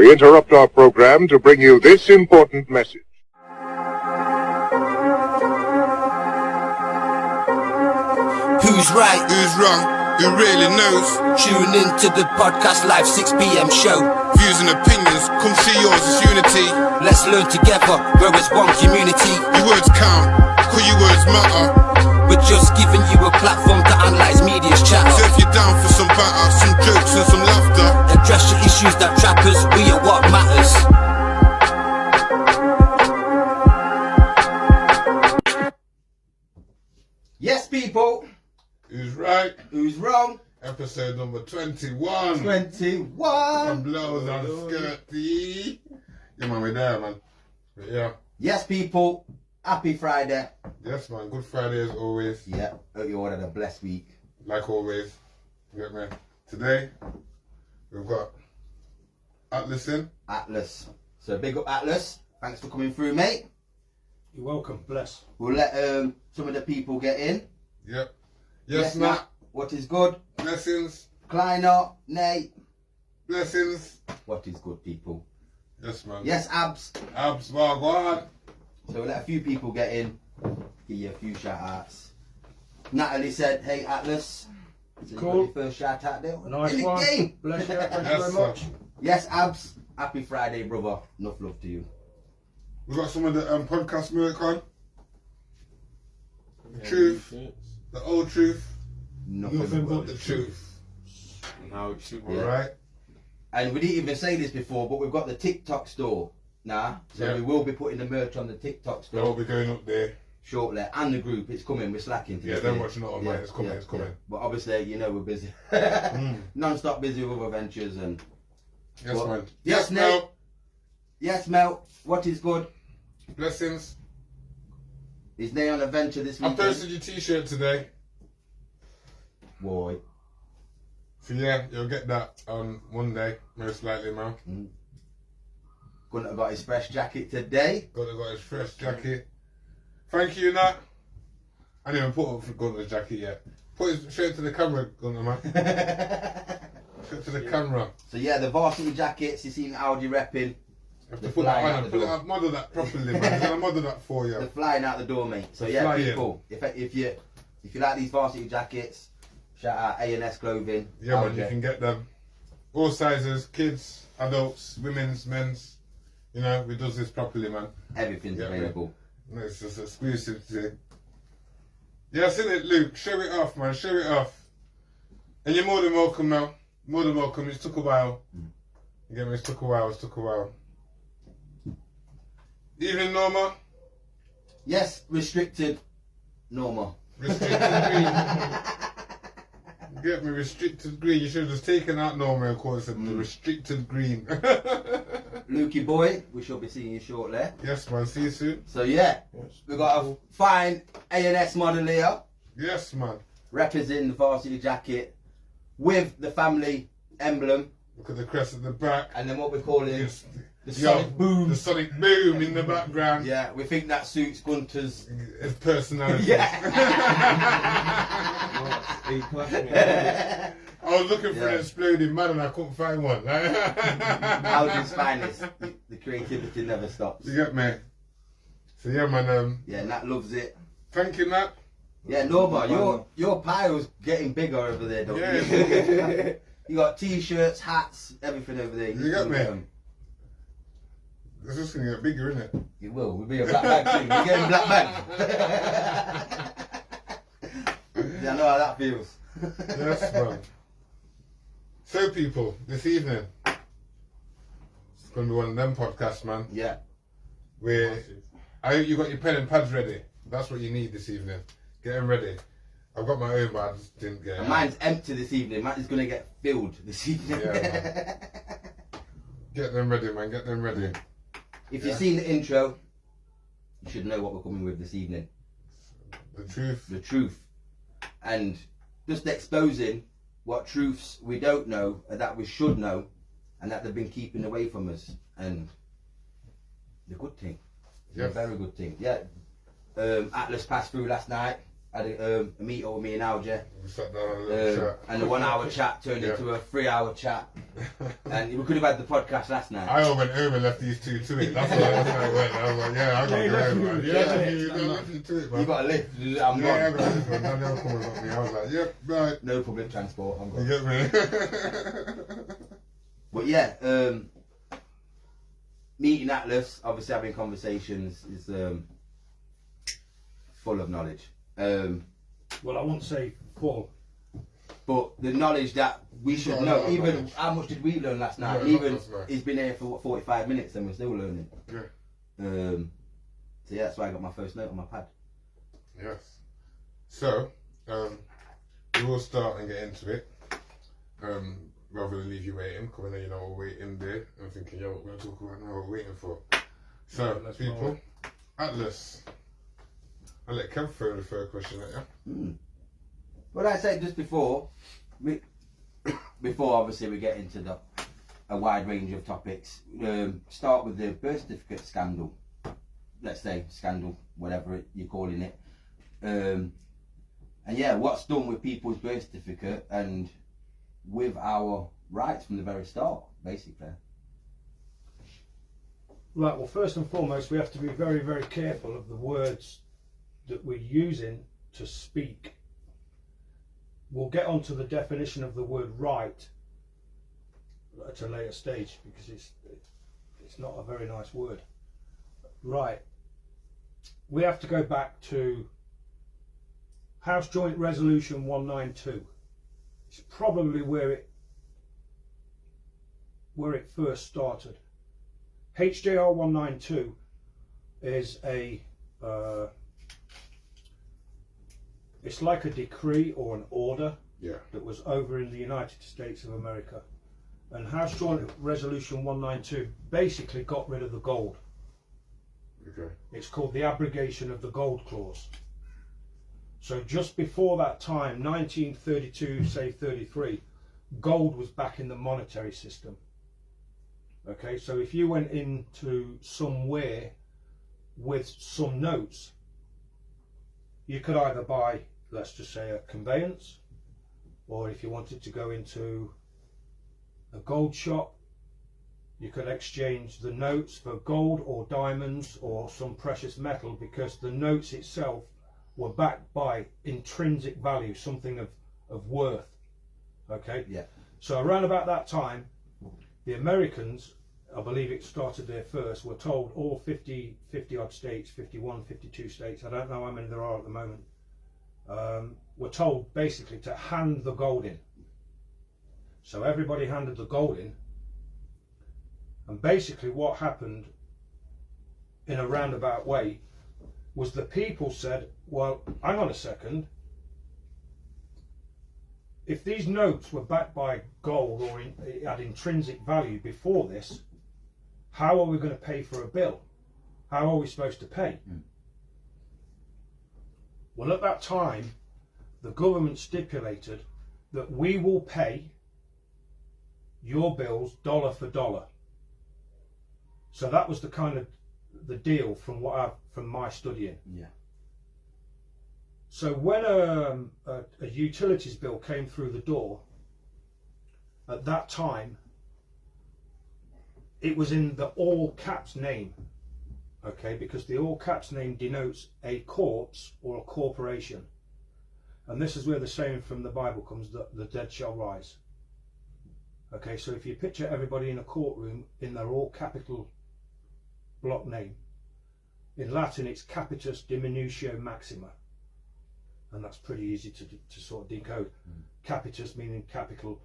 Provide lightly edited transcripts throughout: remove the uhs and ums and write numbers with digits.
We interrupt our program to bring you this important message. Who's right? Who's wrong? Who really knows? Tune in to the podcast live 6 p.m. show. Views and opinions, come see yours as unity. Let's learn together, grow as one community. Your words count, cause your words matter. We're just giving you a platform to analyse media's chatter. So if you're down for some batter, some jokes and some laughter, address your issues that trap us, we are what matters. Yes, people. Who's right? Who's wrong? Episode number 21. 21. Some blows on skirty. Yeah, man, we're there, man. But yeah. Yes, people. Happy Friday. Yes, man. Good Friday as always. Yeah. Hope you all had a blessed week. Like always. You get me? Today, we've got Atlas in. Atlas. So big up Atlas. Thanks for coming through, mate. You're welcome. Bless. We'll let some of the people get in. Yep. Yes, Nat. What is good? Blessings. Kleiner. Nate. Blessings. What is good, people? Yes, man. Yes, Abs. Abs, well, go on. So we'll let a few people get in. Give you a few shout outs. Natalie said, hey Atlas. So Cool. You got your first shout out there. Nice in the one. game. Bless you. Thank you Yes, very sir. much. Yes, Abs. Happy Friday, brother. Enough love to you. We've got some of the podcast music on. Truth. The old truth. Nothing but the truth. Now it's super. Yeah. Alright? And we didn't even say this before, but we've got the TikTok store now. So Yeah. we will be putting the merch on the TikTok store They'll be going up there. shortly. And the group, it's coming. We're slacking. to Yeah, be they're fair. watching it online. It's coming, it's coming. But obviously, you know, we're busy. Non-stop busy with other ventures. And Yes, What? man. Yes, Mel. yes, Mel, what is good? Blessings. Is Nay on a venture this I weekend? posted your t-shirt today. Boy. So yeah, you'll get that on Monday, most likely, man. Couldn't have got his fresh jacket today. Got his fresh jacket. Thank you, Nat. I didn't even put up for Gunter's jacket yet. Show it to the camera, Gunter, man. Show it to the camera. So yeah, the varsity jackets, you seen Audi repping. You have to They're put that flying on out and the put it door. up, model that properly, man. I'm gonna model that for They're you. flying out the door, mate. So yeah, Flying. people, if you like these varsity jackets, shout out A&S Clothing. Yeah, man, Audi. you can get them. All sizes, kids, adults, women's, men's. You know, we does this properly, man. Everything's Yeah, available. No, it's just exclusive today. Yeah, seen it, Luke. Show it off, man. Show it off. And you're more than welcome, Mel. More than welcome. It took a while. You get me? It took a while. Evening, Norma. Yes, restricted. Normal. Restricted green. Get me? Restricted green. You should have just taken out Norma and called it the restricted green. Lukey boy, we shall be seeing you shortly. Yes, man. See you soon. So yeah, we got a fine A&S model here, Yes, man. representing the varsity jacket with the family emblem, Look at the crest at the back. and then what we're calling Yes. the Yo, sonic boom. The sonic boom in the background. Yeah, we think that suits Gunter's. His personality. Yeah. I was looking for Yeah. an exploding man and I couldn't find one. Audi's finest. The creativity never stops. You get me? So yeah, man. Yeah, Nat loves it. Thank you, Nat. Yeah, Norma, your pile's getting bigger over there, don't Yeah, you? it's You got t-shirts, hats, everything over there. You get can me? get 'em. It's just gonna get bigger, isn't it? It will. We'll be a black bag soon. We're getting black bag. Yeah, I know how that feels. Yes, man. So, people, this evening, it's gonna be one of them podcasts, man. Yeah. Where I hope you got your pen and pads ready. That's what you need this evening. Get them ready. I've got my own, but I just didn't get it. And mine's empty this evening. Mine's going to get filled this evening. Yeah, Get them ready, man. Get them ready. If you've seen the intro, you should know what we're coming with this evening. The truth. The truth. And just exposing what truths we don't know and that we should know and that they've been keeping away from us. And the good thing. Yes. The very good thing. Yeah. Atlas passed through last night. had a meet up with me and Alger. We sat down on a little chat. And the 1 hour chat turned into a 3 hour chat. And we could have had the podcast last night. I all went home and left these two to it. That's how it went. I was like, yeah, I got to go home, man. Yeah, you left me to it, man. You got a lift. I'm Yeah, I gone. got a lift, man. None of them called got me. I was like, yep, right. No public transport. I'm You gone. get me? But yeah, meeting Atlas, obviously having conversations is full of knowledge. Well, I won't say full. But the knowledge that we should Got a know, lot of even knowledge. how much did we learn last night? Yeah, Even that's right. he's been here for what, 45 minutes and we're still learning. Yeah. So yeah, that's why I got my first note on my pad. Yes. So, we will start and get into it. Rather than leave you waiting, because I know you know we're waiting there and thinking, yo, what we're going to talk about now, what we're waiting for. So, Yeah, let's people, roll. Atlas. I'll let Kev throw the first question at you. But I said just before, before obviously we get into a wide range of topics, start with the birth certificate scandal. Let's say scandal, whatever you're calling it. And yeah, what's done with people's birth certificate and with our rights from the very start, basically. Right, well, first and foremost, we have to be very, very careful of the words that we're using to speak. We'll get onto the definition of the word right at a later stage because it's not a very nice word. Right. We have to go back to House Joint Resolution 192. It's probably where it first started. HJR 192 is it's like a decree or an order Yeah. that was over in the United States of America. And House Joint Resolution 192 basically got rid of the gold. Okay. It's called the abrogation of the gold clause. So just before that time, 1932, say 33, gold was back in the monetary system. Okay, so if you went into somewhere with some notes, you could either buy, let's just say, a conveyance, or if you wanted to go into a gold shop, you could exchange the notes for gold or diamonds or some precious metal, because the notes itself were backed by intrinsic value, something of worth. Okay? Yeah. So around about that time, the Americans, I believe it started there first, were told all 50 odd states, 51, 52 states, I don't know how many there are at the moment, were told basically to hand the gold in. So everybody handed the gold in, and basically what happened in a roundabout way was the people said, well, hang on a second, if these notes were backed by gold or it had intrinsic value before this, how are we going to pay for a bill? How are we supposed to pay? Well, at that time, the government stipulated that we will pay your bills dollar for dollar. So that was the kind of the deal from my studying. Yeah. So when a utilities bill came through the door, at that time, it was in the all caps name, okay, because the all caps name denotes a corpse or a corporation. And this is where the saying from the Bible comes, that the dead shall rise. Okay, so if you picture everybody in a courtroom in their all capital block name, in Latin it's capitis diminutio maxima. And that's pretty easy to sort of decode. Capitis meaning capital,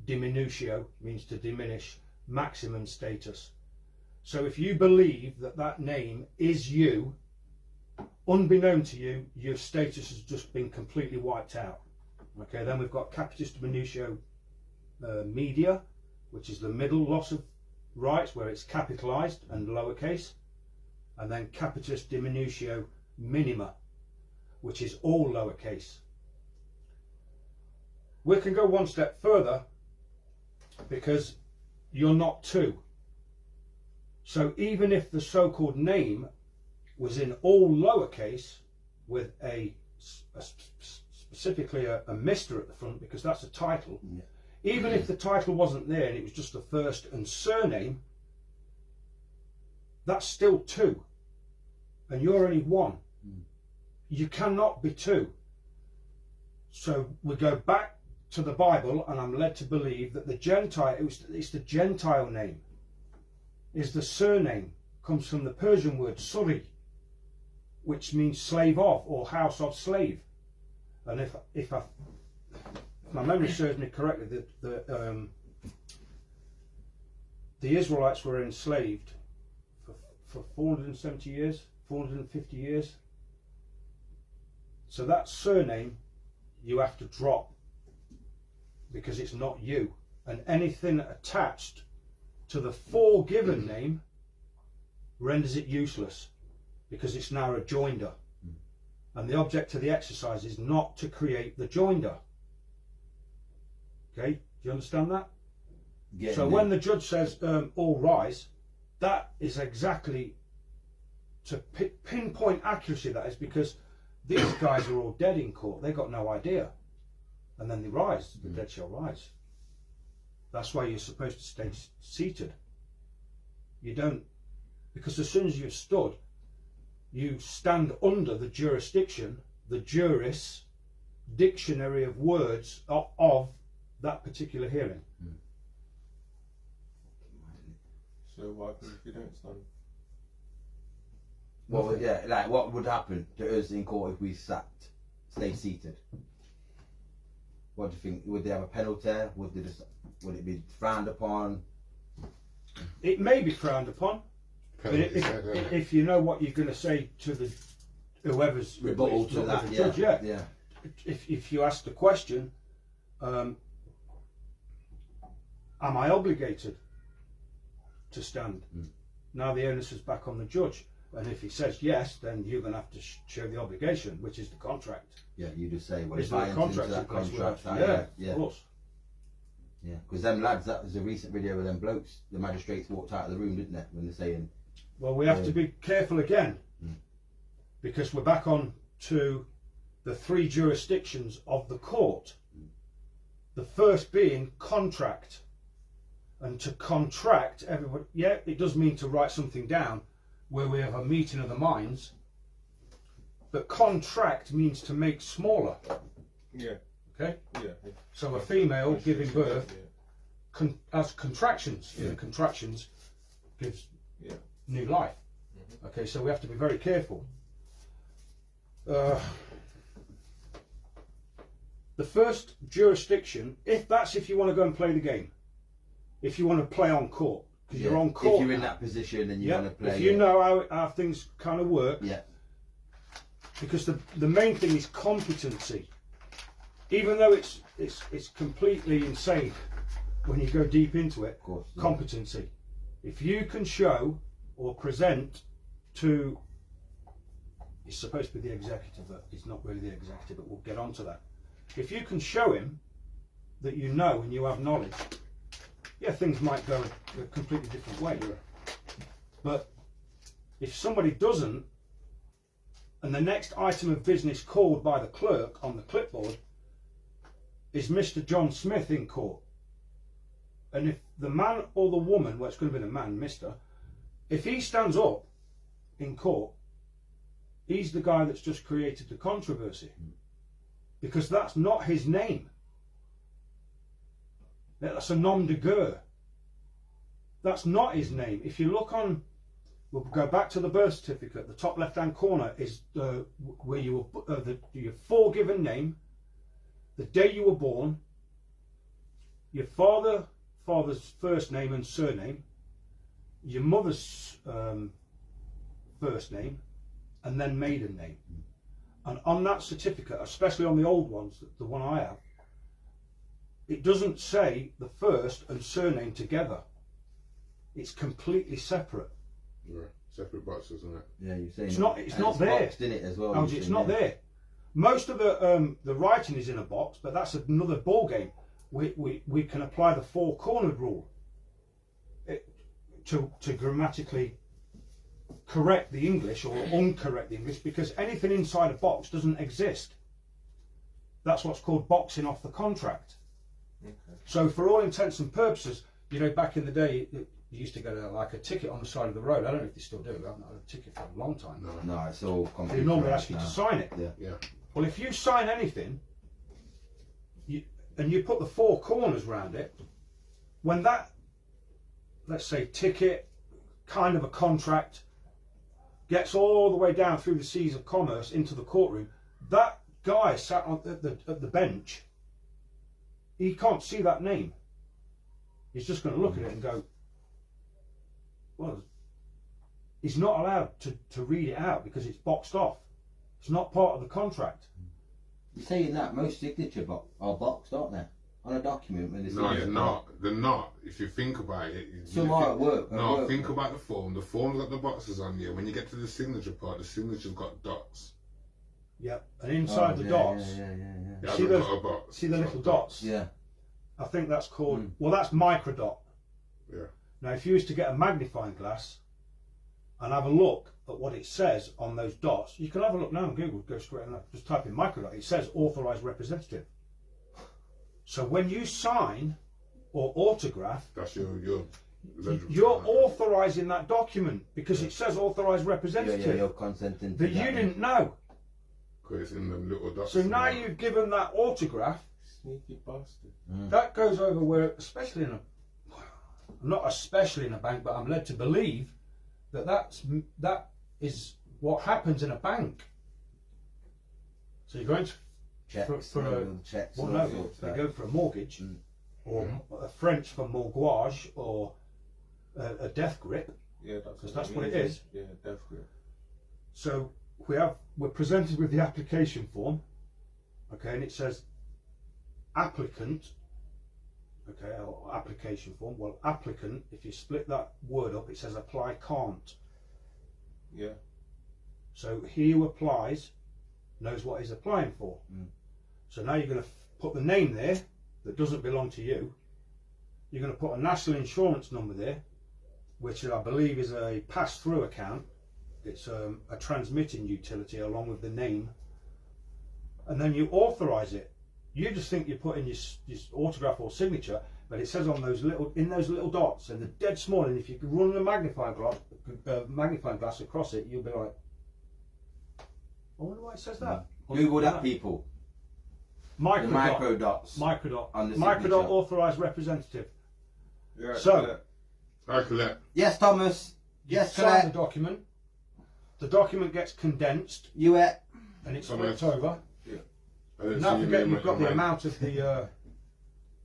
diminutio means to diminish, maximum status. So if you believe that that name is you, unbeknown to you, your status has just been completely wiped out. Okay, then we've got capitis diminutio media, which is the middle loss of rights, where it's capitalized and lowercase, and then capitis diminutio minima, which is all lowercase. We can go one step further, because you're not two. So even if the so-called name was in all lowercase with a specifically a Mr. at the front, because that's a title. Yeah. Even if the title wasn't there and it was just the first and surname, that's still two, and you're only one. You cannot be two. So we go back to the Bible, and I'm led to believe that the Gentile, it's the Gentile name, is the surname, comes from the Persian word suri, which means slave of, or house of slave. And if my memory serves me correctly, the Israelites were enslaved for 470 years, 450 years. So that surname you have to drop, because it's not you. And anything attached to the forgiven name renders it useless, because it's now a joinder. And the object of the exercise is not to create the joinder. Okay, do you understand that? So when the judge says all rise, that is exactly to pinpoint accuracy, that is, because these guys are all dead in court. They got no idea. And then they rise, the dead shall rise. That's why you're supposed to stay seated. You don't, because as soon as you've stood, you stand under the jurisdiction, the juris dictionary of words of that particular hearing. So what happens if you don't stand? Well, yeah, like what would happen to us in court if we stayed seated? What do you think? Would they have a penalty? Would it be frowned upon? It may be frowned upon, but if you know what you're going to say to the whoever's Rebuttal to that, the judge, yeah. If you ask the question, am I obligated to stand? Now the onus is back on the judge. And if he says yes, then you're going to have to show the obligation, which is the contract. Yeah, you just say, well, Is if there I a enter into that contract, yeah, of course. Yeah, because them lads, that was a recent video of them blokes. The magistrates walked out of the room, didn't they, when they're saying... Well, we have to be careful again, because we're back on to the three jurisdictions of the court. The first being contract. And to contract, everybody, yeah, it does mean to write something down, where we have a meeting of the minds, but contract means to make smaller. Yeah. Okay? Yeah. So a female giving birth has contractions. The contractions gives new life. Okay, so we have to be very careful. The first jurisdiction, if you want to go and play the game, if you want to play on court, because you're on court. If you're in that position and you want to play, if you know how things kind of work, because the main thing is competency. Even though it's completely insane when you go deep into it, of course, competency. If you can show or present to, it's supposed to be the executive, but it's not really the executive, but we'll get on to that. If you can show him that you know and you have knowledge, yeah, things might go a completely different way. But if somebody doesn't, and the next item of business called by the clerk on the clipboard is Mr. John Smith in court, and if the man or the woman, well, it's going to be the man, Mr., if he stands up in court, he's the guy that's just created the controversy, because that's not his name. That's a nom de guerre. That's not his name. If you look on, we'll go back to the birth certificate. The top left-hand corner is where you were, your forgiven name, the day you were born, your father's first name and surname, your mother's first name, and then maiden name. And on that certificate, especially on the old ones, the one I have, it doesn't say the first and surname together. It's completely separate. Right. Separate boxes, isn't it? Yeah, you're saying it's not there. Boxed in it as well. Algie, it's not there. Most of the writing is in a box, but that's another ball game. We can apply the four-cornered rule to grammatically correct the English or uncorrect the English, because anything inside a box doesn't exist. That's what's called boxing off the contract. Okay. So for all intents and purposes, you know, back in the day, you used to get like a ticket on the side of the road. I don't know if they still do. I haven't had a ticket for a long time. No, it's all They normally ask you to sign it. Yeah. Well, if you sign anything, and you put the four corners round it, when that, let's say, ticket, kind of a contract, gets all the way down through the seas of commerce into the courtroom, that guy sat at the bench, he can't see that name. He's just going to look at it and go, well, he's not allowed to read it out because it's boxed off. It's not part of the contract. You're saying that most signature are boxed, aren't they? On a document when No, they're not. They're not. If you think about it. Some are at work. No, think about the form. The form's got the boxes on you. When you get to the signature part, the signature's got dots. Yep. And inside the dots, It See hasn't those- got a box. see the It's little got dots? Yeah. I think that's called, well, that's microdot. Yeah. Now, if you was to get a magnifying glass and have a look at what it says on those dots, you can have a look now on Google, go straight and just type in microdot. It says authorised representative. So when you sign or autograph, That's your you're authorising that document because it says authorised Yeah, representative you're consenting to that you didn't know. Because it's in them little dots. So now you've given that autograph. Sneaky bastard. That goes over where, especially not especially in a bank, but I'm led to believe that is what happens in a bank. So you're going to checks, for a, checks. well, and all no, sorts they of go for a mortgage, or a French for mortgage, or a death grip. Yeah, That's what it is. Yeah, death grip. So we're presented with the application form, okay, and it says applicant, okay, or application form. Well, applicant, if you split that word up, it says apply can't. Yeah. So he who applies knows what he's applying for. So now you're going to put the name there that doesn't belong to you. You're going to put a national insurance number there, which I believe is a pass-through account. It's a transmitting utility along with the name, and then you authorise it. You just think you're putting your autograph or signature, but it says on those little dots, and they're dead small. And if you could run the magnifying glass across it, you'll be like, I wonder why it says that. Google that, people. Microdot. Microdot on the Microdot signature. authorised representative. Yeah. So, I collect. Yes, Thomas. Yes, sign the correct. document. The document gets condensed You and it's flipped over. I didn't Now see your forget name you've on got your the mind. amount of the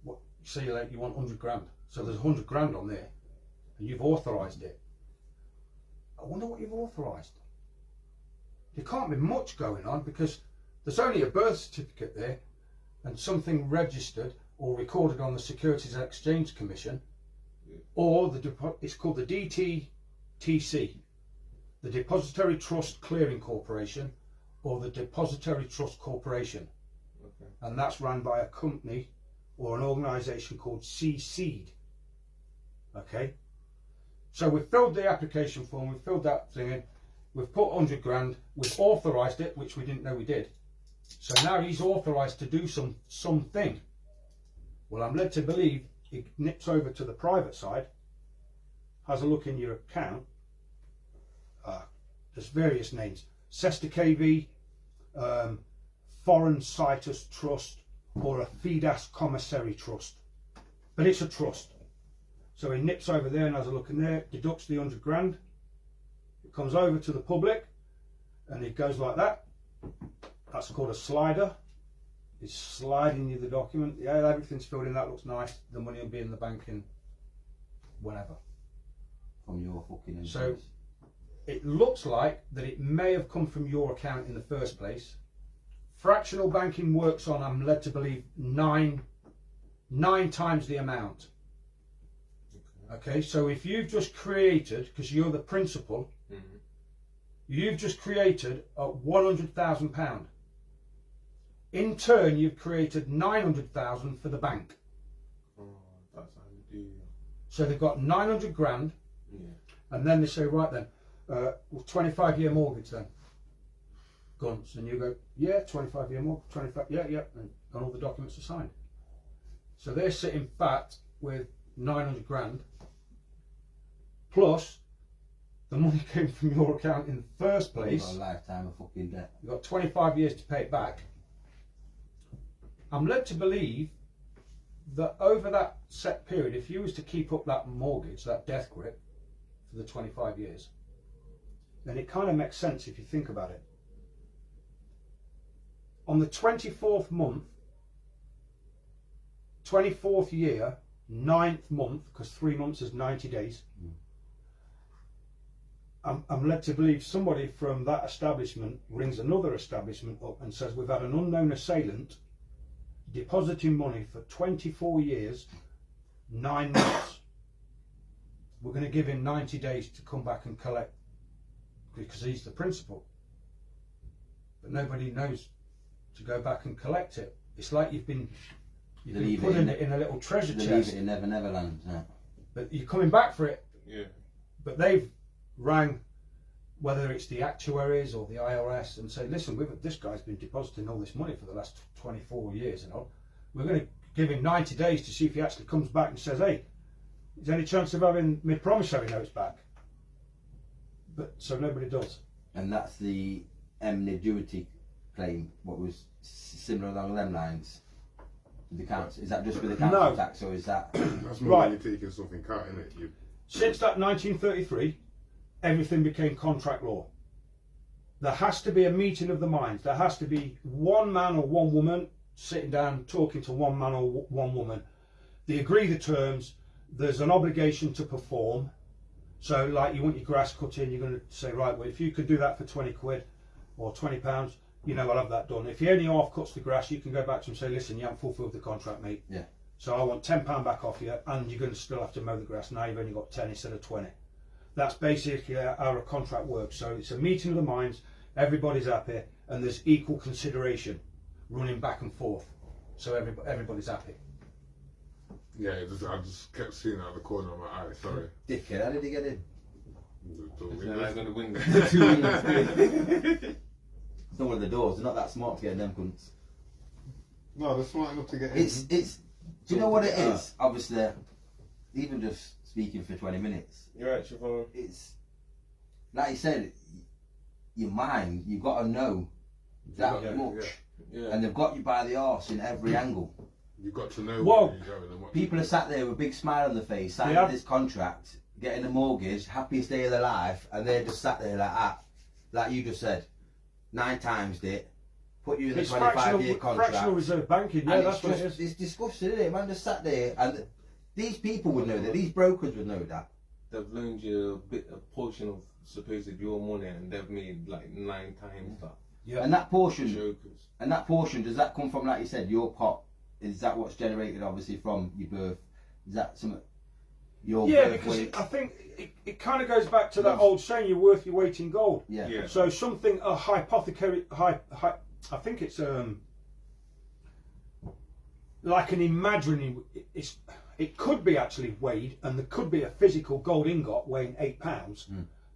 what say you want 100 grand. So there's 100 grand on there, and you've authorised it. I wonder what you've authorised. There can't be much going on because there's only a birth certificate there and something registered or recorded on the Securities and Exchange Commission, or it's called the DTTC, the Depository Trust Clearing Corporation, or the Depository Trust Corporation. Okay. And that's run by a company or an organisation called CSEED. Okay, so we've filled the application form, we've filled that thing in, we've put 100 grand, we've authorised it, which we didn't know we did. So now he's authorised to do something. Well, I'm led to believe he nips over to the private side, has a look in your account. There's various names: Sesta KV, Foreign Citus Trust, or a FIDAS Commissary Trust. But it's a trust. So he nips over there and has a look in there, deducts the 100 grand. It comes over to the public, and it goes like that. That's called a slider. It's sliding you the document. Yeah, everything's filled in. That looks nice. The money will be in the bank in whenever. From your fucking So invoice. it looks like that it may have come from your account in the first place. Fractional banking works on, I'm led to believe, nine times the amount. Okay, so if you've just created, because you're the principal, you've just created £100,000. In turn, you've created 900,000 for the bank. Oh, that's how you do. So they've got 900 grand, Yeah. and then they say, right then, 25-year mortgage then. Guns. And you go, yeah, 25-year mortgage, 25, yeah, and all the documents are signed. So they're sitting fat with 900 grand, plus the money came from your account in the first You've place. got a lifetime of fucking debt. You've got 25 years to pay it back. I'm led to believe that over that set period, if you was to keep up that mortgage, that death grip, for the 25 years, then it kind of makes sense if you think about it. On the 24th month, 24th year, 9th month, because 3 months is 90 days, I'm led to believe somebody from that establishment rings another establishment up and says, we've had an unknown assailant depositing money for 24 years, 9 months. We're going to give him 90 days to come back and collect, because he's the principal. But nobody knows to go back and collect it. It's like you've been putting it in a little treasure chest. Leave it in Never Never Land. Yeah. But you're coming back for it. Yeah. But they've rang, whether it's the actuaries or the IRS, and say, listen, this guy's been depositing all this money for the last 24 years and all. We're going to give him 90 days to see if he actually comes back and says, hey, is there any chance of having my promissory notes back? But so nobody does. And that's the ambiguity claim, what was similar along them lines. The council, is that just with the council No. tax, or is that That's more Right. than you taking something out, isn't it? Since that 1933, everything became contract law. There has to be a meeting of the minds. There has to be one man or one woman sitting down talking to one man or one woman. They agree the terms. There's an obligation to perform. So like you want your grass cut in, you're going to say, right, well, if you could do that for 20 quid or 20 pounds, you know, I'll have that done. If he only half cuts the grass, you can go back to him and say, listen, you haven't fulfilled the contract, mate. Yeah. So I want £10 back off you, and you're going to still have to mow the grass. Now you've only got 10 instead of 20. That's basically how a contract works. So it's a meeting of the minds, everybody's happy, and there's equal consideration running back and forth. So everybody's happy. Yeah, I just kept seeing it out of the corner of my eye. Sorry. dickhead? How did he get in? It's not like on the window. It's not one of the doors. They're not that smart to get in them cunts. No, they're smart enough to get in. It's. Do you know what it is? Obviously, even just speaking for 20 minutes, You're right, Siobhan. it's like you said. Your mind, you've got to know that Yeah, much, Yeah. and they've got you by the arse in every angle. You've got to know Whoa. where you're going and what. People are sat there with a big smile on their face, signing Yeah. this contract, getting a mortgage, happiest day of their life, and they're just sat there like that, like you just said, 9 times it, put you in a It's 25-year contract. fractional reserve banking, yeah, And that's it's what just, it is. it's disgusting, isn't it? Man just sat there, and these people would know that, these brokers would know that. They've loaned you a portion of supposed your money, and they've made like 9 times that. Yeah. And that portion, Jokers. does that come from, like you said, your pot? Is that what's generated, obviously, from your birth? Is that some your Yeah, birth because weight? I think it kind of goes back to that old saying, you're worth your weight in gold. Yeah. Yeah. So something, a hypothecary, I think it's like an imaginary, it could be actually weighed, and there could be a physical gold ingot weighing 8 pounds,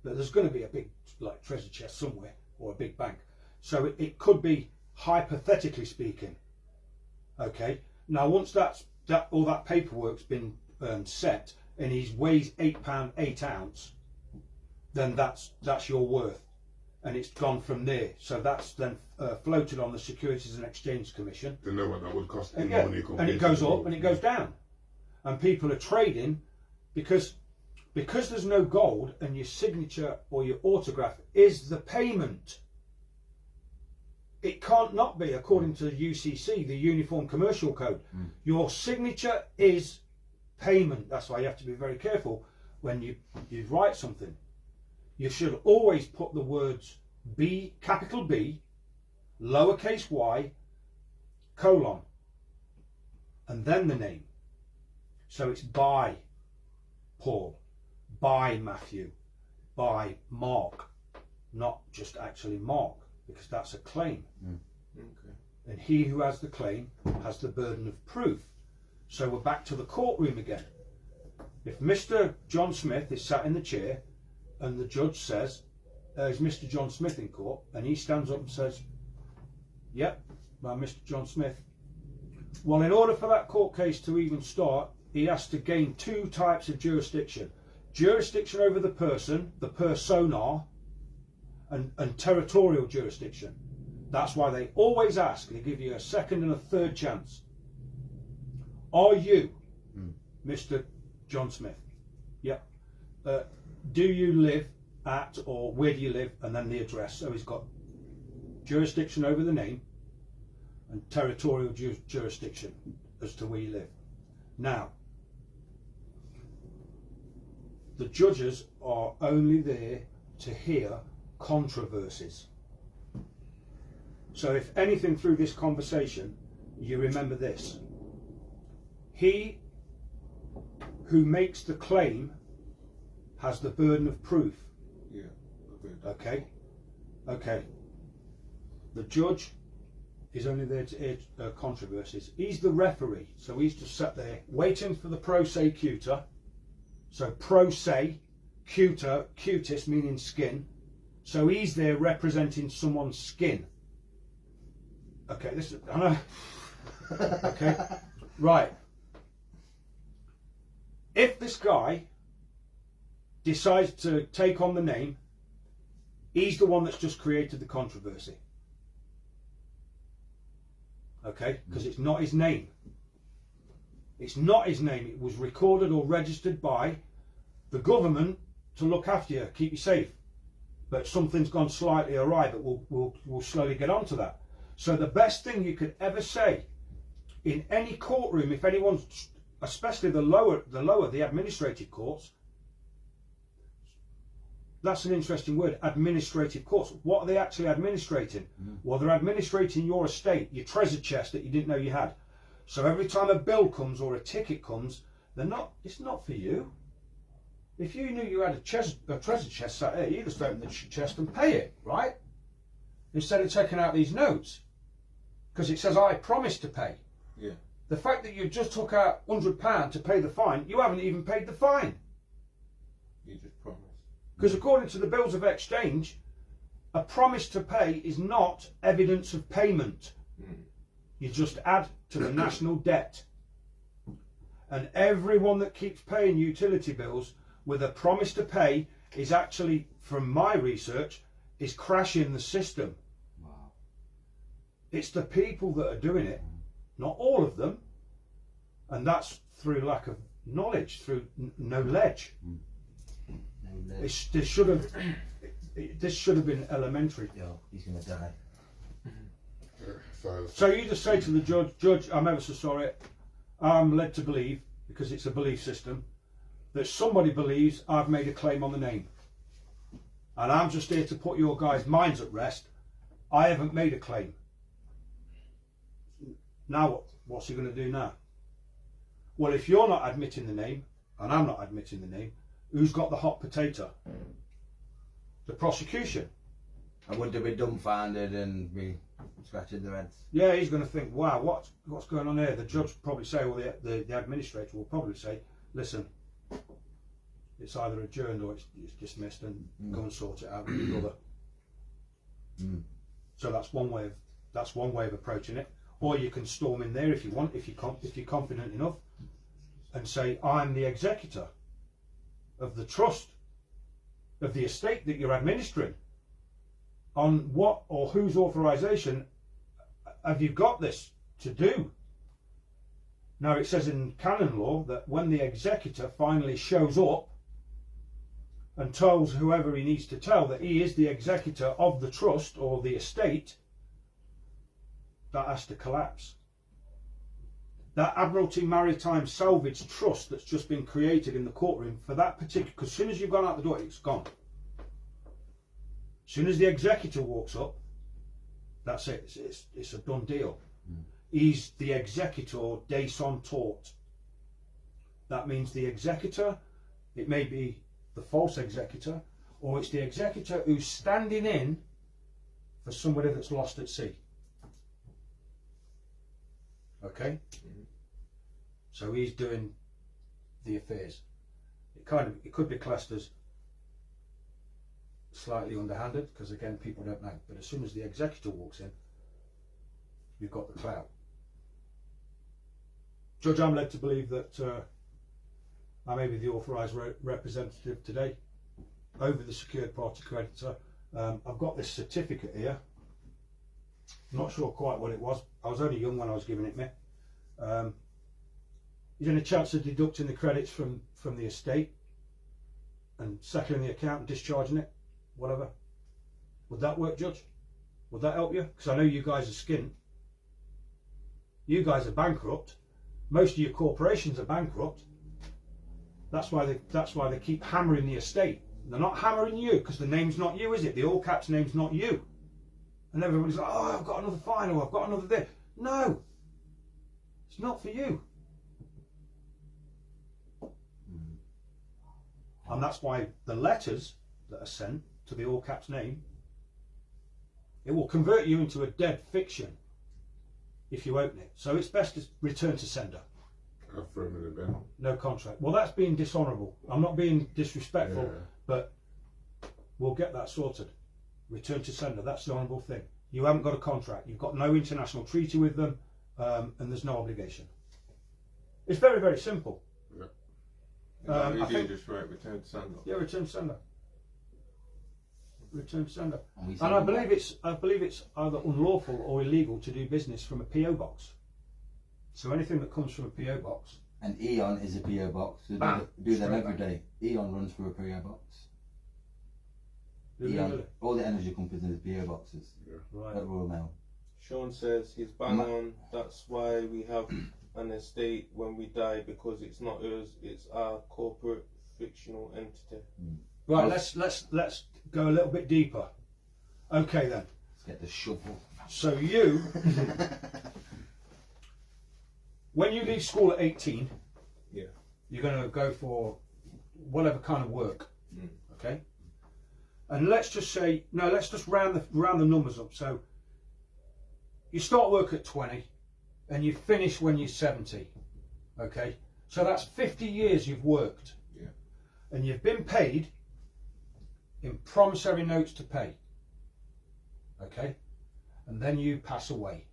but there's going to be a big like treasure chest somewhere, or a big bank. So it could be, hypothetically speaking. Okay, now once that all that paperwork's been set, and he weighs £8 8 ounce, then that's your worth, and it's gone from there. So that's then floated on the Securities and Exchange Commission. They know what that would cost in Yeah, money. and it goes up and it goes down, and people are trading because there's no gold, and your signature or your autograph is the payment. It can't not be, according to the UCC, the Uniform Commercial Code. Your signature is payment. That's why you have to be very careful when you write something. You should always put the words B, capital B, lowercase y, colon, and then the name. So it's by Paul, by Matthew, by Mark, not just actually Mark, because that's a claim. Okay. And he who has the claim has the burden of proof. So we're back to the courtroom again. If Mr. John Smith is sat in the chair and the judge says, is Mr. John Smith in court? And he stands up and says, yep, well, Mr. John Smith. Well, in order for that court case to even start, he has to gain two types of jurisdiction. Jurisdiction over the person, the persona, and territorial jurisdiction. That's why they always ask, they give you a second and a third chance. Are you Mr. John Smith? Yep. Do you live at, or where do you live, and then the address. So he's got jurisdiction over the name and territorial jurisdiction as to where you live. Now, the judges are only there to hear controversies. So if anything through this conversation, you remember this. He who makes the claim has the burden of proof. Yeah. Agreed. Okay? Okay. The judge is only there to hear controversies. He's the referee, so he's just sat there waiting for the pro se cuter. So pro se, cuter, cutis meaning skin. So he's there representing someone's skin. Okay, this is, I know. Okay, right. If this guy decides to take on the name, he's the one that's just created the controversy. Okay, because it's not his name. It's not his name. It was recorded or registered by the government to look after you, keep you safe. But something's gone slightly awry, but we'll slowly get onto that. So the best thing you could ever say in any courtroom, if anyone's, especially the lower, the administrative courts, that's an interesting word, administrative courts. What are they actually administrating? Well, they're administrating your estate, your treasure chest that you didn't know you had. So every time a bill comes or a ticket comes, it's not for you. If you knew you had a treasure chest sat there, you just open the chest and pay it, right? Instead of taking out these notes. Because it says, I promise to pay. Yeah. The fact that you just took out £100 to pay the fine, you haven't even paid the fine. You just promised. Because according to the bills of exchange, a promise to pay is not evidence of payment. You just add to the national debt. And everyone that keeps paying utility bills with a promise to pay is actually, from my research, is crashing the system. Wow. It's the people that are doing it, not all of them. And that's through lack of knowledge, through knowledge. This should have been elementary. Yo, he's gonna die. So you just say to the judge, I'm ever so sorry, I'm led to believe, because it's a belief system, that somebody believes I've made a claim on the name. And I'm just here to put your guys' minds at rest. I haven't made a claim. Now what's he going to do now? Well, if you're not admitting the name, and I'm not admitting the name, who's got the hot potato? The prosecution. I would have been dumbfounded and be scratching their heads. Yeah, he's going to think, wow, what's going on here? The judge will probably say, or the administrator will probably say, listen, it's either adjourned or it's dismissed, and go and sort it out with your brother. So that's one way of approaching it. Or you can storm in there if you want, if you're confident enough, and say, I'm the executor of the trust of the estate that you're administering. On what or whose authorization have you got this to do? Now, it says in canon law that when the executor finally shows up and tells whoever he needs to tell that he is the executor of the trust or the estate, that has to collapse. That Admiralty Maritime Salvage Trust that's just been created in the courtroom for that particular, because as soon as you've gone out the door, it's gone. As soon as the executor walks up, that's it. It's a done deal. He's the executor de son tort. That means the executor, it may be the false executor, or it's the executor who's standing in for somebody that's lost at sea. Okay? So he's doing the affairs. It could be classed as slightly underhanded, because again, people don't know. But as soon as the executor walks in, you've got the clout. Judge, I'm led to believe that I may be the authorised representative today over the secured party creditor. I've got this certificate here. I'm not sure quite what it was. I was only young when I was giving it me. Is there any chance of deducting the credits from the estate and settling the account and discharging it? Whatever. Would that work, Judge? Would that help you? Because I know you guys are skint. You guys are bankrupt. Most of your corporations are bankrupt. That's why they keep hammering the estate. They're not hammering you because the name's not you, is it? The all caps name's not you. And everybody's like, oh, I've got another fine, or I've got another this. No, it's not for you. And that's why the letters that are sent to the all caps name, it will convert you into a dead fiction if you open it. So it's best to return to sender. I'll throw him in the bin. No contract. Well, that's being dishonourable. I'm not being disrespectful, but we'll get that sorted. Return to sender. That's the honourable thing. You haven't got a contract. You've got no international treaty with them, and there's no obligation. It's very, very simple. I I think just write return to sender. Yeah, return to sender. Return to sender. And And I believe it's either unlawful or illegal to do business from a PO box. So anything that comes from a PO box. And Eon is a PO box. So Bam. do them Straight every back. day. Eon runs through a PO box. Do they Eon, really? all the energy companies are PO boxes Right. at Royal Mail. Sean says he's bang on. That's why we have an estate when we die, because it's not us, it's our corporate fictional entity. Right. Let's go a little bit deeper. Okay then. Let's get the shovel. So you, when you leave school at 18, Yeah. you're going to go for whatever kind of work. Mm. Okay. And let's just say, no, let's just round the numbers up. So you start work at 20 and you finish when you're 70. Okay. So that's 50 years you've worked. Yeah. And you've been paid in promissory notes to pay. Okay. And then you pass away.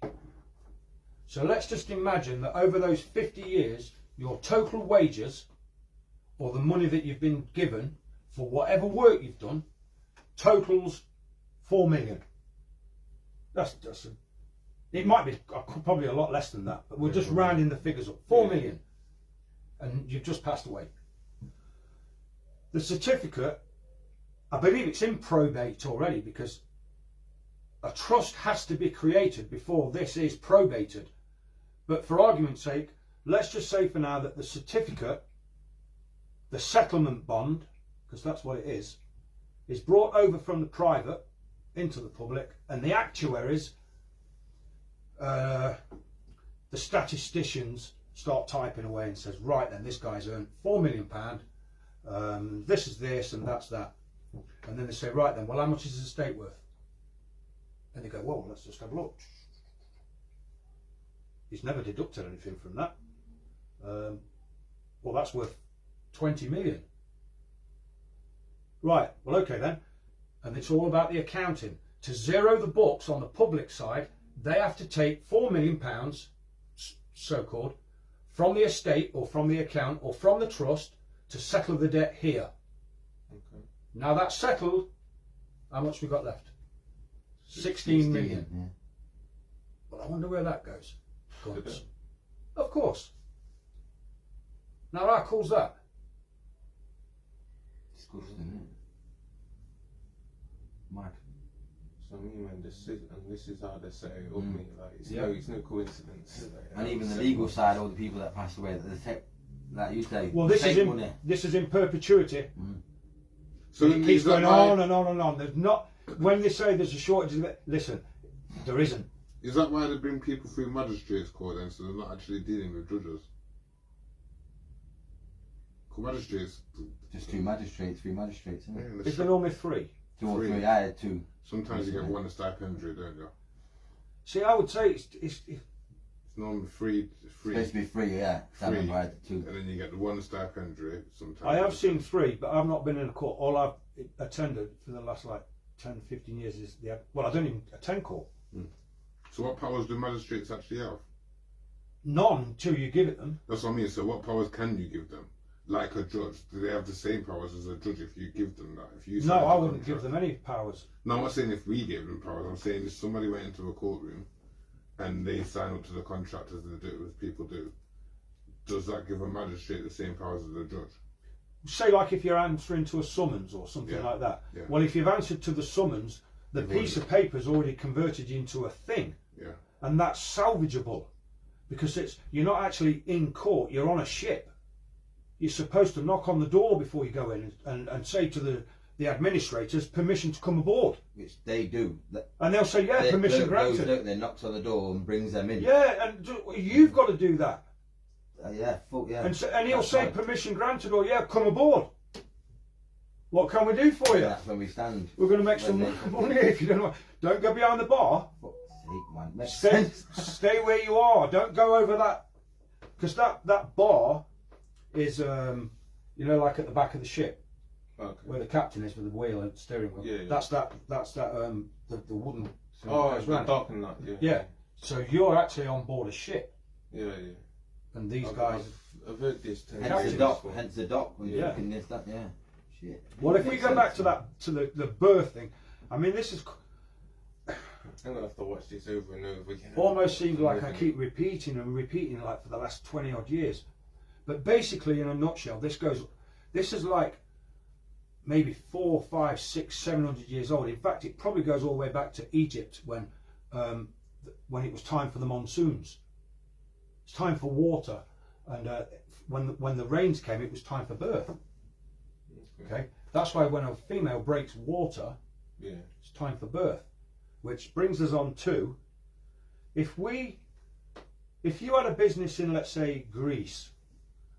So let's just imagine that over those 50 years, your total wages, or the money that you've been given for whatever work you've done, totals 4 million. It might be probably a lot less than that, but we're just rounding the figures up. 4 million, and you've just passed away. The certificate, I believe it's in probate already, because a trust has to be created before this is probated. But for argument's sake, let's just say for now that the certificate, the settlement bond, because that's what it is brought over from the private into the public, and the actuaries, the statisticians start typing away and says, right then, this guy's earned £4 million, this is this and that's that. And then they say, right then, well, how much is his estate worth? And they go, well, let's just have a look. He's never deducted anything from that. Well, that's worth 20 million. Right, well, okay then. And it's all about the accounting. To zero the books on the public side, they have to take £4 million, so-called, from the estate or from the account or from the trust to settle the debt here. Okay. Now that's settled, how much we got left? 16 million. Yeah. Well, I wonder where that goes. Guns. Of course. Now how cool's that? Disgusting, isn't it? Mad. So I mean, man, this is how they set it up, mate. Like it's no coincidence. And even the legal side, all the people that passed away, that they take, like you say, Well, this take is money. this is in perpetuity. So It then keeps is that going why- on and on and on. There's not, when they say there's a shortage of it, listen, there isn't. Is that why they bring people through magistrates' court then, so they're not actually dealing with judges? Because magistrates, Just three magistrates, isn't it? Is there normally 3? 2 or Three. 3, I had 2. sometimes you get one stipendiary, don't you? See, I would say it's It's normally free. Supposed to be free, yeah. Free, Right, and then you get the 1 stipendiary sometimes. I have seen 3, but I've not been in a court. All I've attended for the last like 10, 15 years is well, I don't even attend court. So what powers do magistrates actually have? None until you give it them. That's what I mean. So what powers can you give them? Like a judge, do they have the same powers as a judge if you give them that? If you No, I wouldn't give them any powers. No, I'm not saying if we gave them powers. I'm saying if somebody went into a courtroom and they sign up to the contract as they do, as people do, does that give a magistrate the same powers as a judge? Say like if you're answering to a summons or something like that. Yeah. Well, if you've answered to the summons, the piece of paper is already converted into a thing, and that's salvageable because you're not actually in court. You're on a ship. You're supposed to knock on the door before you go in and say to the administrators permission to come aboard. Which they do. And they'll say, yeah, permission granted. They knocks on the door and brings them in. Yeah, and you've got to do that. Yeah, yeah. And he'll say permission granted, or yeah, come aboard. What can we do for you? That's when we stand. We're going to make some money if you don't know. Don't go behind the bar. Stay where you are. Don't go over that, because that bar is like at the back of the ship, where the captain is with the wheel and steering wheel. Yeah. That's the wooden. Oh, it's dark and that. Yeah. Yeah. So you're actually on board a ship. Yeah. And these guys. I've heard this. Hence the dock. When you're looking at that, yeah. Shit. Well, if we go back to the birth thing, I mean, this is. I'm gonna have to watch this over and over again. Almost seems like I keep repeating like for the last 20 odd years. But basically, in a nutshell, this is like maybe 4, 5, 6, 700 years old. In fact, it probably goes all the way back to Egypt when it was time for the monsoons. It's time for water, and when the rains came, it was time for birth. Okay, that's why when a female breaks water, it's time for birth. Which brings us on to, if you had a business in, let's say, Greece,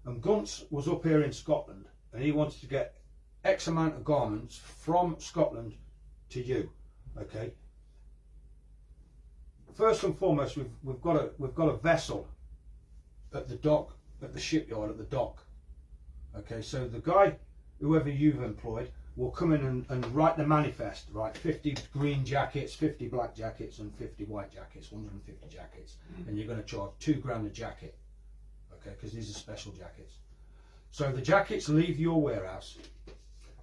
and Gunts was up here in Scotland, and he wanted to get X amount of garments from Scotland to you, okay. First and foremost, we've got a vessel at the dock, at the shipyard, at the dock. Okay, so the guy, whoever you've employed, will come in and write the manifest, right? 50 green jackets, 50 black jackets, and 50 white jackets, 150 jackets, and you're going to charge $2,000 a jacket, okay? Because these are special jackets. So the jackets leave your warehouse.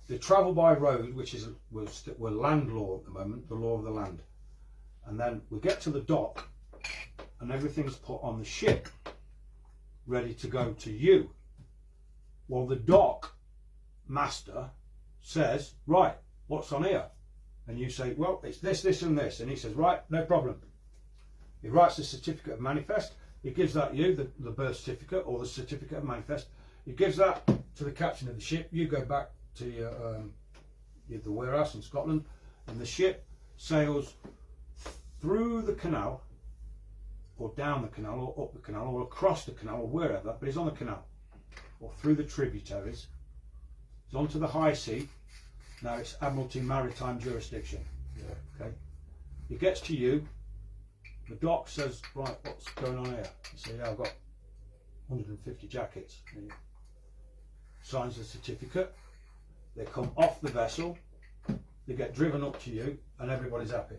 They travel by road, which is we're land law at the moment, the law of the land, and then we get to the dock, and everything's put on the ship, ready to go to you. Well, the dock master says, right, what's on here? And you say, well, it's this, this and this. And he says, right, no problem. He writes the certificate of manifest. He gives that you, the birth certificate or the certificate of manifest. He gives that to the captain of the ship. You go back to the warehouse in Scotland, and the ship sails through the canal, or down the canal, or up the canal, or across the canal, or wherever, but it's on the canal, or through the tributaries. It's onto the high sea. Now it's Admiralty Maritime Jurisdiction. Okay. It gets to you. The dock says, right, what's going on here? You say, yeah, I've got 150 jackets. And he signs the certificate. They come off the vessel. They get driven up to you, and everybody's happy.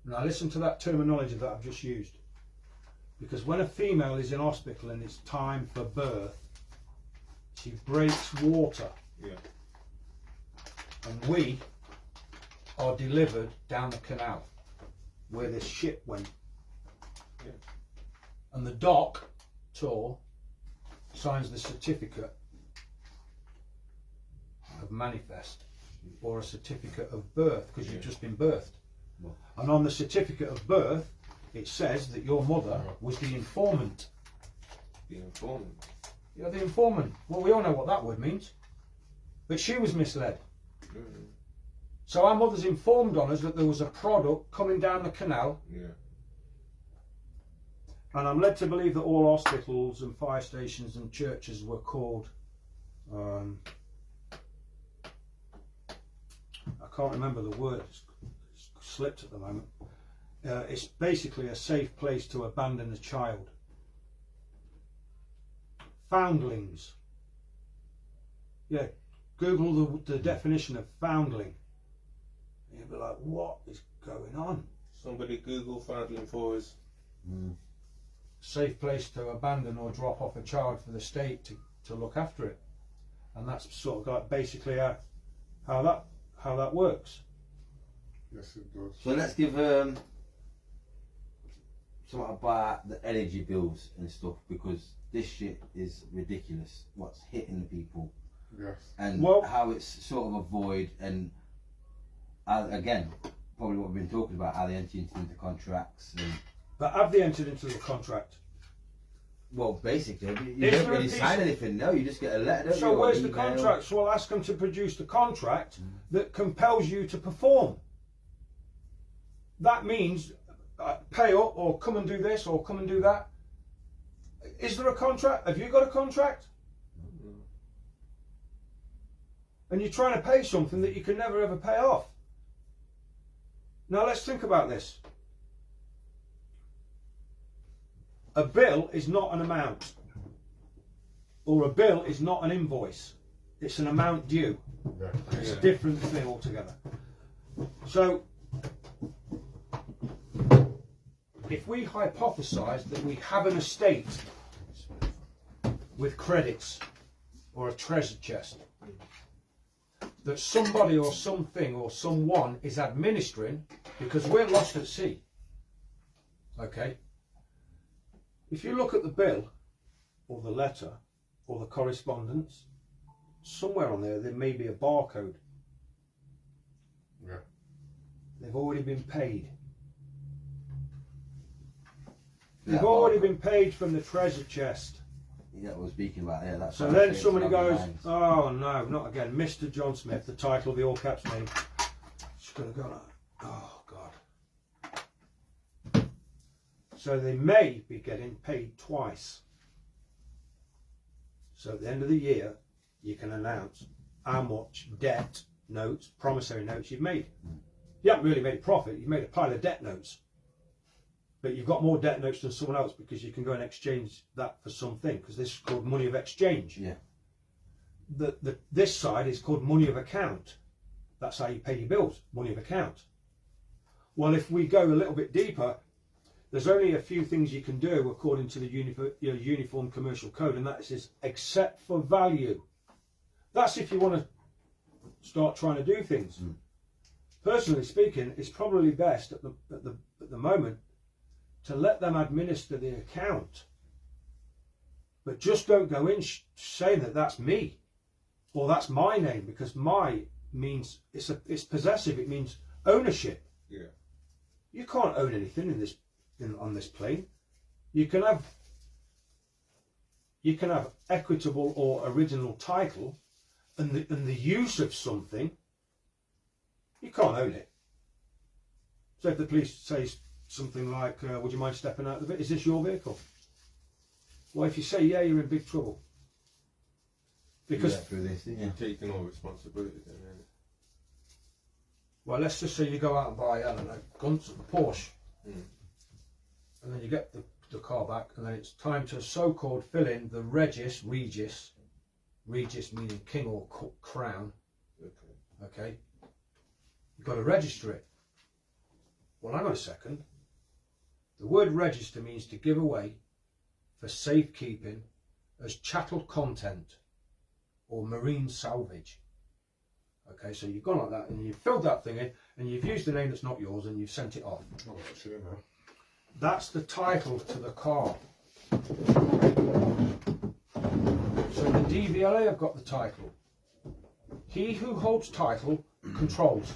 Now listen to that terminology that I've just used. Because when a female is in hospital and it's time for birth, she breaks water. Yeah. And we are delivered down the canal where this ship went. Yeah. And the dock tour signs the certificate of manifest or a certificate of birth, because you've just been birthed. And on the certificate of birth, it says that your mother was the informant. The informant? Yeah, the informant. Well, we all know what that word means. But she was misled. Mm-hmm. So our mother's informed on us that there was a product coming down the canal. Yeah. And I'm led to believe that all hospitals and fire stations and churches were called, I can't remember the word, it's slipped at the moment. It's basically a safe place to abandon a child. Foundlings. Yeah, Google the definition of foundling. You'll be like, what is going on? Somebody Google foundling for us. Safe place to abandon or drop off a child for the state to look after it. And that's sort of like basically how that works. Yes, it does. So let's give something about the energy bills and stuff, because this shit is ridiculous. What's hitting the people, Yes. and how it's sort of a void, and again, probably what we've been talking about, how they enter into contracts. But have they entered into the contract? Well, basically, you don't really sign anything. No, you just get a letter. So where's the contract? So I'll ask them to produce the contract that compels you to perform. That means pay up, or come and do this, or come and do that. Is there a contract? Have you got a contract? And you're trying to pay something that you can never ever pay off. Now let's think about this. A bill is not an amount, or a bill is not an invoice. It's an amount due. Yeah. It's a different thing altogether. So, if we hypothesize that we have an estate with credits or a treasure chest that somebody or something or someone is administering, because we're lost at sea, okay? If you look at the bill or the letter or the correspondence, somewhere on there may be a barcode. Yeah. They've already been paid. They've already been paid from the treasure chest. Yeah, we're speaking about. Yeah, that's. So then somebody goes, "Oh no, not again, Mr. John Smith." The title of the all caps name. Just gonna go like, oh God. So they may be getting paid twice. So at the end of the year, you can announce how much debt notes, promissory notes you've made. You haven't really made a profit. You've made a pile of debt notes. But you've got more debt notes than someone else because you can go and exchange that for something, because this is called money of exchange. Yeah. This side is called money of account. That's how you pay your bills, money of account. Well, if we go a little bit deeper, there's only a few things you can do according to the Uniform Commercial Code, and that is except for value. That's if you want to start trying to do things. Personally speaking, it's probably best at the moment to let them administer the account, but just don't go in saying that that's me or that's my name, because my means it's possessive. It means ownership. Yeah. You can't own anything on this plane. You can have equitable or original title, and the use of something. You can't own it. So if the police say something like, would you mind stepping out of it? Is this your vehicle? Well, if you say yeah, you're in big trouble. Because You're taking all responsibility then, isn't it? well, let's just say you go out and buy, I don't know, Porsche, and then you get the car back, and then it's time to so-called fill in the Regis meaning king or crown. Okay. You've got to register it. Well, hang on a second. The word register means to give away for safekeeping as chattel content or marine salvage. Okay, so you've gone like that and you've filled that thing in and you've used the name that's not yours and you've sent it off. Oh, actually, no. That's the title to the car. So the DVLA have got the title. He who holds title controls.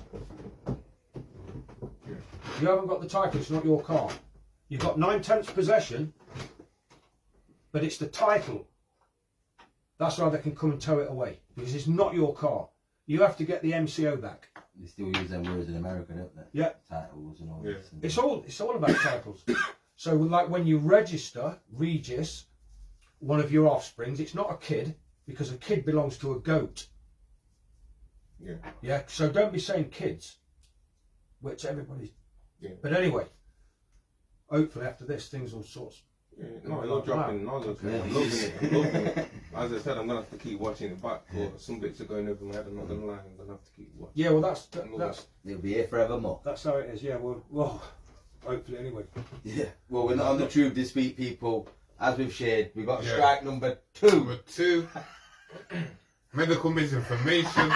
You haven't got the title, it's not your car. You've got 9/10 possession, but it's the title. That's why they can come and tow it away, because it's not your car. You have to get the MCO back. They still use them words in America, don't they? Yeah. Titles and all Yeah. this. It's all about titles. So like when you register Regis, one of your offsprings, it's not a kid, because a kid belongs to a goat. Yeah. Yeah, so don't be saying kids, which everybody's. Yeah. But anyway, hopefully after this things will sort of. Yeah, no, you're dropping knowledge. Yeah. I'm loving it. I'm loving it. As I said, I'm gonna have to keep watching it back. Or some bits are going over my head. I'm not gonna lie. I'm gonna have to keep watching. Yeah, well that's It'll be here forevermore. that's how it is. Yeah, well, hopefully anyway. Yeah. Well, we're not on the tube this week, people. As we've shared, we've got Yeah. strike number 2. Number 2, medical misinformation.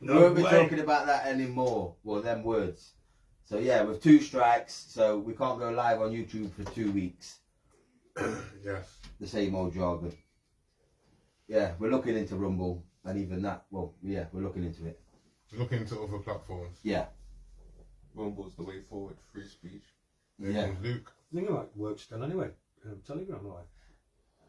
We won't be talking about that anymore. Well, them words. So yeah, with 2 strikes, so we can't go live on YouTube for 2 weeks. Yes. The same old jargon. Yeah, we're looking into Rumble, and even that. Well, yeah, we're looking into it. Looking into other platforms. Yeah. Rumble's the way forward. Free speech. There Yeah. comes Luke. I think it might work still anyway. Telegram live.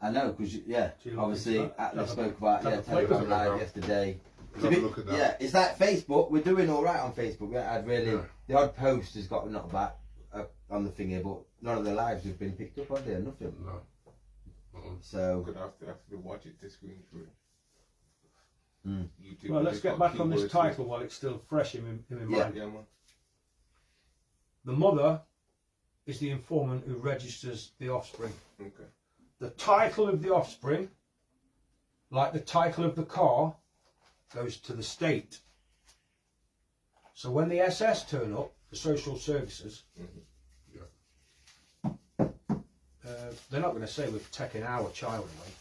I know, because yeah, So you look obviously into that? Atlas spoke about have a Telegram play Live with it. yesterday. Have a look at that. Yeah, it's like Facebook. We're doing all right on Facebook. We had really Yeah. the odd post has got not back on the thing here, but none of the lives have been picked up on there. Nothing. No. So Could have to watch it to screen through. Mm. YouTube. Well, let's it's get got back on this keywords. title while it's still fresh in my Yeah. mind. Yeah, man. The mother is the informant who registers the offspring. Okay. The title of the offspring, like the title of the car, goes to the state. So when the SS turn up, the social services, they're not going to say we've taken our child away.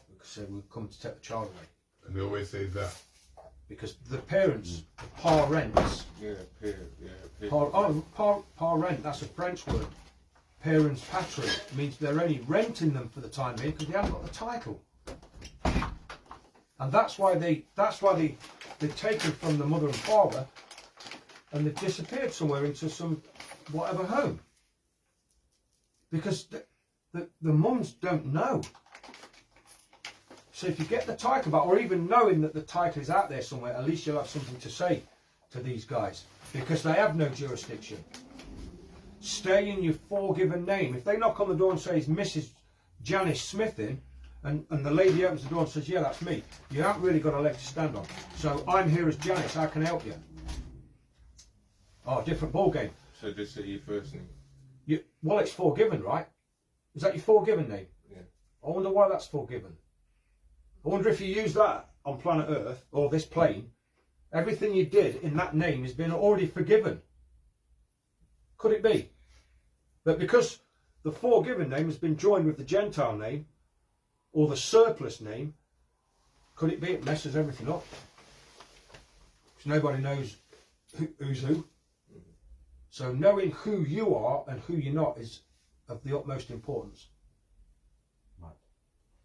They'll say we've come to take the child away. And they always say that. Because the parents, the parents, Yeah, peer. Yeah, peer. parent, that's a French word. Parents patrie means they're only renting them for the time being because they haven't got the title. And that's why they've taken from the mother and father and they've disappeared somewhere into some whatever home. Because the mums don't know. So if you get the title back, or even knowing that the title is out there somewhere, at least you'll have something to say to these guys. Because they have no jurisdiction. Stay in your forgiven name. If they knock on the door and say, "Is Mrs. Janice Smith in?" and the lady opens the door and says, "Yeah, that's me," you haven't really got a leg to stand on. So I'm here as Janice, how can I help you? Oh, different ball game. So just say your first name. Well, it's forgiven, right? Is that your forgiven name? Yeah. I wonder why that's forgiven. I wonder if you use that on planet Earth, or this plane, everything you did in that name has been already forgiven. Could it be that because the forgiven name has been joined with the Gentile name, or the surplus name, could it be it messes everything up? Because nobody knows who's who. So knowing who you are and who you're not is of the utmost importance.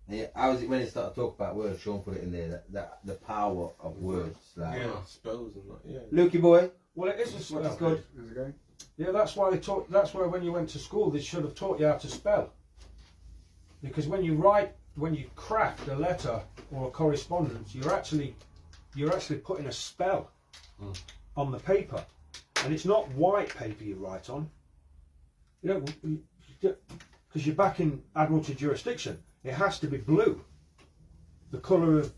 yeah, how was it when it started talking about words? Sean put it in there that the power of words. Like, Yeah, spells and that. Yeah. Lukey boy, Well, it is a spell. what's good? How's it going? Yeah, that's why they taught. That's why when you went to school, they should have taught you how to spell. Because when you craft a letter or a correspondence, you're actually putting a spell on the paper, and it's not white paper you write on. You know, because you're back in Admiralty jurisdiction, it has to be blue. The colour of,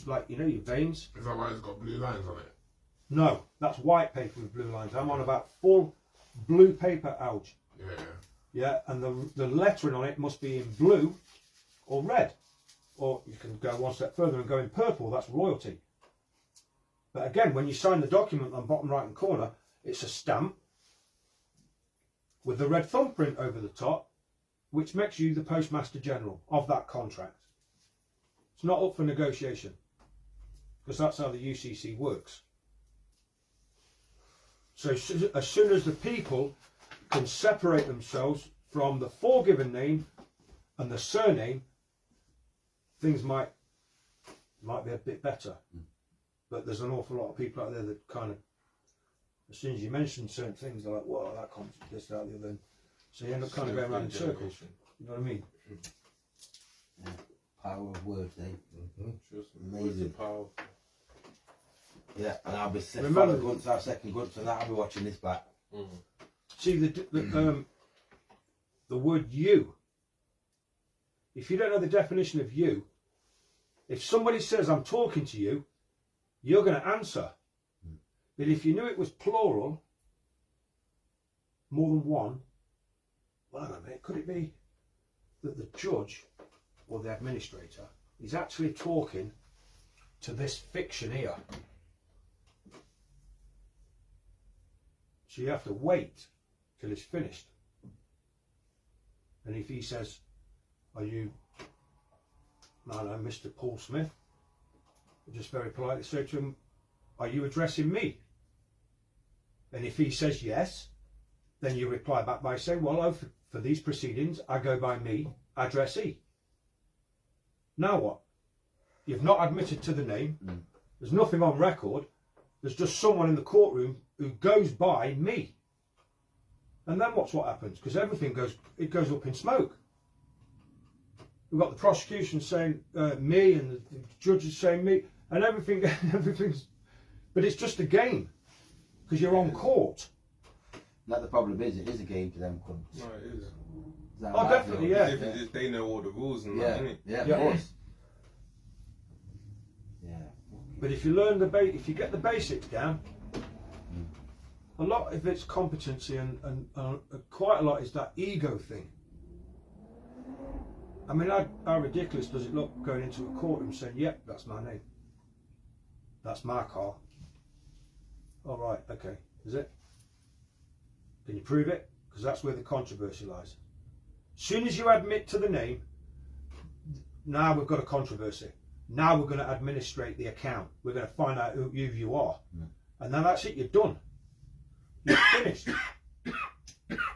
like, you know, your veins. Is that why it's got blue lines on it? No, that's white paper with blue lines. I'm on about full blue paper, Alge. Yeah. Yeah, and the lettering on it must be in blue or red. Or you can go one step further and go in purple, that's royalty. But again, when you sign the document on bottom right hand corner, it's a stamp with the red thumbprint over the top, which makes you the Postmaster General of that contract. It's not up for negotiation, because that's how the UCC works. So as soon as the people can separate themselves from the forgiven name and the surname, things might be a bit better. But there's an awful lot of people out there that kind of, as soon as you mention certain things, they're like, "Well, that comes this, that, the other." So you end up kind of going around in circles. You know what I mean? Yeah. Power of words, eh? Just Amazing. powerful. Yeah, and I'll be Remember- our second gunts, and I'll be watching this back. See the word "you." If you don't know the definition of "you," if somebody says, "I'm talking to you," you're going to answer. But if you knew it was plural, more than one, well, hang on a minute, could it be that the judge or the administrator is actually talking to this fiction here? So you have to wait till it's finished. And if he says, are you, I don't know, Mr. Paul Smith, just very politely say to him, are you addressing me? And if he says yes, then you reply back by saying, well, for these proceedings, I go by me, addressee. Now what? You've not admitted to the name. There's nothing on record. There's just someone in the courtroom who goes by me. And then what happens? Because everything goes up in smoke. We've got the prosecution saying me, and the judges saying me, and everything's. But it's just a game, because you're on court. That the problem is, it is a game to them cunts. No, it is. Oh, definitely, yeah. The difference is they know all the rules and Yeah, that, innit? yeah, of Yeah. course. Yeah. But if you learn if you get the basics down, a lot of it's competency, and quite a lot is that ego thing. I mean, how ridiculous does it look going into a courtroom saying, yep, that's my name. That's my car. All right, okay. Is it? Can you prove it? Because that's where the controversy lies. As soon as you admit to the name, now we've got a controversy. Now we're going to administrate the account. We're going to find out who you are. And then that's it, you're done. You're finished.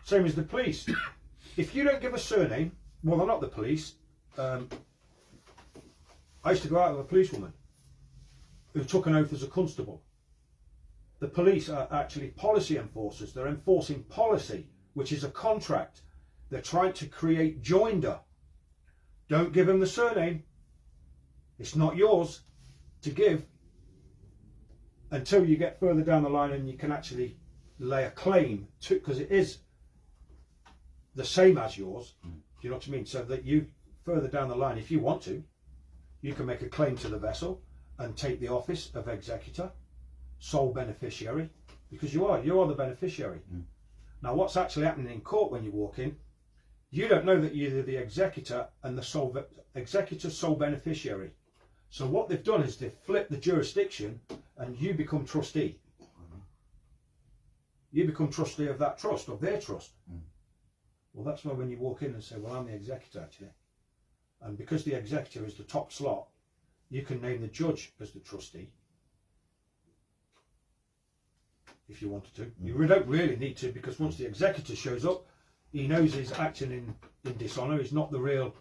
Same as the police. If you don't give a surname, well, they're not the police. I used to go out with a policewoman who took an oath as a constable. The police are actually policy enforcers. They're enforcing policy, which is a contract. They're trying to create joinder. Don't give them the surname. It's not yours to give until you get further down the line and you can actually lay a claim to, because it is the same as yours. Do you know what I mean? So that you further down the line, if you want to, you can make a claim to the vessel and take the office of executor, sole beneficiary, because you are the beneficiary. Now what's actually happening in court when you walk in, you don't know that you're the executor and the sole beneficiary. So what they've done is they've flipped the jurisdiction and you become trustee. You become trustee of that trust, of their trust. Well, that's why when you walk in and say, well, I'm the executor actually. And because the executor is the top slot, you can name the judge as the trustee. If you wanted to. You don't really need to, because once the executor shows up, he knows he's acting in dishonour. He's not the real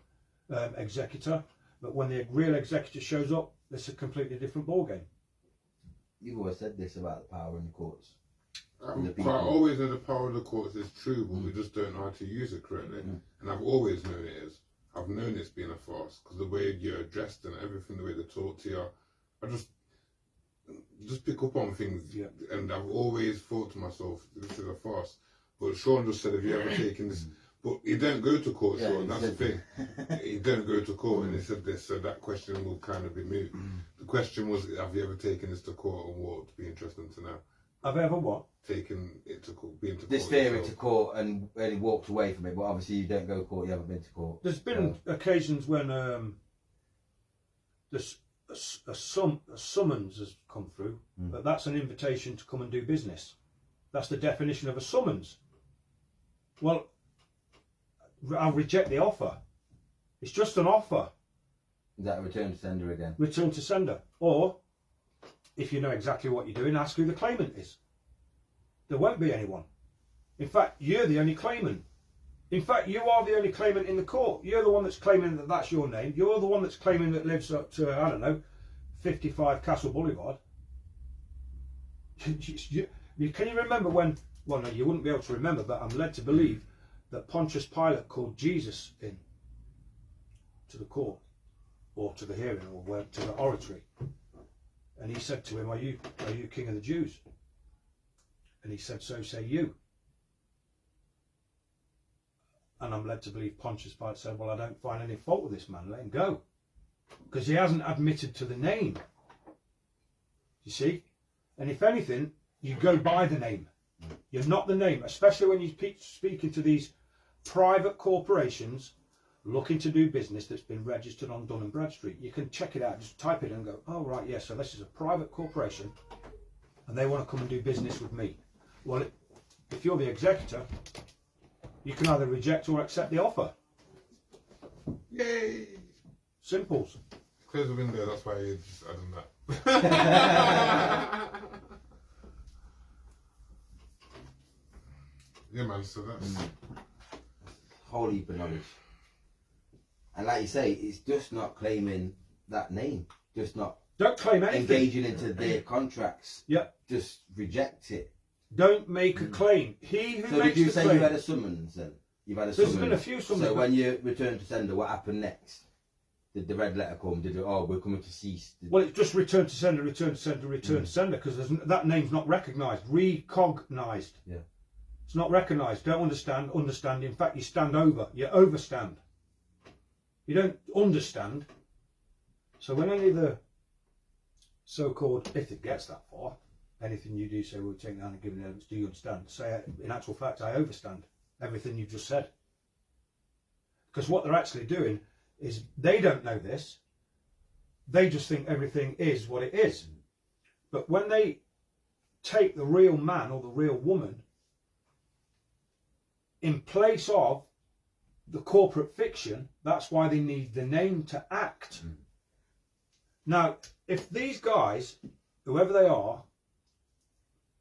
executor. But when the real executor shows up, it's a completely different ballgame. You've always said this about the power in the courts. I always know the power of the courts is true, but we just don't know how to use it correctly. And I've always known it is. I've known it's been a farce, because the way you're addressed and everything, the way they talk to you, I just pick up on things. And I've always thought to myself, this is a farce. But Sean just said, have you ever taken this? But he don't go to court, Sean, that's the thing. He don't go to court, and he said this, so that question will kind of be moot. The question was, have you ever taken this to court, and what would be interesting to know? Have I ever what? Taken it to court, been to court. This theory to court and he walked away from it, but obviously you don't go to court, you haven't been to court. There's been occasions when there's a summons has come through, but that's an invitation to come and do business. That's the definition of a summons. Well, I'll reject the offer. It's just an offer. Is that a return to sender again? Return to sender. Or, if you know exactly what you're doing, ask who the claimant is. There won't be anyone. In fact, you're the only claimant. In fact, you are the only claimant in the court. You're the one that's claiming that that's your name. You're the one that's claiming that lives up to, I don't know, 55 Castle Boulevard. Can you remember when, well, no, you wouldn't be able to remember, but I'm led to believe that Pontius Pilate called Jesus in to the court, or to the hearing, or to the oratory. And he said to him, are you king of the Jews? And he said, so say you. And I'm led to believe Pontius Pilate said, well, I don't find any fault with this man, let him go. Because he hasn't admitted to the name. You see? And if anything, you go by the name. You're not the name, especially when you're speaking to these private corporations looking to do business that's been registered on Dun & Bradstreet. You can check it out, just type it in and go, oh right, yeah, so this is a private corporation and they want to come and do business with me. Well, if you're the executor, you can either reject or accept the offer. Yay! Simples. Close the window, that's why you just adding that. Yeah, man, so that's... Whole heap of knowledge. And like you say, it's just not claiming that name. Just not Don't claim anything. engaging into their contracts. Yeah. Just reject it. Don't make a claim. He who So makes did you the say claim. you had a summons then? You've had a There's summons. been a few summons. So when you returned to sender, what happened next? Did the red letter come? Did it? Oh, we're coming to cease. Well, it's just return to sender, return to sender, return to sender, because that name's not recognised. Recognised. Yeah. It's not recognised. Don't understand. Understand. In fact, you stand over. You overstand. You don't understand. So when any of the so-called, if it gets that far, anything you do say, we'll take down and give an evidence, do you understand? Say, in actual fact, I overstand everything you've just said. Because what they're actually doing is they don't know this. They just think everything is what it is. But when they take the real man or the real woman in place of the corporate fiction, that's why they need the name to act. Now, if these guys, whoever they are,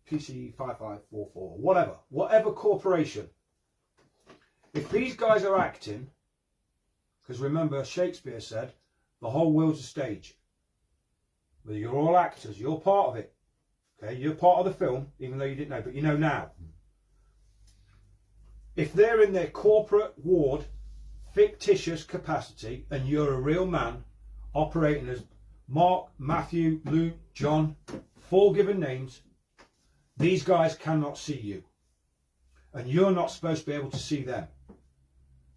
PC 5544, whatever corporation, if these guys are acting, because remember Shakespeare said, the whole world's a stage. Well, you're all actors, you're part of it. Okay, you're part of the film, even though you didn't know, but you know now. If they're in their corporate ward, fictitious capacity, and you're a real man operating as Mark, Matthew, Luke, John, 4 given names, these guys cannot see you. And you're not supposed to be able to see them.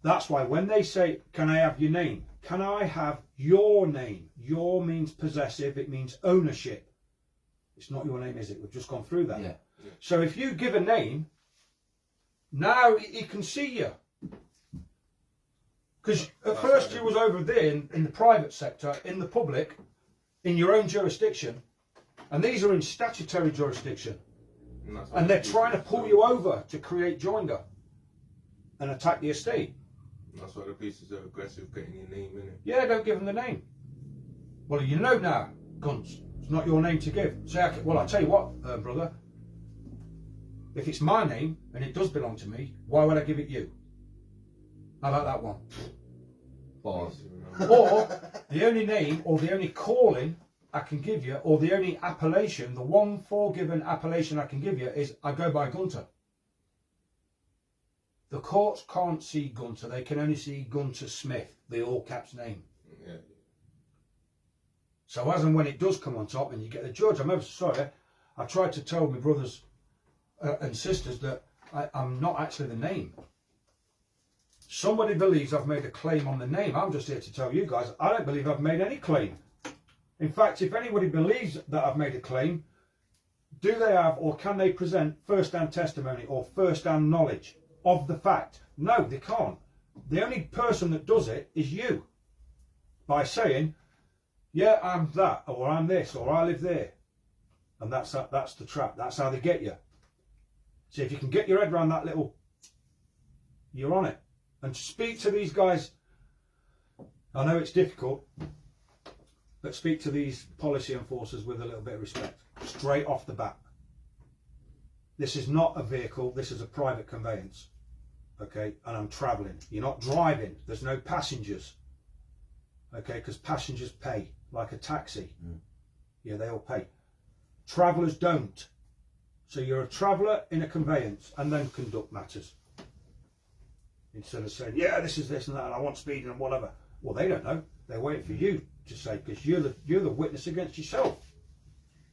That's why when they say, can I have your name? Can I have your name? Your means possessive, it means ownership. It's not your name, is it? We've just gone through that. Yeah. So if you give a name, now he can see you. Because at first you was over there in the private sector, in the public, in your own jurisdiction, and these are in statutory jurisdiction. And they're trying to pull you over to create joinder and attack the estate. That's why the pieces are aggressive, getting your name in it. Yeah, don't give them the name. Well, you know now, Guns, it's not your name to give. Say, well, I'll tell you what, brother. If it's my name and it does belong to me, why would I give it you? How about that one? Pause. Or the only name or the only calling I can give you, or the only appellation, the one forgiven appellation I can give you is I go by Gunter. The courts can't see Gunter, they can only see Gunter Smith, the all caps name. Yeah. So as and when it does come on top and you get the judge, I'm ever so sorry, I tried to tell my brothers and sisters that I'm not actually the name. Somebody believes I've made a claim on the name. I'm just here to tell you guys, I don't believe I've made any claim. In fact, if anybody believes that I've made a claim, do they have or can they present first-hand testimony or first-hand knowledge of the fact? No, they can't. The only person that does it is you. By saying, yeah, I'm that, or I'm this, or I live there. And that's the trap. That's how they get you. So if you can get your head around that little, you're on it. And speak to these guys. I know it's difficult, but speak to these policy enforcers with a little bit of respect. Straight off the bat. This is not a vehicle, this is a private conveyance. Okay, and I'm travelling. You're not driving, there's no passengers. Okay, because passengers pay, like a taxi. Yeah, they all pay. Travellers don't. So you're a traveller in a conveyance and then conduct matters. Instead of saying, yeah, this is this and that, and I want speeding and whatever. Well, they don't know. They're waiting for you to say, because you're the witness against yourself.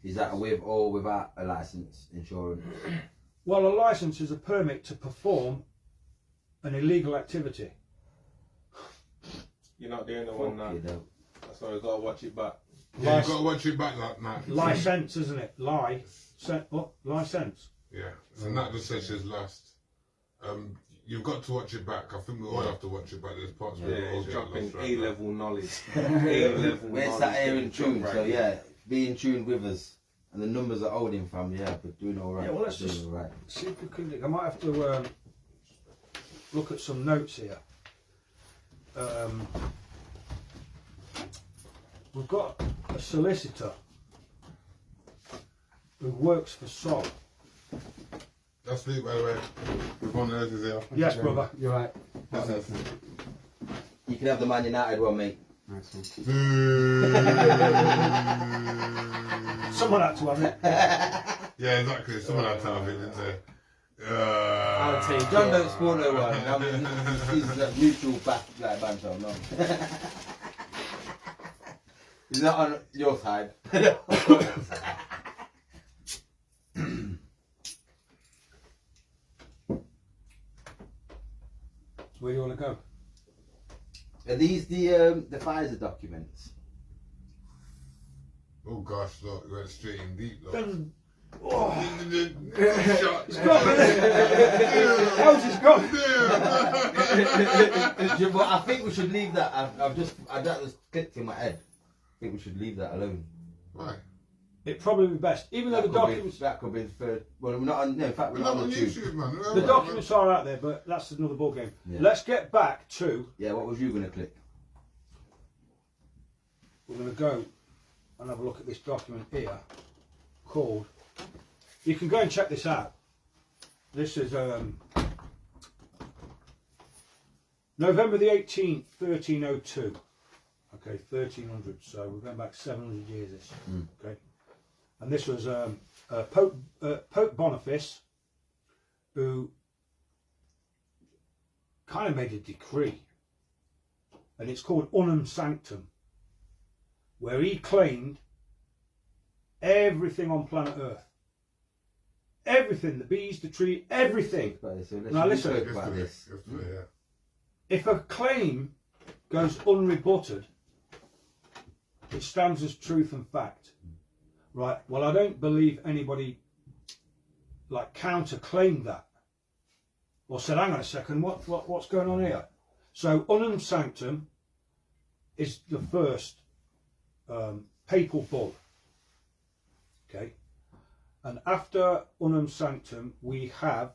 Is that with or without a licence, insurance? Well, a licence is a permit to perform an illegal activity. You're not the only one now. You know. That's why we gotta watch it back. Yeah, you've got to watch it back like that. License, isn't it? License. Yeah, and that just says she's lost. You've got to watch it back. I think we all have to watch it back. There's parts where we all it's get dropping lost. Right A-level knowledge. A-level We're knowledge. sat here in getting dropped tune, right so here. yeah, be in tune with us. And the numbers are holding, fam, yeah, but doing all right. Yeah, well, let's doing just all right. see if we can. I might have to look at some notes here. We've got a solicitor who works for Sol. That's Luke, by the way. Everyone else is here. Yes, brother. You're right. That's us. You can have the Man United one, mate. Nice one. Someone had to have it. Yeah, exactly. Someone had to have it, didn't they? I'll tell you, John don't score no one. I mean, he's a neutral back like banter, no. He's not on your side. Where do you want to go? Are these the Pfizer documents? Oh gosh, look, we went straight in deep, look. Oh, Shot. it's got how's it got? But I think we should leave that. That just clicked in my head. I think we should leave that alone. Why? It'd probably be best, even though the documents. That could be the third. Well, we're not on. No, in fact, We're we're not not on on YouTube. YouTube, man. The documents are out there, but that's another ball game. Yeah. Let's get back to. Yeah, what was you going to click? We're going to go and have a look at this document here called. You can go and check this out. This is November the 18th, 1302. Okay, 1300. So we're going back 700 years. This. Okay, and this was Pope Boniface, who kind of made a decree, and it's called Unum Sanctum, where he claimed everything on planet Earth. Everything, the bees, the tree, everything. Now listen, about this. if a claim goes unrebutted, it stands as truth and fact. Right, well, I don't believe anybody like counter-claimed that. Or said, hang on a second, what's going on here? So Unum Sanctum is the first papal bull. Okay, and after Unum Sanctum we have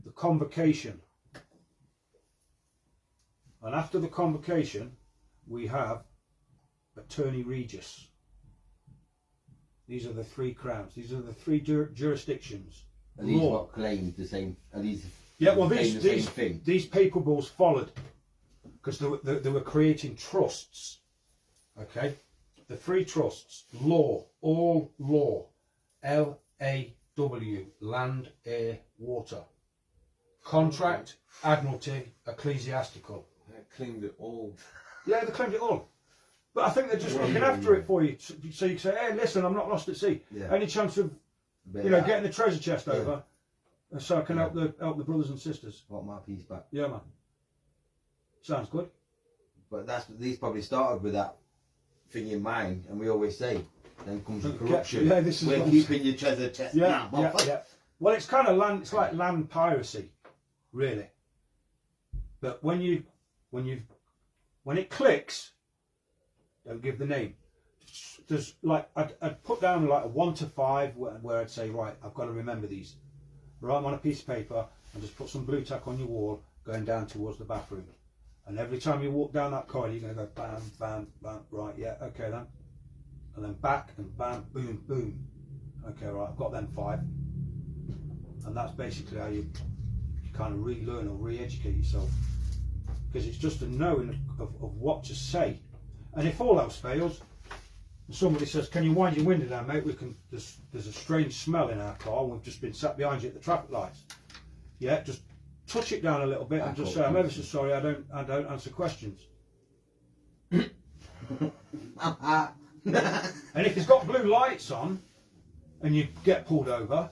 the Convocation, and after the Convocation we have Attorney Regis. These are the three crowns. These are the three jurisdictions. Are these what claimed the same? Are these? Yeah, well, claim the same thing? these papal bulls followed because they were creating trusts. Okay, the three trusts: law, all law, LAW, land, air, water, contract, admiralty, ecclesiastical. I claimed it all. Yeah, they claimed it all. But I think they're just looking after it for you, so you can say, "Hey, listen, I'm not lost at sea. Yeah. Any chance of, getting the treasure chest over, so I can help the brothers and sisters." Want my piece back? Yeah, man. Sounds good. But these probably started with that thing in mind, and we always say, then comes the corruption. Yeah, this is we're what- keeping your treasure chest. Yeah, now, yeah. Well, it's kind of land. It's like land piracy, really. But when it clicks, don't give the name. There's like I'd put down like a 1 to 5 where I'd say, right, I've got to remember these. Write them on a piece of paper and just put some blue tack on your wall going down towards the bathroom. And every time you walk down that corridor, you're going to go bam, bam, bam. Right, yeah, okay then. And then back and bam, boom, boom. Okay, right, I've got them 5. And that's basically how you kind of relearn or re-educate yourself. Because it's just a knowing of what to say. And if all else fails, and somebody says, "Can you wind your window down, mate? There's a strange smell in our car. And we've just been sat behind you at the traffic lights." Yeah, just touch it down a little bit and just say, "I'm ever so sorry. I don't answer questions." And if it's got blue lights on, and you get pulled over,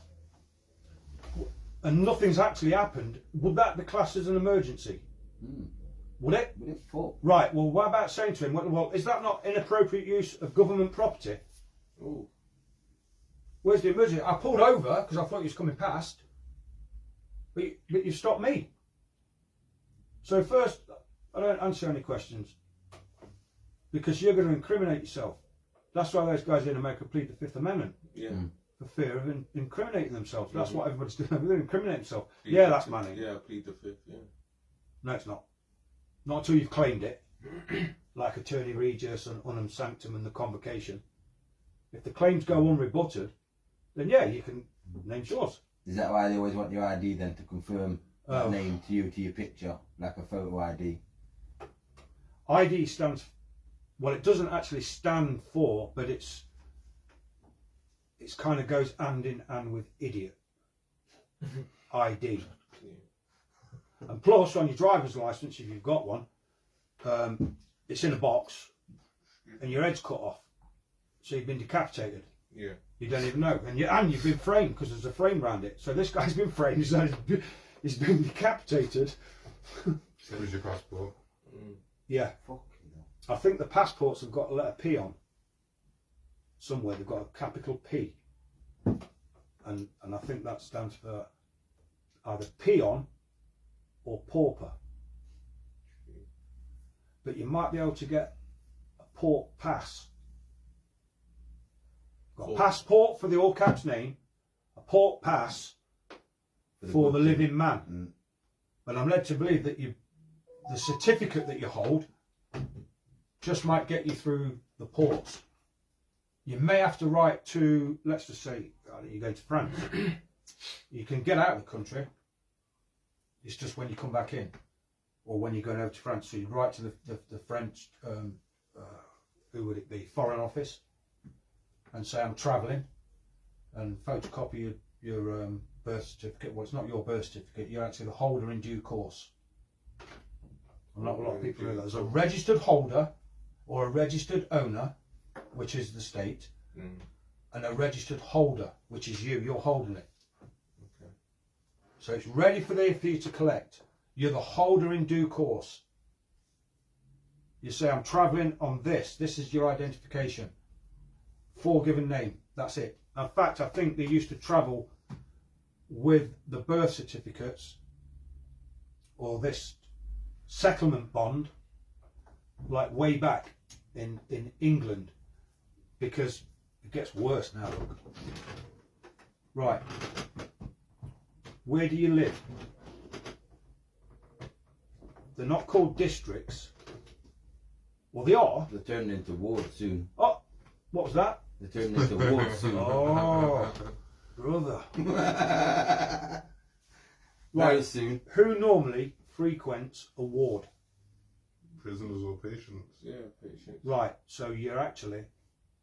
and nothing's actually happened, would that be classed as an emergency? Would it? Would it fall? Right, well, what about saying to him, well, is that not inappropriate use of government property? Oh. Where's the emergency? I pulled over because I thought you was coming past, but you stopped me. So first, I don't answer any questions because you're going to incriminate yourself. That's why those guys in America plead the Fifth Amendment. Yeah. For fear of incriminating themselves. That's what everybody's doing. They're incriminating themselves. Plead Yeah, the that's fifth. money. Yeah, plead the Fifth. Yeah. No, it's not. Not until you've claimed it, like Attorney Regis and Unum Sanctum and the Convocation. If the claims go unrebutted, then yeah, you can name yours. Is that why they always want your ID then to confirm that name to you, to your picture, like a photo ID? ID stands, well, it doesn't actually stand for, but it's kind of goes hand in hand with idiot. ID. And plus, on your driver's license, if you've got one, it's in a box, and your head's cut off, so you've been decapitated. Yeah. You don't even know, and you've been framed because there's a frame around it. So this guy's been framed. He's been decapitated. Same as your passport. Yeah. I think the passports have got a letter P on. Somewhere they've got a capital P, and I think that stands for either peon or pauper. But you might be able to get a port pass. Got a passport for the all caps name, a port pass for the living man. But I'm led to believe that the certificate that you hold just might get you through the ports. You may have to write to, let's just say, you go to France. You can get out of the country. It's just when you come back in, or when you're going over to France. So you write to the French, who would it be, Foreign Office, and say I'm travelling, and photocopy your birth certificate. Well, it's not your birth certificate. You're actually the holder in due course. Not a lot of people know that. There's a registered holder or a registered owner, which is the state, and a registered holder, which is you. You're holding it. Okay. So it's ready for you to collect. You're the holder in due course. You say, I'm travelling on this. This is your identification. Given name. That's it. In fact, I think they used to travel with the birth certificates or this settlement bond, like way back in England, because it gets worse now. Look. Right. Where do you live? They're not called districts. Well, they are. They're turning into wards soon. Oh, what was that? They're turning into wards soon. Oh, brother. Very soon. Who normally frequents a ward? Prisoners or patients. Yeah, patients. Right, so you're actually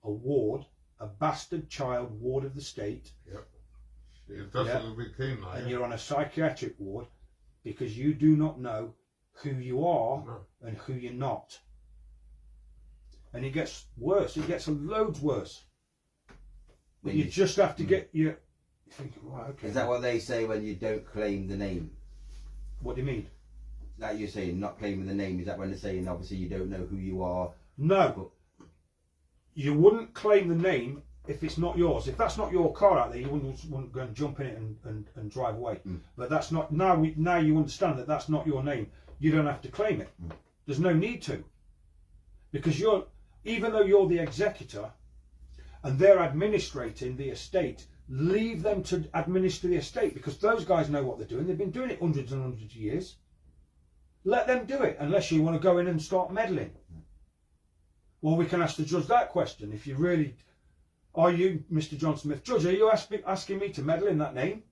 a ward, a bastard child ward of the state. Yep. That's what it became like. And you're on a psychiatric ward because you do not know who you are and who you're not. And it gets worse. It gets loads worse. But you just have to get your... You think, right, okay. Is that what they say when you don't claim the name? What do you mean? Like you're saying, not claiming the name. Is that when they're saying, obviously, you don't know who you are? No. You wouldn't claim the name if it's not yours. If that's not your car out there, you wouldn't go and jump in it and drive away. But that's not... Now you understand that that's not your name. You don't have to claim it. There's no need to. Because even though you're the executor and they're administrating the estate, leave them to administer the estate, because those guys know what they're doing. They've been doing it hundreds and hundreds of years. Let them do it, unless you want to go in and start meddling. Well, we can ask the judge that question. If you really... Are you, Mr. John Smith, Judge, are you asking me to meddle in that name?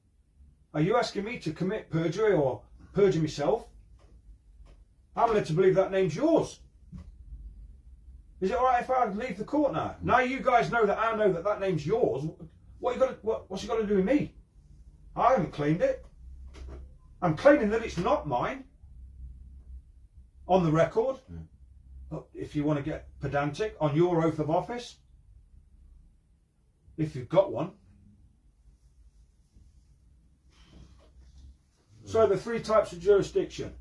Are you asking me to commit perjury or perjure myself? I'm led to believe that name's yours. Is it alright if I leave the court now? Now you guys know that I know that name's yours. What's it got to do with me? I haven't claimed it. I'm claiming that it's not mine. On the record. If you want to get pedantic, on your oath of office. If you've got one. So the three types of jurisdiction.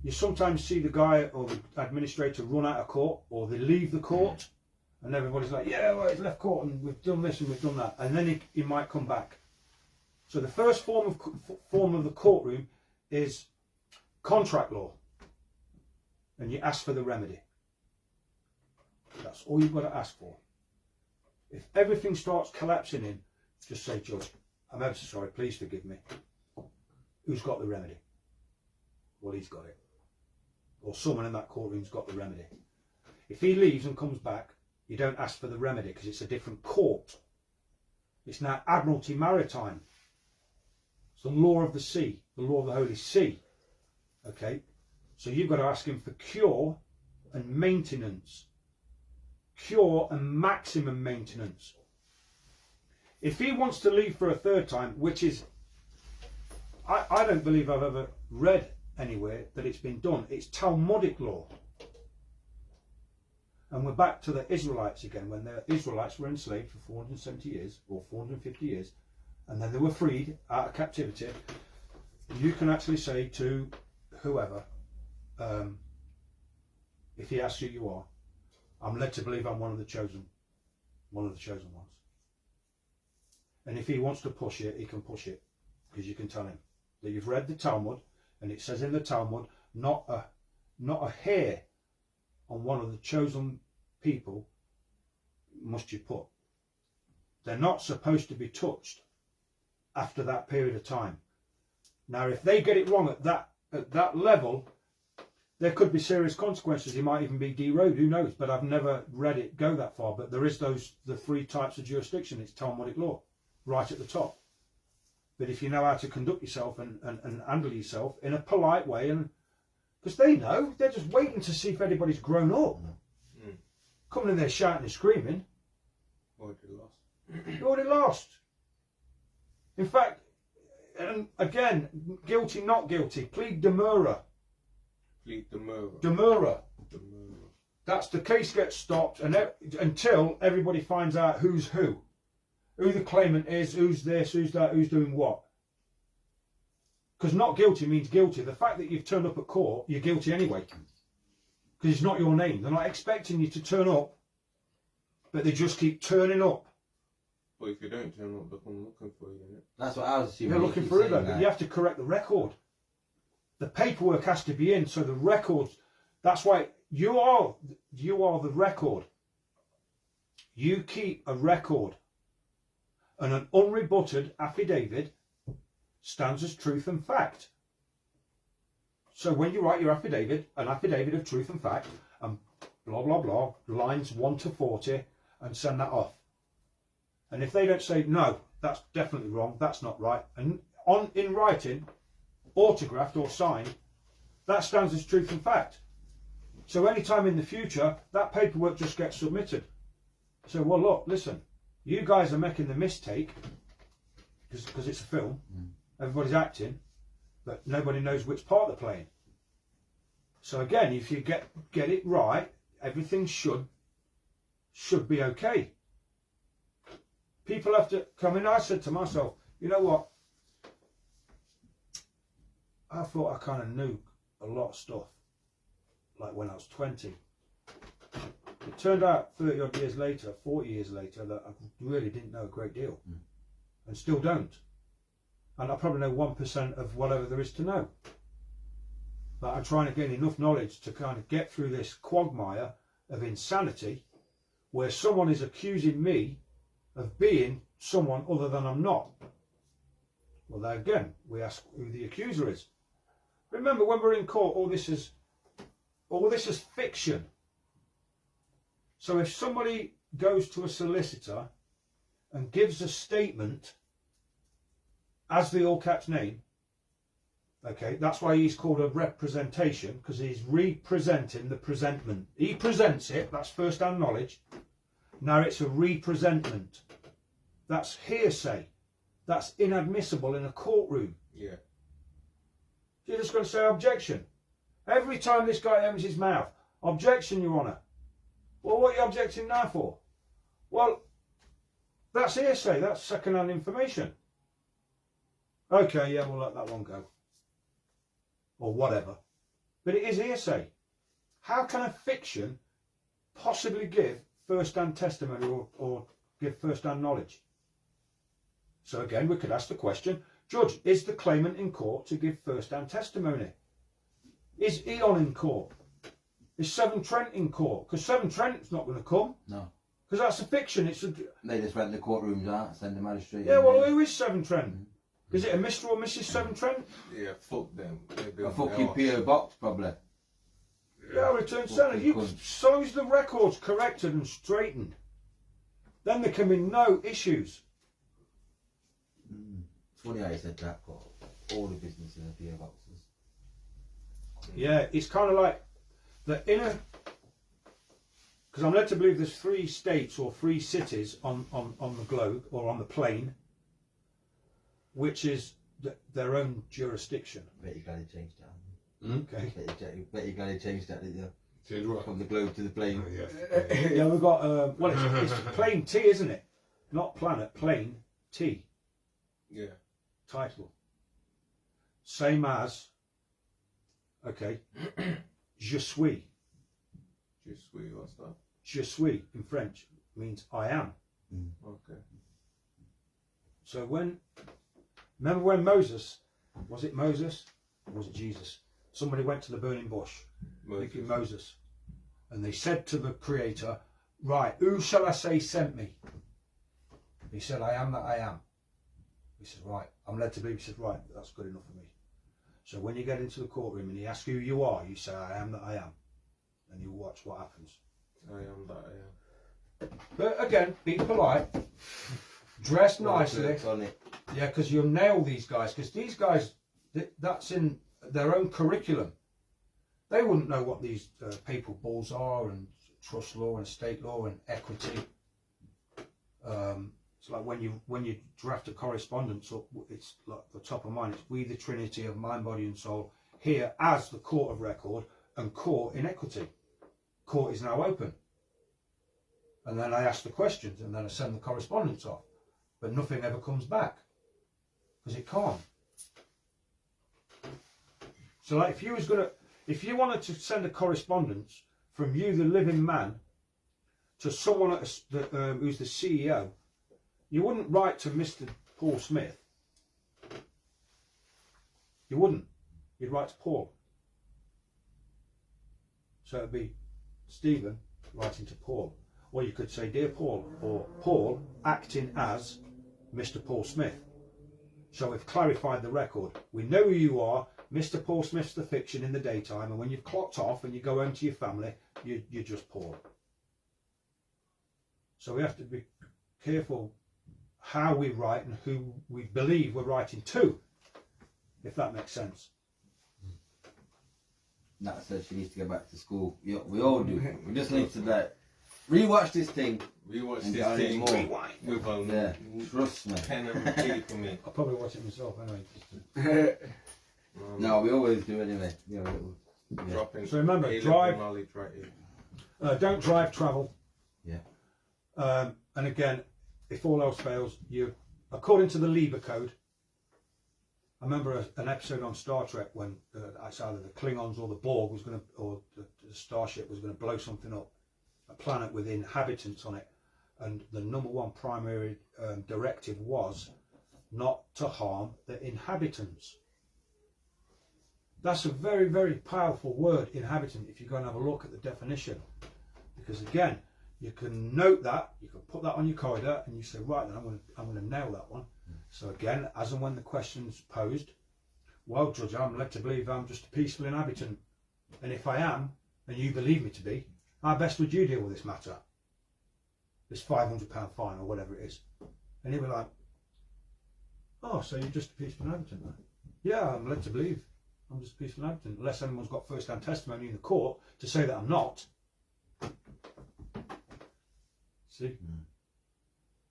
You sometimes see the guy or the administrator run out of court, or they leave the court And everybody's like, yeah, well, he's left court and we've done this and we've done that. And then he might come back. So the first form of the courtroom is contract law. And you ask for the remedy. That's all you've got to ask for. If everything starts collapsing in, just say, Judge, I'm ever so sorry, please forgive me. Who's got the remedy? Well, he's got it. Or someone in that courtroom's got the remedy. If he leaves and comes back, you don't ask for the remedy because it's a different court. It's now Admiralty Maritime. It's the law of the sea, the law of the Holy See. Okay? So you've got to ask him for cure and maintenance. Cure and maximum maintenance. If he wants to leave for a third time, which is, I don't believe I've ever read anywhere that it's been done. It's Talmudic law. And we're back to the Israelites again, when the Israelites were enslaved for 470 years or 450 years, and then they were freed out of captivity. You can actually say to whoever, if he asks who you are, I'm led to believe I'm one of the chosen ones. And if he wants to push it, he can push it, because you can tell him that you've read the Talmud, and it says in the Talmud, not a hair on one of the chosen people must you put. They're not supposed to be touched after that period of time. Now, if they get it wrong at that level, there could be serious consequences. He might even be deroed, who knows? But I've never read it go that far. But there is the three types of jurisdiction. It's Talmudic law, right at the top. But if you know how to conduct yourself and handle yourself in a polite way, and because they know, they're just waiting to see if anybody's grown up. Coming in there shouting and screaming. Already lost. You already lost. In fact, and again, guilty, not guilty. Plead demurrer. Plead demurrer. Demurrer. Demurrer. That's the case gets stopped until everybody finds out who's who the claimant is, who's this, who's that, who's doing what. Because not guilty means guilty. The fact that you've turned up at court, you're guilty anyway. Because it's not your name. They're not expecting you to turn up, but they just keep turning up. But if you don't turn up, they'll come looking for you, innit? That's what I was assuming. They're looking for it, but you have to correct the record. The paperwork has to be in, so the records. That's why you are the record. You keep a record, and an unrebutted affidavit stands as truth and fact. So when you write your affidavit, an affidavit of truth and fact, and blah blah blah, lines 1 to 40, and send that off. And if they don't say no, that's definitely wrong, that's not right, and in writing, autographed or signed, that stands as truth and fact. So anytime in the future, that paperwork just gets submitted. So, well, look, listen, you guys are making the mistake, because it's a film, everybody's acting, but nobody knows which part they're playing. So again, if you get it right, everything should be okay. People have to come in. I said to myself, you know what? I thought I kind of knew a lot of stuff, like when I was 20. It turned out 30 odd years later, 40 years later, that I really didn't know a great deal, and still don't. And I probably know 1% of whatever there is to know. But I'm trying to gain enough knowledge to kind of get through this quagmire of insanity, where someone is accusing me of being someone other than I'm not. Well, there again, we ask who the accuser is. Remember, when we're in court, all this is fiction. So if somebody goes to a solicitor and gives a statement as the all caps name, okay, that's why he's called a representation, because he's representing the presentment. He presents it, that's first-hand knowledge. Now it's a representment. That's hearsay. That's inadmissible in a courtroom. Yeah. You're just going to say objection. Every time this guy opens his mouth, objection, Your Honour. Well, what are you objecting now for? Well, that's hearsay. That's second-hand information. Okay, yeah, we'll let that one go. Or whatever. But it is hearsay. How can a fiction possibly give first-hand testimony or give first-hand knowledge. So again, we could ask the question, Judge, is the claimant in court to give first-hand testimony? Is Eon in court? Is Severn Trent in court? Because Severn Trent's not going to come. No. Because that's a fiction. They just rent the courtrooms out, send the magistrate. Yeah, well, who is Severn Trent? Is it a Mr. or Mrs. Severn Trent? Yeah, fuck them. A fucking PO box, probably. Yeah, return sender. So long as the record's corrected and straightened, then there can be no issues. It's funny how you said that, but all the businesses are PO boxes. Yeah, it's kind of like the inner. Because I'm led to believe there's 3 states or 3 cities on the globe or on the plane, which is their own jurisdiction. Bet you glad you changed that. Okay. Bet you glad you changed that, didn't you? Change what? From the globe to the plane. Yes. Yeah, we've got, well, it's plane T, isn't it? Not planet, plane T. Yeah. Title. Same as, okay, je suis. Just sweet, what's that? Je suis in French means I am. Okay. So remember when Moses, was it Moses or was it Jesus? Somebody went to the burning bush, thinking Moses, and they said to the Creator, right, who shall I say sent me? He said, I am that I am. He said, right, I'm led to believe. He said, right, that's good enough for me. So when you get into the courtroom and he asks who you are, you say, I am that I am. And you watch what happens. I am that I am. But again, be polite, dress nicely. On it. Yeah, because you'll nail these guys. Because these guys, that's in their own curriculum. They wouldn't know what these papal bulls are and trust law and estate law and equity. It's like when you draft a correspondence up, it's like the top of mind. It's we the Trinity of mind, body, and soul here as the court of record and court in equity. Court is now open. And then I ask the questions and then I send the correspondence off. But nothing ever comes back. Because it can't. So like if you wanted to send a correspondence from you, the living man, to someone who's the CEO, you wouldn't write to Mr. Paul Smith. You wouldn't. You'd write to Paul. So it'd be Stephen writing to Paul. Or you could say, Dear Paul, or Paul acting as Mr. Paul Smith. So we've clarified the record. We know who you are. Mr. Paul Smith's the fiction in the daytime, and when you've clocked off and you go home to your family, you're just Paul. So we have to be careful how we write and who we believe we're writing to, if that makes sense. Nat said she needs to go back to school. Yeah, we all do. We just need to rewatch this thing. Rewatch and this get thing more. with Yeah, trust me. Pen and paper, me. I'll probably watch it myself anyway. No, we always do anyway. Yeah, Dropping So remember, A-level drive. knowledge right here. Don't drive, travel. Yeah. And again, if all else fails, you, according to the Lieber Code. I remember an episode on Star Trek when it's either the Klingons or the Borg was going to, or the starship was going to blow something up, a planet with inhabitants on it, and the #1 primary directive was not to harm the inhabitants. That's a very, very powerful word, inhabitant, if you go and have a look at the definition. Because again, you can note that, you can put that on your corridor, and you say, right then, I'm going to nail that one. So again, as and when the question's posed, well, Judge, I'm led to believe I'm just a peaceful inhabitant. And if I am, and you believe me to be, how best would you deal with this matter? This £500 fine or whatever it is. And he'll be like, oh, so you're just a peaceful inhabitant, then? Yeah, I'm led to believe I'm just a peaceful inhabitant, unless anyone's got first-hand testimony in the court to say that I'm not. See?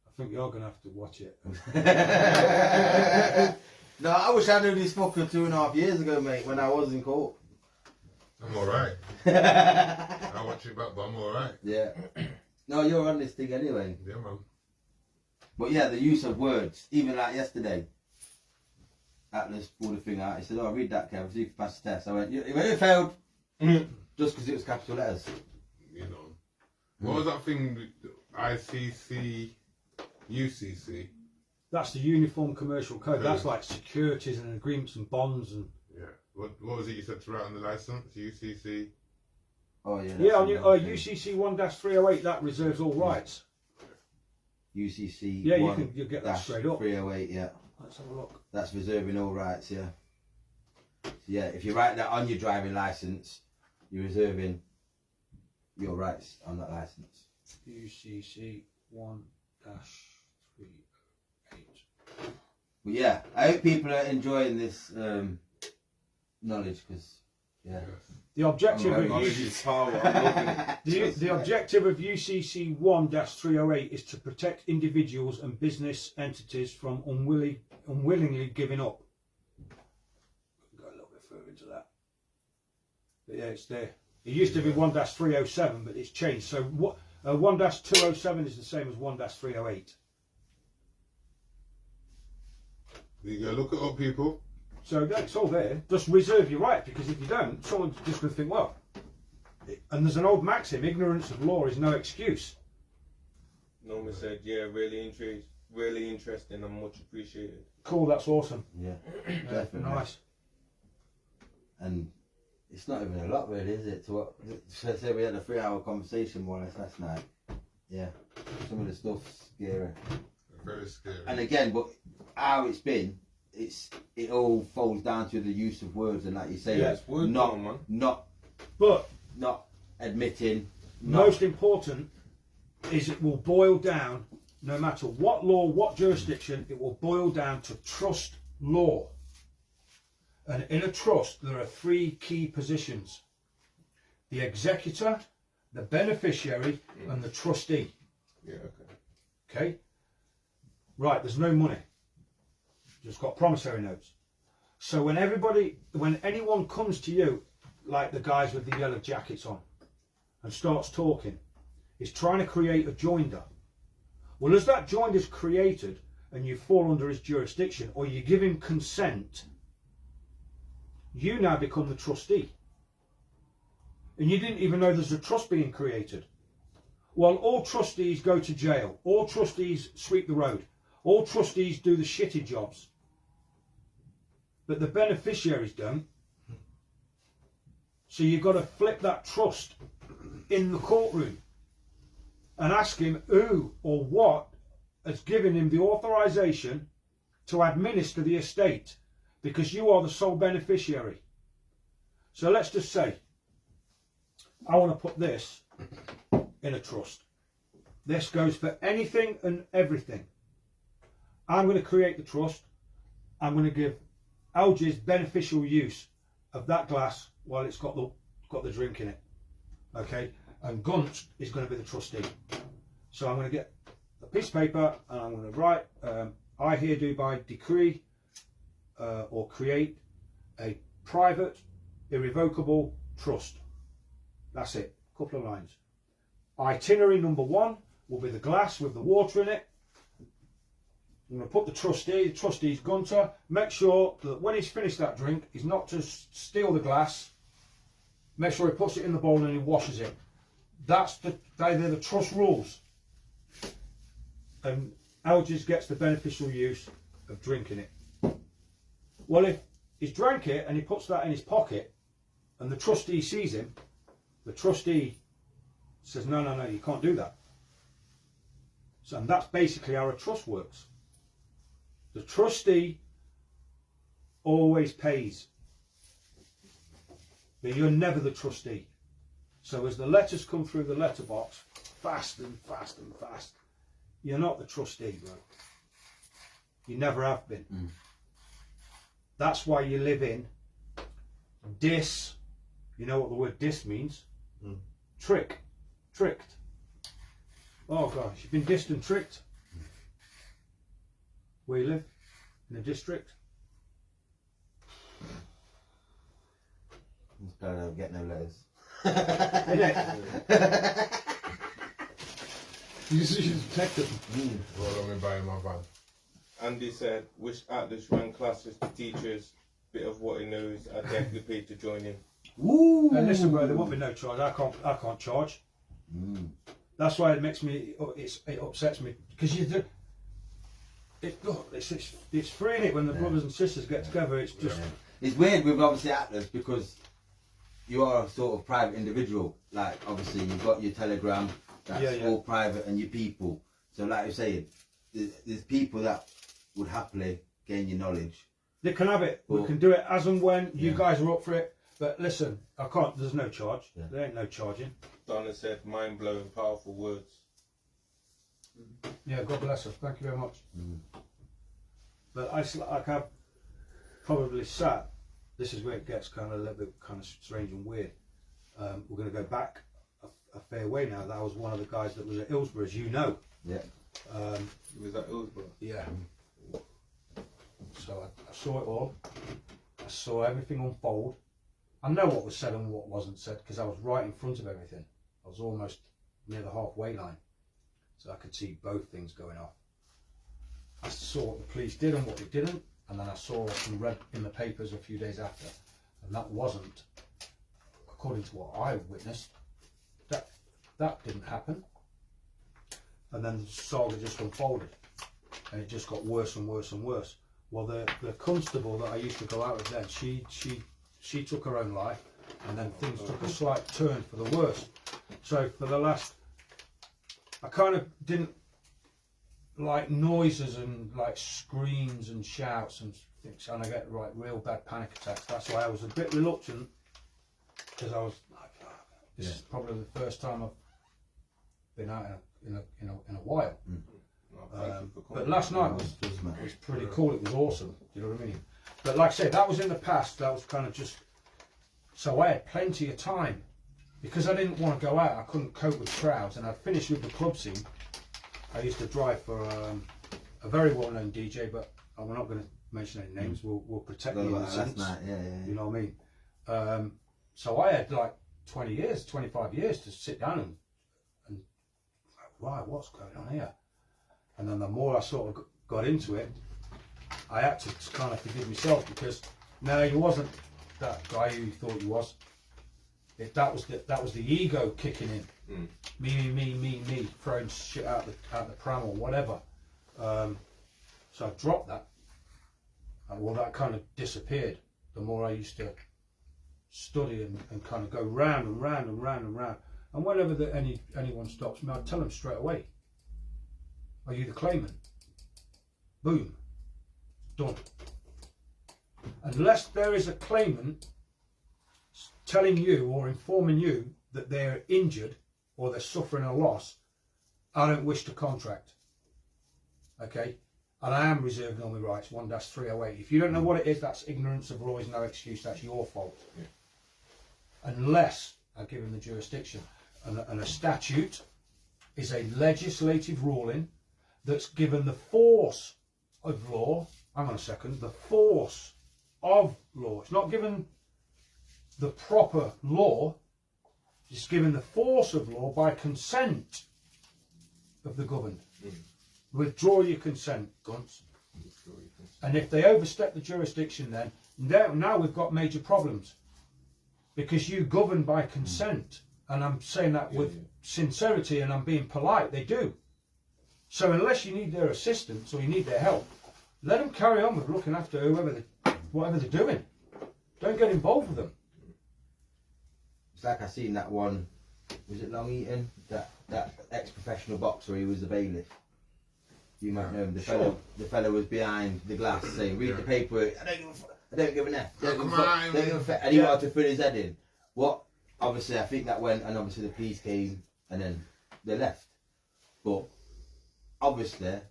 I think you're going to have to watch it. No, I wish I knew this fucker 2.5 years ago, mate, when I was in court. I'm alright. I watch it back, but I'm alright. Yeah. No, you're on this thing anyway. Yeah, man. But yeah, the use of words, even like yesterday, Atlas pulled the thing out. He said, oh, read that, Kev, see if you pass the test. I went, you failed. Just because it was capital letters. You know. What was that thing? ICC, UCC. That's the Uniform Commercial Code. That's like securities and agreements and bonds and. Yeah. What was it you said to write on the license? UCC. Oh yeah. Yeah, on your UCC 1-308 that reserves all rights. UCC. Yeah, you get that straight up. 308. Yeah. Let's have a look. That's reserving all rights. Yeah. So yeah, if you write that on your driving license, you're reserving your rights on that license. UCC 1-308. But yeah, I hope people are enjoying this knowledge because yeah. The objective of Knowledge is power. I'm loving it. the objective of UCC 1-308 is to protect individuals and business entities from unwillingly giving up. Go a little bit further into that. But yeah, it's there. It used to be 1-307, but it's changed. So what 1-207 is the same as 1-308. You go look it up, people. So that's all there. Just reserve your right, because if you don't, someone's just going to think, well. And there's an old maxim: ignorance of law is no excuse. Norman said, yeah, really interesting and much appreciated. Cool, that's awesome. Yeah, definitely. Nice. And it's not even a lot, really, is it? To what? So say we had a 3-hour conversation more or less last night. Yeah, some of the stuff's scary. Very scary. And again, but how it's been, it all falls down to the use of words, and like you say, Yeah, it's word not porn, man. not admitting. Most important is it will boil down, no matter what law, what jurisdiction, it will boil down to trust law. And in a trust, there are 3 key positions: the executor, the beneficiary, and the trustee. Yeah, okay. Okay? Right, there's no money. Just got promissory notes. So when anyone comes to you, like the guys with the yellow jackets on, and starts talking, is trying to create a joinder. Well, as that joinder is created and you fall under his jurisdiction, or you give him consent, you now become the trustee. And you didn't even know there's a trust being created. Well, all trustees go to jail. All trustees sweep the road. All trustees do the shitty jobs. But the beneficiaries don't. So you've got to flip that trust in the courtroom and ask him who or what has given him the authorization to administer the estate, because you are the sole beneficiary. So let's just say, I want to put this in a trust. This goes for anything and everything. I'm going to create the trust. I'm going to give Algi's beneficial use of that glass while it's got the drink in it. Okay? And Gunt is going to be the trustee. So I'm going to get a piece of paper and I'm going to write, I here do by decree or create a private, irrevocable trust. That's it. A couple of lines. Itinerary number 1 will be the glass with the water in it. I'm going to put the trustee's Gunter. Make sure that when he's finished that drink, he's not to steal the glass. Make sure he puts it in the bowl and he washes it. They're the trust rules. And Algi's gets the beneficial use of drinking it. Well, if he's drank it and he puts that in his pocket and the trustee sees him, the trustee says, no, you can't do that. So, and that's basically how a trust works. The trustee always pays, but you're never the trustee. So as the letters come through the letterbox, fast and fast and fast, you're not the trustee, bro. You never have been. That's why you live in dis. You know what the word dis means? Tricked. Oh gosh, you've been dissed and tricked. Where you live? In a district? I'm just glad I don't get no letters. You should protect them. Well, I'm buying my van. Andy said, wish Atlas ran classes to teachers. Bit of what he knows. I'd definitely pay to join in. Woo! And listen, bro, there won't be no charge. I can't charge. That's why it makes me, it upsets me, because you do, it's free, innit, when the brothers and sisters get together. It's just it's weird with obviously Atlas, because you are a sort of private individual. Like obviously you've got your Telegram, that's all private, and your people. So like you say, there's people that would happily gain your knowledge. They can have it. We can do it as and when you guys are up for it. But listen, I can't. There's no charge. Yeah. There ain't no charging. Donna said, mind-blowing, powerful words. Yeah, God bless her. Thank you very much. But I've probably sat. This is where it gets kind of a little bit kind of strange and weird. We're going to go back a fair way now. That was one of the guys that was at Hillsborough, as you know. Yeah. He was at Hillsborough. Yeah. So I saw it all. I saw everything unfold. I know what was said and what wasn't said because I was right in front of everything. I was almost near the halfway line, so I could see both things going off. I saw what the police did and what they didn't, and then I saw and read in the papers a few days after, and that wasn't, according to what I witnessed, that didn't happen. And then the saga just unfolded, and it just got worse and worse and worse. Well, the constable that I used to go out with then, she took her own life, and then things took a slight turn for the worse. So for the last, I kind of didn't like noises and like screams and shouts and things, and I get real bad panic attacks. That's why I was a bit reluctant, because I was like, this is probably the first time I've been out in a while. But last night was pretty cool. It was awesome. You know what I mean? But like I said, that was in the past. That was kind of just, so I had plenty of time because I didn't want to go out. I couldn't cope with crowds, and I'd finished with the club scene. I used to drive for a very well-known DJ, but we're not going to mention any names. We'll protect the innocents. You know what I mean? So I had like 20 years, 25 years to sit down and right, what's going on here? And then the more I sort of got into it, I had to kind of forgive myself, because no, he wasn't that guy who he thought he was. That was the ego kicking in. Me, throwing shit out the pram or whatever. So I dropped that. Well, that kind of disappeared. The more I used to study and kind of go round and round and round and round. And whenever anyone stops me, I'd tell them straight away, are you the claimant? Boom. Done. Unless there is a claimant telling you or informing you that they're injured or they're suffering a loss, I don't wish to contract. Okay? And I am reserving all my rights, 1-308. If you don't know what it is, that's ignorance of law is no excuse, that's your fault. Yeah. Unless I give him the jurisdiction. And a statute is a legislative ruling that's given the force of law. Hang on a second, the force of law. It's not given the proper law, it's given the force of law by consent of the governed. Withdraw your consent, cunts. And if they overstep the jurisdiction, then now we've got major problems, because you govern by consent. And I'm saying that with sincerity, and I'm being polite, they do. So unless you need their assistance or you need their help, let them carry on with looking after whatever they're doing. Don't get involved with them. It's like I seen that one, was it Long Eaton? That ex-professional boxer, he was a bailiff. You might know him. The fellow was behind the glass saying, read the paper, I don't give a F. Don't give a F. And he wanted to put his head in. What? Obviously, I think that went, and obviously the police came, and then they left. But obviously,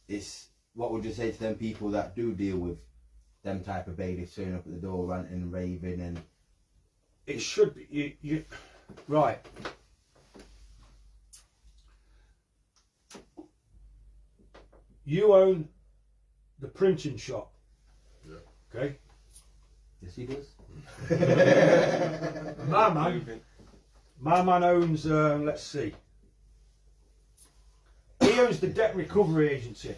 it's, what would you say to them people that do deal with them type of bailiffs turning up at the door, ranting and raving, and it should be you right. You own the printing shop. Yeah. Okay. Yes, he does. My man owns, let's see, he owns the debt recovery agency.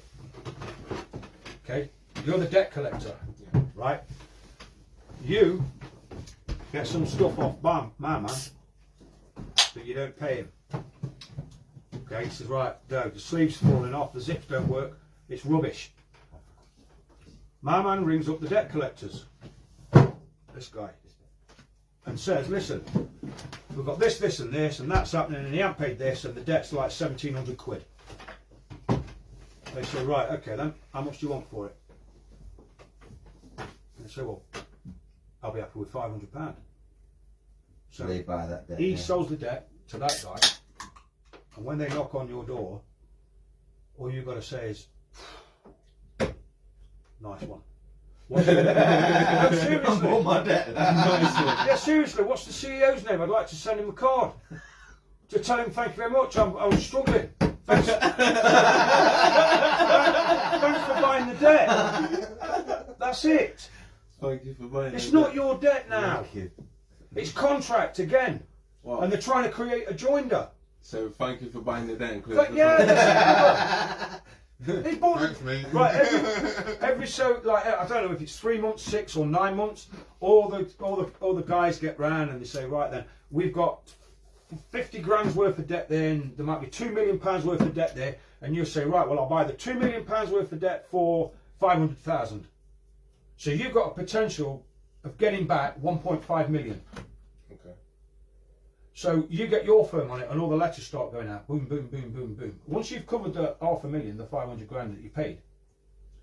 Okay, you're the debt collector, right? You get some stuff off my man, but you don't pay him. Okay, he says, right, no, the sleeve's falling off, the zips don't work, it's rubbish. My man rings up the debt collectors, this guy, and says, listen, we've got this, this and this, and that's happening, and he hasn't paid this, and the debt's like 1,700 quid. They say, right, okay then, how much do you want for it? And they say, well, I'll be happy with £500. So They buy that debt. he yeah. sells the debt to that guy, and when they knock on your door, all you've got to say is, nice one. What's no, seriously. I'm on my debt. Nice one. Yeah, seriously, what's the CEO's name? I'd like to send him a card to tell him thank you very much. I'm struggling. Thanks. Thanks for buying the debt. That's it. Thank you for buying It's it. not your debt now. Thank you. It's contract again, Wow. and they're trying to create a joinder. So thank you for buying the debt. But yeah, that's it. He bought Thanks, mate. right every so like I don't know if it's 3 months, 6 or 9 months. All the guys get round and they say, right then, we've got 50 grand's worth of debt there, and there might be £2 million worth of debt there, and you say, right, well, I'll buy the £2 million worth of debt for 500,000. So you've got a potential of getting back 1.5 million. Okay. So you get your firm on it, and all the letters start going out. Boom, boom, boom, boom, boom. Once you've covered the $500,000, the 500 grand that you paid,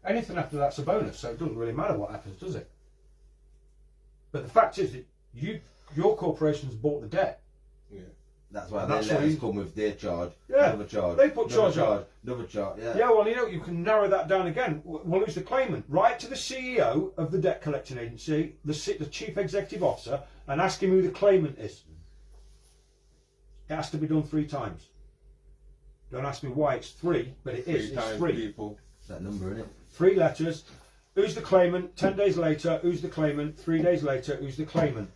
anything after that's a bonus. So it doesn't really matter what happens, does it? But the fact is that your corporation's bought the debt. Yeah. That's why That's they let what us you- come with their charge, Yeah, another charge. they put another charge on. another charge. Yeah. Yeah, well, you can narrow that down again. Well, who's the claimant? Write to the CEO of the debt collecting agency, the chief executive officer, and ask him who the claimant is. It has to be done 3 times. Don't ask me why it's 3, but it is. It's 3. People. That number, innit? 3 letters. Who's the claimant? 10 days later, who's the claimant? 3 days later, who's the claimant?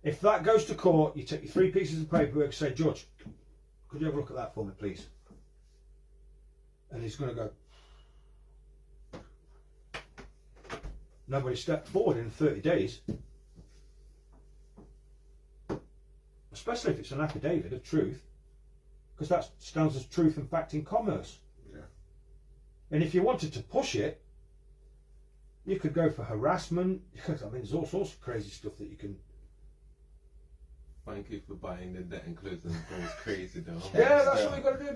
If that goes to court, you take your 3 pieces of paperwork and say, Judge, could you have a look at that for me, please? And he's going to go. Nobody stepped forward in 30 days. Especially if it's an affidavit of truth, because that stands as truth and fact in commerce. Yeah. And if you wanted to push it, you could go for harassment. I mean, there's all sorts of crazy stuff that you can. Thank you for buying the debt and closing the doors. Crazy though. Yeah, that's what you got to do.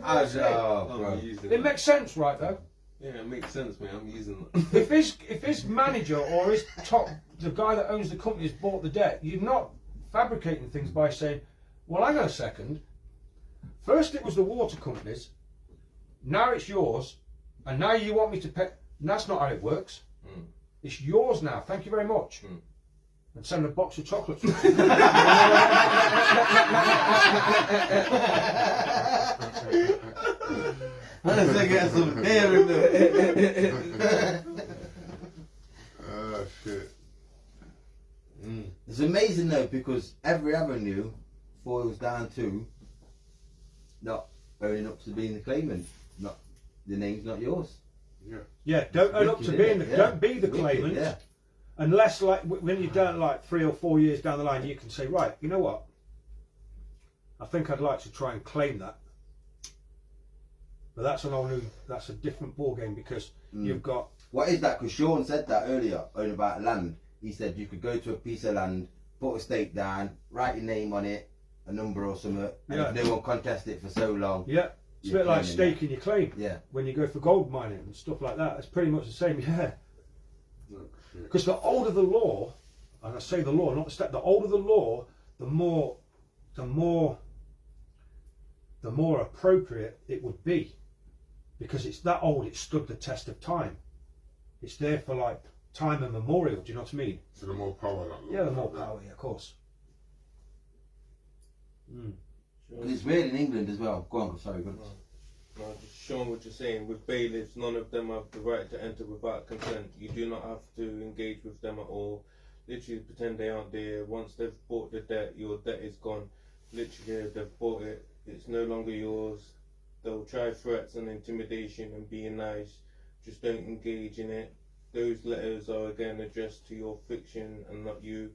Bro. It makes sense, right? Though, Yeah, it makes sense, man. I'm using if his manager or his the guy that owns the company has bought the debt, you're not fabricating things by saying, "Well, hang on a second. First it was the water companies, now it's yours, and now you want me to pay." And that's not how it works. Mm. It's yours now. Thank you very much. Mm. And send a box of chocolates. Unless they get some hair in there. Oh, shit. It's amazing though, because every avenue boils down to not owning up to being the claimant. Not the name's not yours. Yeah. Yeah, don't own up to being the, Yeah. don't be the Wicked, claimant. yeah. Unless, like, when you're down like 3 or 4 years down the line, you can say, right, you know what? I think I'd like to try and claim that. But that's that's a different ball game, because you've got. What is that? Because Sean said that earlier, on about land. He said you could go to a piece of land, put a stake down, write your name on it, a number or something, and Yeah. if no one contests it for so long, Yeah, it's a you're bit like claiming staking your claim. Yeah. When you go for gold mining and stuff like that, it's pretty much the same. Yeah. Oh, shit. Because the older the law, and I say the law, not the state, the older the law, the more appropriate it would be, because it's that old. It stood the test of time. It's there for like time immemorial. Do you know what I mean? So the more power that Yeah, the more power. Yeah, of course. because it's weird in England as well. Go on, sorry, go on. No, just showing what you're saying. With bailiffs, none of them have the right to enter without consent. You do not have to engage with them at all. Literally pretend they aren't there. Once they've bought the debt, your debt is gone. Literally, they've bought it. It's no longer yours. They'll try threats and intimidation and being nice. Just don't engage in it. Those letters are again addressed to your fiction and not you.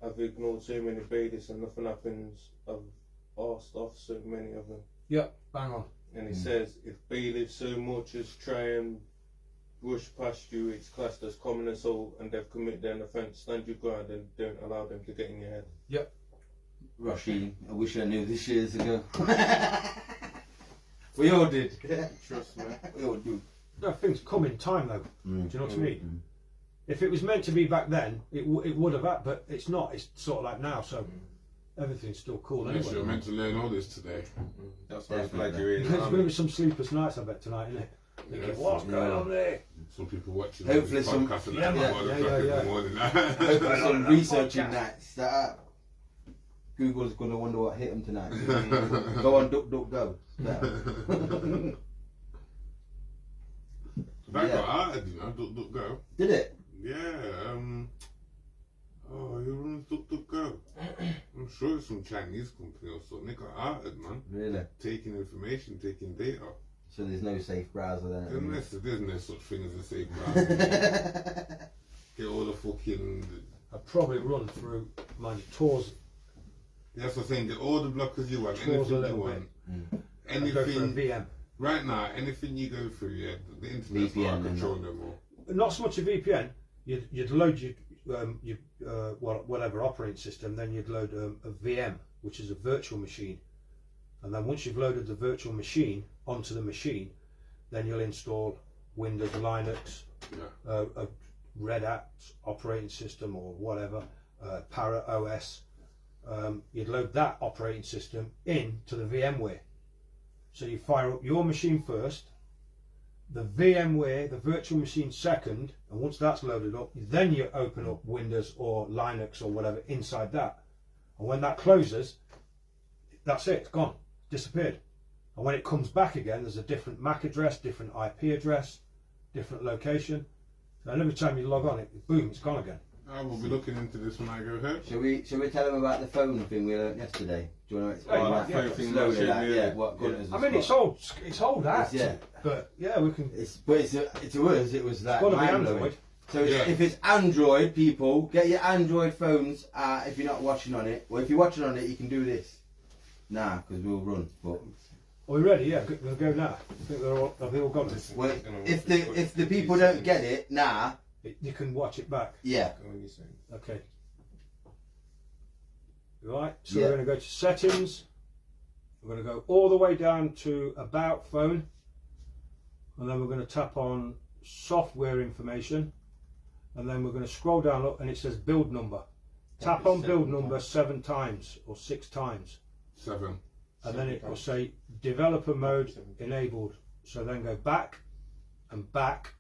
I've ignored so many bailiffs and nothing happens. I've asked off so many of them. Yeah, bang on. and it says if bailiffs so much as try and rush past you, it's classed as common assault and they've committed an offence, stand your ground and don't allow them to get in your head. Yep. Rushy, I wish I knew this years ago. We all did. Trust me. We all do. No, things come in time though. Do you know what I mean? If it was meant to be back then, it would have had, but it's not. It's sort of like now, so everything's still cool Yes, anyway. you're meant to learn all this today. That's why I'm glad Definitely. you're in. There's going to be some sleepless nights, I bet, tonight, isn't it? Thinking, what's going on there? Some people watching Hopefully this some- podcast yeah, at man. 1 Yeah, o'clock in yeah. the morning. Hopefully some researching nights that up. Google's going to wonder what hit him tonight. Go on, duck, go. Better. That Yeah. got added, you know, Duck Go. Did it? Yeah, who runs Duck Go? I'm sure it's some Chinese company or something. They got added, man. Really? Taking information, taking data. So there's no safe browser then? There's no such thing as a safe browser. Get all the fucking... I'd probably run through my tours. That's what I'm saying. Get all the blockers you want, Tours a anything you little want. I'd go for a Anything... VM. Right now, anything you go through, yeah, the internet's VPN out of and control no more. Not so much a VPN. You'd load your whatever operating system, then you'd load a VM, which is a virtual machine, and then once you've loaded the virtual machine onto the machine, then you'll install Windows, Linux, Yeah. a Red Hat operating system or whatever, Para OS. You'd load that operating system into the VMware. So you fire up your machine first, the VMware, the virtual machine second, and once that's loaded up, then you open up Windows or Linux or whatever inside that. And when that closes, that's it, it's gone, disappeared. And when it comes back again, there's a different MAC address, different IP address, different location. And every time you log on, boom, it's gone again. I will be looking into this when I go ahead. Shall we tell them about the phone thing we learnt yesterday? Do you want to explain Oh, that? yeah, phone thing Slowly, that that, shit, yeah, yeah. what good has I mean, it's old hat, Yeah. but yeah, we can. But to us, it was like Got to be mind-blowing. Android. So it's, Yeah. if it's Android, people, get your Android phones. If you're not watching on it, well, if you're watching on it, you can do this. Nah, because we'll run. But Are we ready? Yeah, we'll go now. I think have they all got it? well, if the people don't get it, nah, You can watch it back. yeah, Okay. Right, so Yeah. we're going to go to settings. We're going to go all the way down to about phone. And then we're going to tap on software information. And then we're going to scroll down up and it says build number. Tap on build number 7 times or 6 times. 7. And then it will say developer mode enabled. So then go back and back.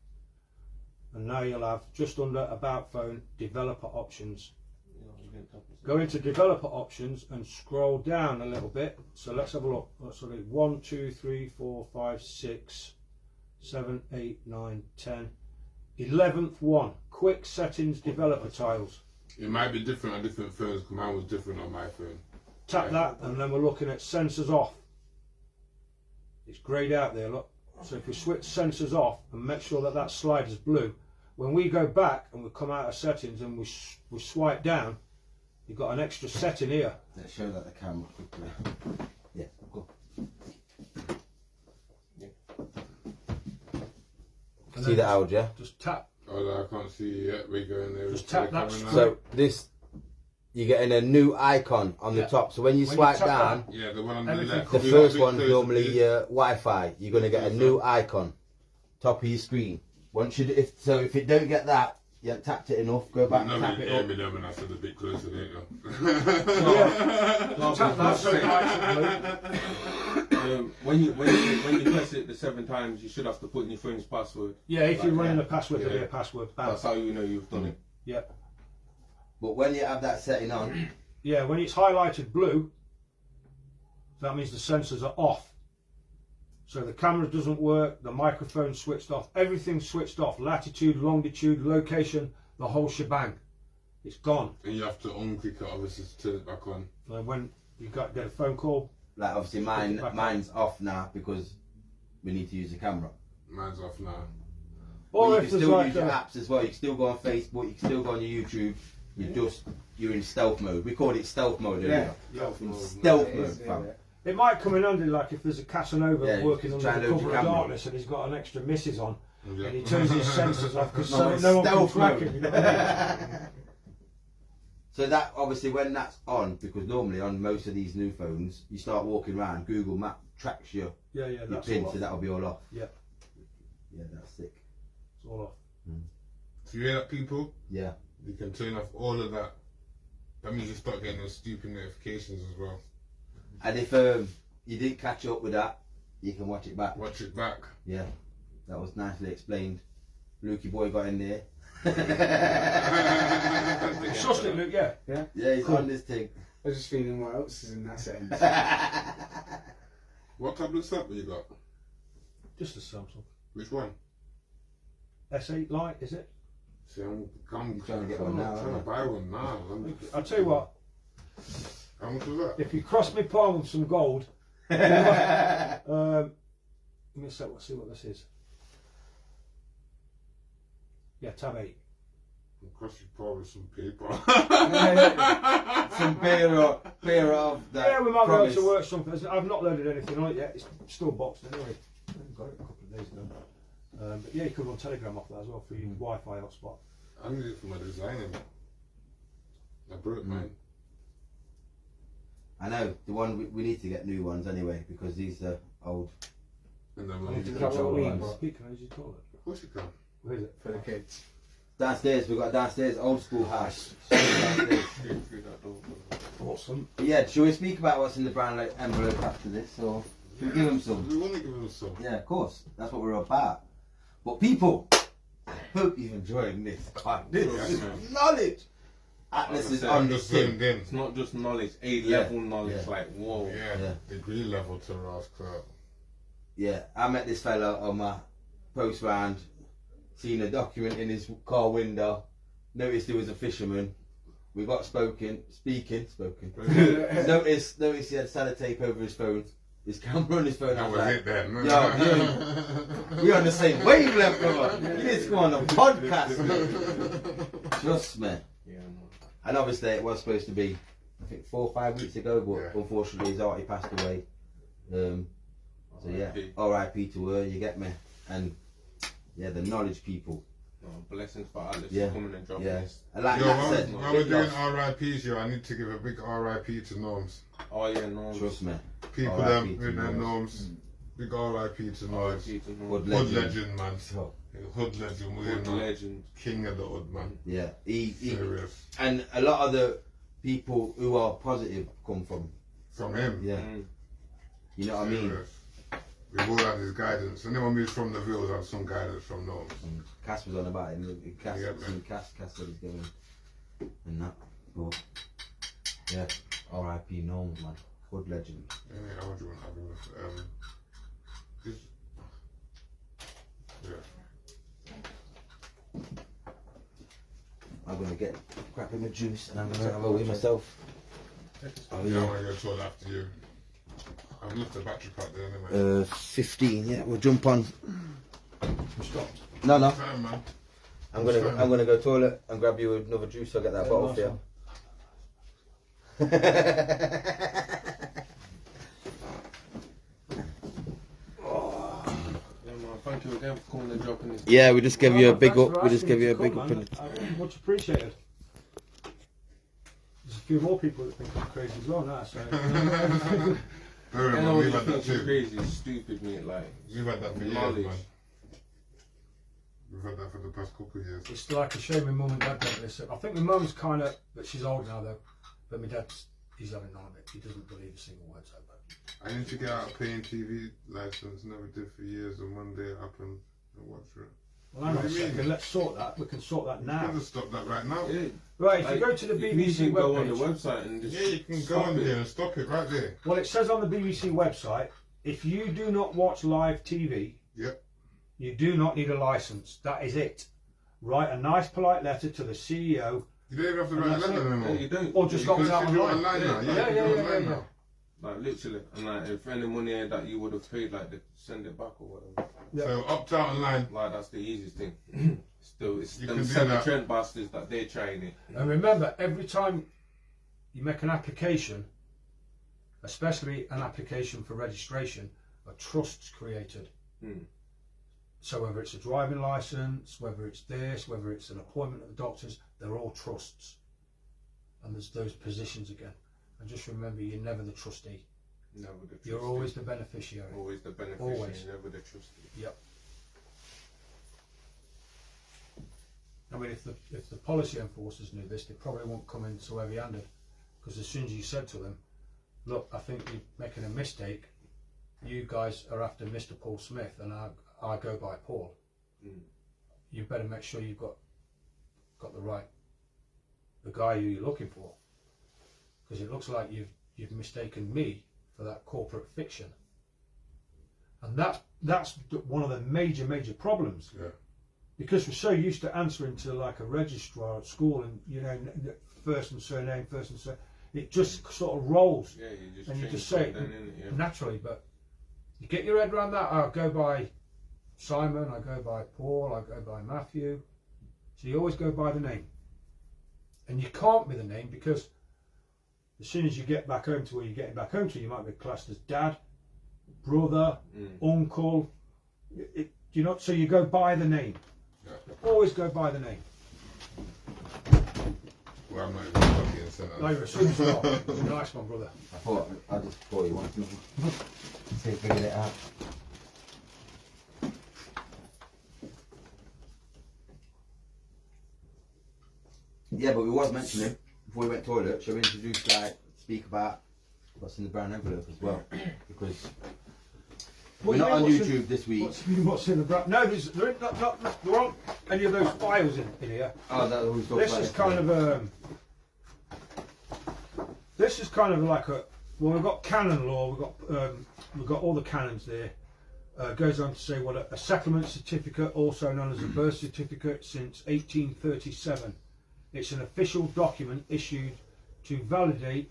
And now you'll have just under about phone developer options. Go into developer options and scroll down a little bit. So let's have a look. Let's look at 1, 2, 3, 4, 5, 6, 7, 8, 9, 10. 11th one. Quick settings developer tiles. It might be different on different phones because mine was different on my phone. Tap that and then we're looking at sensors off. It's greyed out there, look. So if we switch sensors off and make sure that that slide is blue, when we go back and we come out of settings and we swipe down, you've got an extra setting here. let's show that the camera quickly. Yeah, go. And See then the out, yeah. Just tap. Oh, no, I can't see yet. We're going there. Just tap that Camera now. So this, you're getting a new icon on the Yeah. top. So when you When you swipe tap down, Yeah, the one on the Everything left. the We're first a bit one's closer normally to this. Wi-Fi. You're going to get a new icon, top of your screen. Once you, if it don't get that, you haven't tapped it enough. Go back No, and tap you it hear up. me there when I said a bit closer, didn't you? Tap that so it lights blue. When you press it the 7 times, you should have to put in your phone's password. Yeah, if you're Like, running yeah. a password, there'll be Yeah. a password. Bam. That's how you know you've done it. Yep. But when you have that setting on, Yeah, when it's highlighted blue, that means the sensors are off. So the camera doesn't work, the microphone switched off, everything's switched off. Latitude, longitude, location, the whole shebang. It's gone. And you have to unclick it, obviously, to turn it back on. And when you get a phone call, like obviously Just put it back mine's off now because we need to use the camera. Mine's off now. But or you if can there's still like use your a, apps as well. You can still go on Facebook. You can still go on your YouTube. You're in stealth mode. We called it stealth mode earlier. yeah, In stealth mode, fam. It might come in handy, like if there's a Casanova Yeah, working just under try the and load cover your of camera. darkness and he's got an extra missus on Yeah. and he turns his sensors off because No, it's no one can stealth track mode. him. You know what I mean? So that obviously when that's on, because normally on most of these new phones, you start walking around, Google Map tracks your Yeah, your that's pin, all so off. that'll be all off. Yeah, Yeah, that's sick. it's all off. So you hear that, people? Yeah. You can turn off all of that. That means you start getting those stupid notifications as well. And if you didn't catch up with that, you can watch it back. Watch it back. Yeah, that was nicely explained. Lukey boy got in there. Sussed it, Luke, yeah. Yeah, he's on this thing. I was just feeling what else is in that sentence. What tablet's that you got? Just a Samsung. Which one? S8 Lite, is it? See, I'm You're trying to get one now, trying to aren't buy one now. I'll tell you what, How much was that? if you cross my palm with some gold, let me see what this is. Yeah, tab 8. Cost you probably some paper. Some beer of that. Yeah, we might promise. be able to work something. I've not loaded anything on it yet. It's still boxed anyway. I got it a couple of days ago. But yeah, you could run Telegram off that as well for your Wi-Fi hotspot. I need it for my designing. I broke mine. I know, the one we need to get new ones anyway, because these are old. And then I we'll need to need get to what we ones. speak. Can I use your toilet? Of course you can. Where is it? For the kids. Downstairs, we've got downstairs, old school house. Downstairs. Through that door. Awesome. Yeah, shall we speak about what's in the brown envelope after this, or should we give them some? We want to give them some. Yeah, of course, that's what we're about. But people, I hope you're enjoying this. God, this is knowledge. Atlas is on the zoomed thing. in. It's not just knowledge, A Yeah, level knowledge, yeah. like whoa. Yeah, Yeah. degree level to Ross Clark. Yeah, I met this fella on my post round, seen a document in his car window, noticed he was a fisherman. We got speaking. noticed he had sellotape over his phone, his camera on his phone. I That was was like, it then. Yo, we're on the same wavelength, brother. You need to come on a podcast, mate. Trust me. Yeah, man. And obviously it was supposed to be, I think 4 or 5 weeks ago, but Yeah. unfortunately his auntie passed away. So yeah, R.I.P. to her, you get me? And yeah, the knowledge people. Oh, blessings for Alice Yeah, coming and dropping yeah. this. And like Yo, Nat said, while we're big doing loss. RIPs, yo, I need to give a big RIP to Norms. Oh yeah, no. Trust me. People RIP them to with their Norms. Norms. Big RIP to Norms. RIP to Hood Norms. Hood legend. legend, man. Oh, Hood legend. We're Hood not legend. king of the hood, man. yeah, he Serious. and a lot of the people who are positive come from. From him. Yeah, Mm. you know what I mean. Serious. We've all had his guidance. Anyone who's from the Villes had some guidance from Norms. And Cass was on about him. Cass, Yeah, man. Cass said he's going and that. But yeah, R.I.P. Norms, man. Hood legend. Any how do you want to have him? Yeah. I'm gonna grab him a juice and I'm gonna have a wee myself. Oh Yeah, I yeah. want to go to all after you. I've left the battery pack there anyway. 15. Yeah, we'll jump on. We stopped. No, no. Time, man. I'm gonna go toilet and grab you another juice. I'll get that bottle for you. Yeah, man. Thank you again for coming and dropping this. Yeah, we just give you a big Thanks up. for We just asking give me you a to big come, up. man. Much appreciated. There's a few more people that think I'm crazy as well now. So Don't I worry, know man. what We've you had that think is too. crazy, stupid, mate. Like, We've had that for years, knowledge. man. We've had that for the past couple of years. it's like a shame my mum and dad don't listen. I think my mum's kind of, but she's old now though. But my dad's, he's having none of it. He doesn't believe a single word said. I need to get out a paying TV license. Never did for years, and one day it happened. I watched it. Well, hang on a What do you mean? second. Let's sort that. We can sort that You now. can just stop that right now. yeah. Right, if Like, you go to the you BBC can go on the webpage. website and just Yeah, you can go stop on it. there and stop it right there. Well, it says on the BBC website, if you do not watch live TV, Yep. you do not need a license. That is it. Write a nice, polite letter to the CEO, You don't even have to And write a that's letter it. anymore. Yeah, you don't. or just You opt can out just do it online. online now. Yeah, Yeah, yeah, you yeah, can do it yeah, online yeah. now. Like literally, and like if any money that you would have paid, like they send it back or whatever. Yeah. So opt out online. Like that's the easiest thing. Still, it's You them can do seven that. Trent bastards that they're trying it. And remember, every time you make an application, especially an application for registration, a trust's created. So whether it's a driving license, whether it's this, whether it's an appointment at the doctor's, they're all trusts. And there's those positions again. And just remember, you're never the trustee. Never the trustee. You're always the beneficiary. Always the beneficiary, Always. never the trustee. Yep. I mean, if the policy enforcers knew this, they probably won't come in so heavy-handed, because as soon as you said to them, look, I think you're making a mistake, you guys are after Mr. Paul Smith and I go by Paul, you better make sure you've got the guy who you're looking for, because it looks like you've mistaken me for that corporate fiction. And that's one of the major problems. Yeah. Because we're so used to answering to like a registrar at school, and you know, first and surname, it just sort of rolls. Yeah, you just and you change just say it then, innit? Yeah. naturally. But you get your head around that. I go by Simon, I go by Paul, I go by Matthew. So you always go by the name, and you can't be the name, because as soon as you get back home to where you're getting back home to, you might be classed as dad, brother, uncle. You know, so you go by the name. Always go by the name. Well, I'm not even fucking saying that. No, you're a superstar. You're a nice one, brother. I just thought you wanted to see if figured it out. Yeah, but we was mentioning before we went toilet, shall we introduce, speak about what's in the brown envelope as well? Because we're not on YouTube this week. What's in the brown? No, there aren't any of those files in here. Oh, that was This is kind of this is kind of like a, well, we've got canon law, we've got all the canons there. Goes on to say what a settlement certificate, also known as a birth certificate, since 1837. It's an official document issued to validate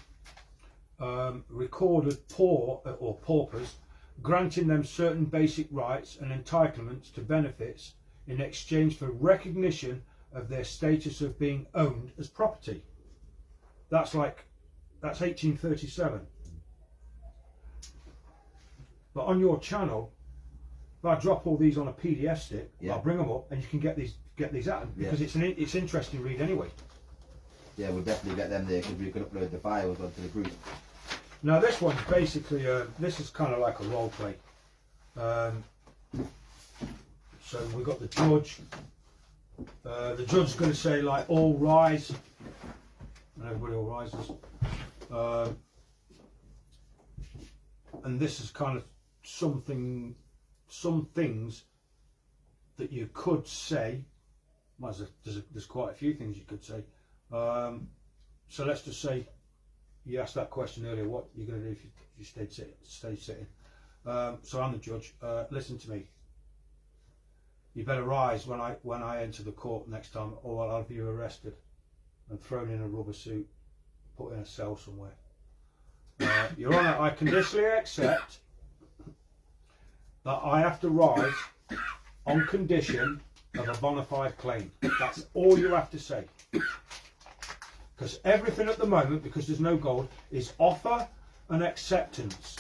recorded poor or paupers, granting them certain basic rights and entitlements to benefits in exchange for recognition of their status of being owned as property. That's 1837. But on your channel, if I drop all these on a PDF stick, I'll bring them up and you can get these out, because it's interesting read anyway. Yeah, we'll definitely get them there, because we can upload the files onto the group. Now this one's basically, this is kind of like a role play. So we've got the judge. The judge's going to say, like, all rise. And everybody all rises. And this is kind of some things that you could say. Well, there's quite a few things you could say. So let's just say, you asked that question earlier, what you're going to do if you stay sitting. So I'm the judge. Listen to me. You better rise when I enter the court next time, or I'll have you arrested and thrown in a rubber suit, put in a cell somewhere. Your Honour, I conditionally accept that I have to rise on condition of a bona fide claim. That's all you have to say. Because everything at the moment, because there's no gold, is offer and acceptance.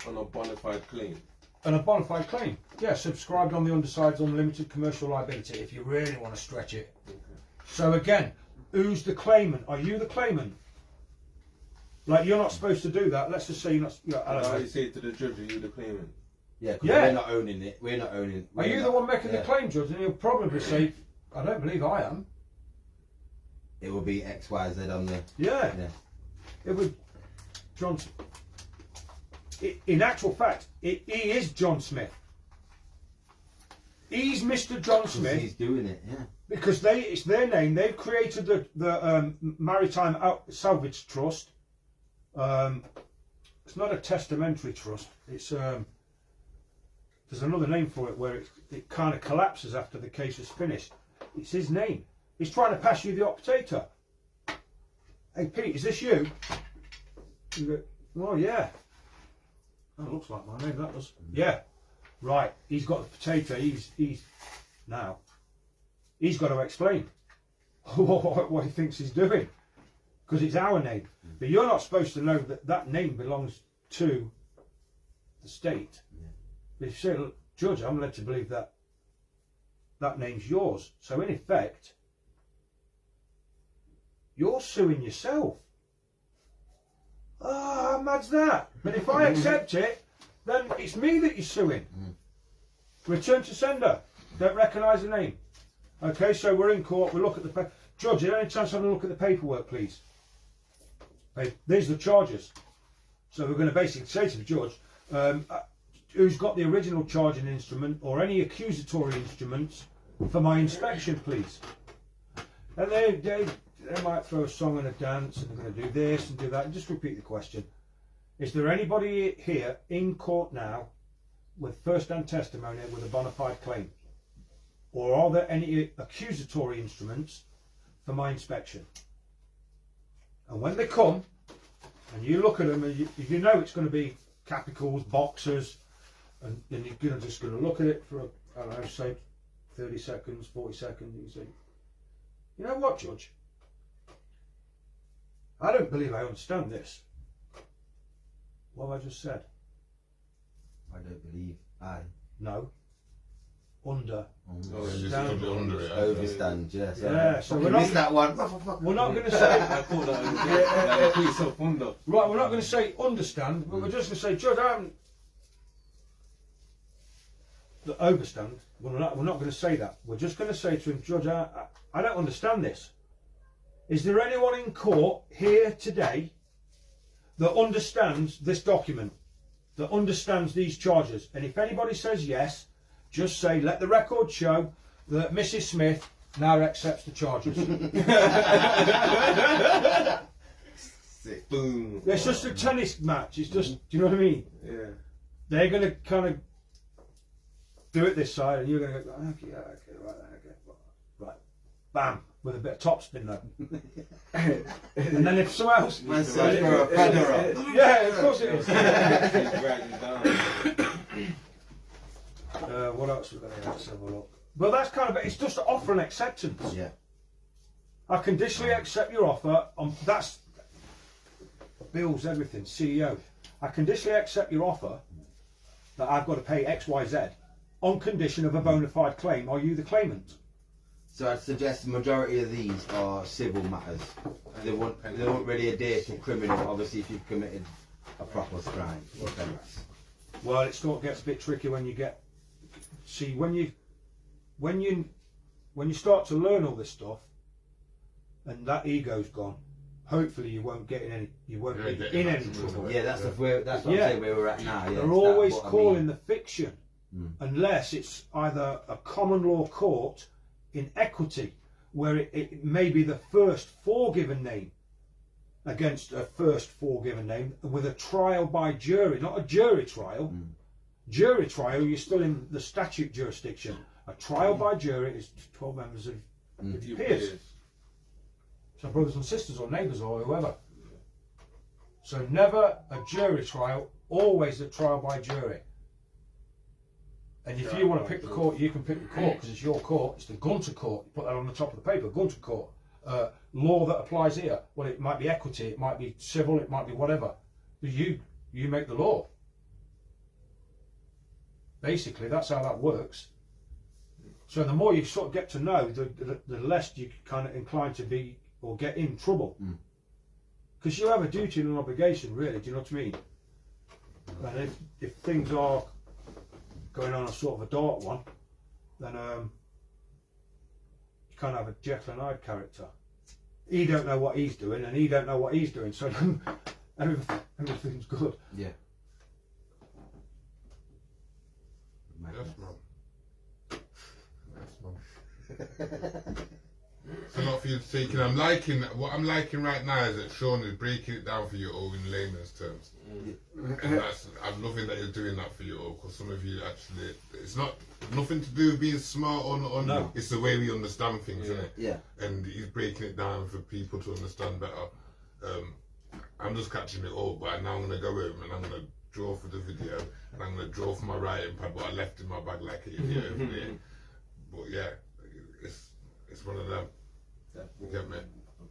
On a bona fide claim. And a bona fide claim. Yeah, subscribed on the underside's unlimited commercial liability, if you really want to stretch it. Okay. So again, who's the claimant? Are you the claimant? Like, you're not supposed to do that. Let's just say you're not. How do you say it to the judge? Are you the claimant? Yeah, because we're not owning it. We're not owning it. Are you the one making the claim, Judge? And he'll probably say, I don't believe I am. It will be X, Y, Z on the... Yeah. It would... John... In actual fact, he is John Smith. He's Mr. John Smith. He's doing it, yeah. Because it's their name. They've created the Maritime Salvage Trust. It's not a testamentary trust. It's there's another name for it where it kind of collapses after the case is finished. It's his name. He's trying to pass you the hot potato. Hey Pete, is this you? You go, oh yeah. That looks like my name, that does. Yeah. Right, he's got the potato, he's got to explain what he thinks he's doing. because it's our name. But you're not supposed to know that that name belongs to the state. But if you say, look, Judge, I'm led to believe that that name's yours. So in effect, you're suing yourself. Ah, how mad's that? But if I accept it, then it's me that you're suing. Return to sender. Don't recognise the name. Okay, so we're in court. We look at the Judge, is there any chance I have a look at the paperwork, please? Hey, these are the charges. So we're going to basically say to the judge, who's got the original charging instrument or any accusatory instruments for my inspection, please? And they might throw a song and a dance, and they're going to do this and do that. And just repeat the question. Is there anybody here in court now with first-hand testimony with a bona fide claim? Or are there any accusatory instruments for my inspection? And when they come, and you look at them, and you know it's going to be capicals, boxers, and you're just going to look at it for, I don't know, say 30 seconds, 40 seconds, and you say, you know what, Judge? I don't believe I understand this. What have I just said? I don't believe I. No. Under. Overstand, yes. Yeah, so we're missed not, that one. we're not going to say, I call that put yourself under. right, we're not going to say understand, but we're just going to say, Judge, I haven't. The overstand, we're not going to say that. We're just going to say to him, Judge, I don't understand this. Is there anyone in court here today that understands this document, that understands these charges? And if anybody says yes, just say, let the record show that Mrs. Smith now accepts the charges. Boom. It's just a tennis match. It's just, do you know what I mean? Yeah. They're going to kind of do it this side, and you're going to go, okay, right, bam, with a bit of topspin though. And then if someone else, Man said for a federer. yeah, of course it is. Dragging down. What else we're going to have to have a look? Well, that's kind of it. It's just to offer an acceptance. Yeah. I conditionally accept your offer. That's Bill's everything, CEO. I conditionally accept your offer that I've got to pay X, Y, Z on condition of a bona fide claim. Are you the claimant? So I'd suggest the majority of these are civil matters. They won't really adhere to criminal, obviously, if you've committed a proper crime or offence. Well, it sort of gets a bit tricky when you get. See, when you start to learn all this stuff, and that ego's gone, hopefully you won't get in any. You won't be in any trouble. Yeah, that's what I'm saying where we're at now. Yeah, They're always calling the fiction, unless it's either a common law court in equity, where it may be the first forgiven name against a first forgiven name with a trial by jury, not a jury trial. Jury trial, you're still in the statute jurisdiction. A trial by jury is 12 members of your peers. So brothers and sisters or neighbours or whoever. So never a jury trial, always a trial by jury. And if you want to pick the court, you can pick the court because it's your court. It's the Gunter court. You put that on the top of the paper, Gunter court. Law that applies here. Well, it might be equity, it might be civil, it might be whatever. But you make the law. Basically, that's how that works. So the more you sort of get to know, the less you kind of inclined to be or get in trouble. Because you have a duty and an obligation, really. Do you know what I mean? And if things are going on a sort of a dark one, then you kind of have a Jekyll and Hyde character. He don't know what he's doing, and he don't know what he's doing. So everything's good. Yeah. Yes, man. Yes, man. It's a lot for you to take in. What I'm liking right now is that Sean is breaking it down for you all in layman's terms. And I'm loving that you're doing that for you all, because some of you actually, it's not nothing to do with being smart or not. No. It's the way we understand things, isn't it? Yeah. And he's breaking it down for people to understand better. I'm just catching it all, but now I'm going to go home and I'm going to draw for the video, and I'm going to draw for my writing pad, what I left in my bag like an idiot over there. But yeah, it's one of them. You get me?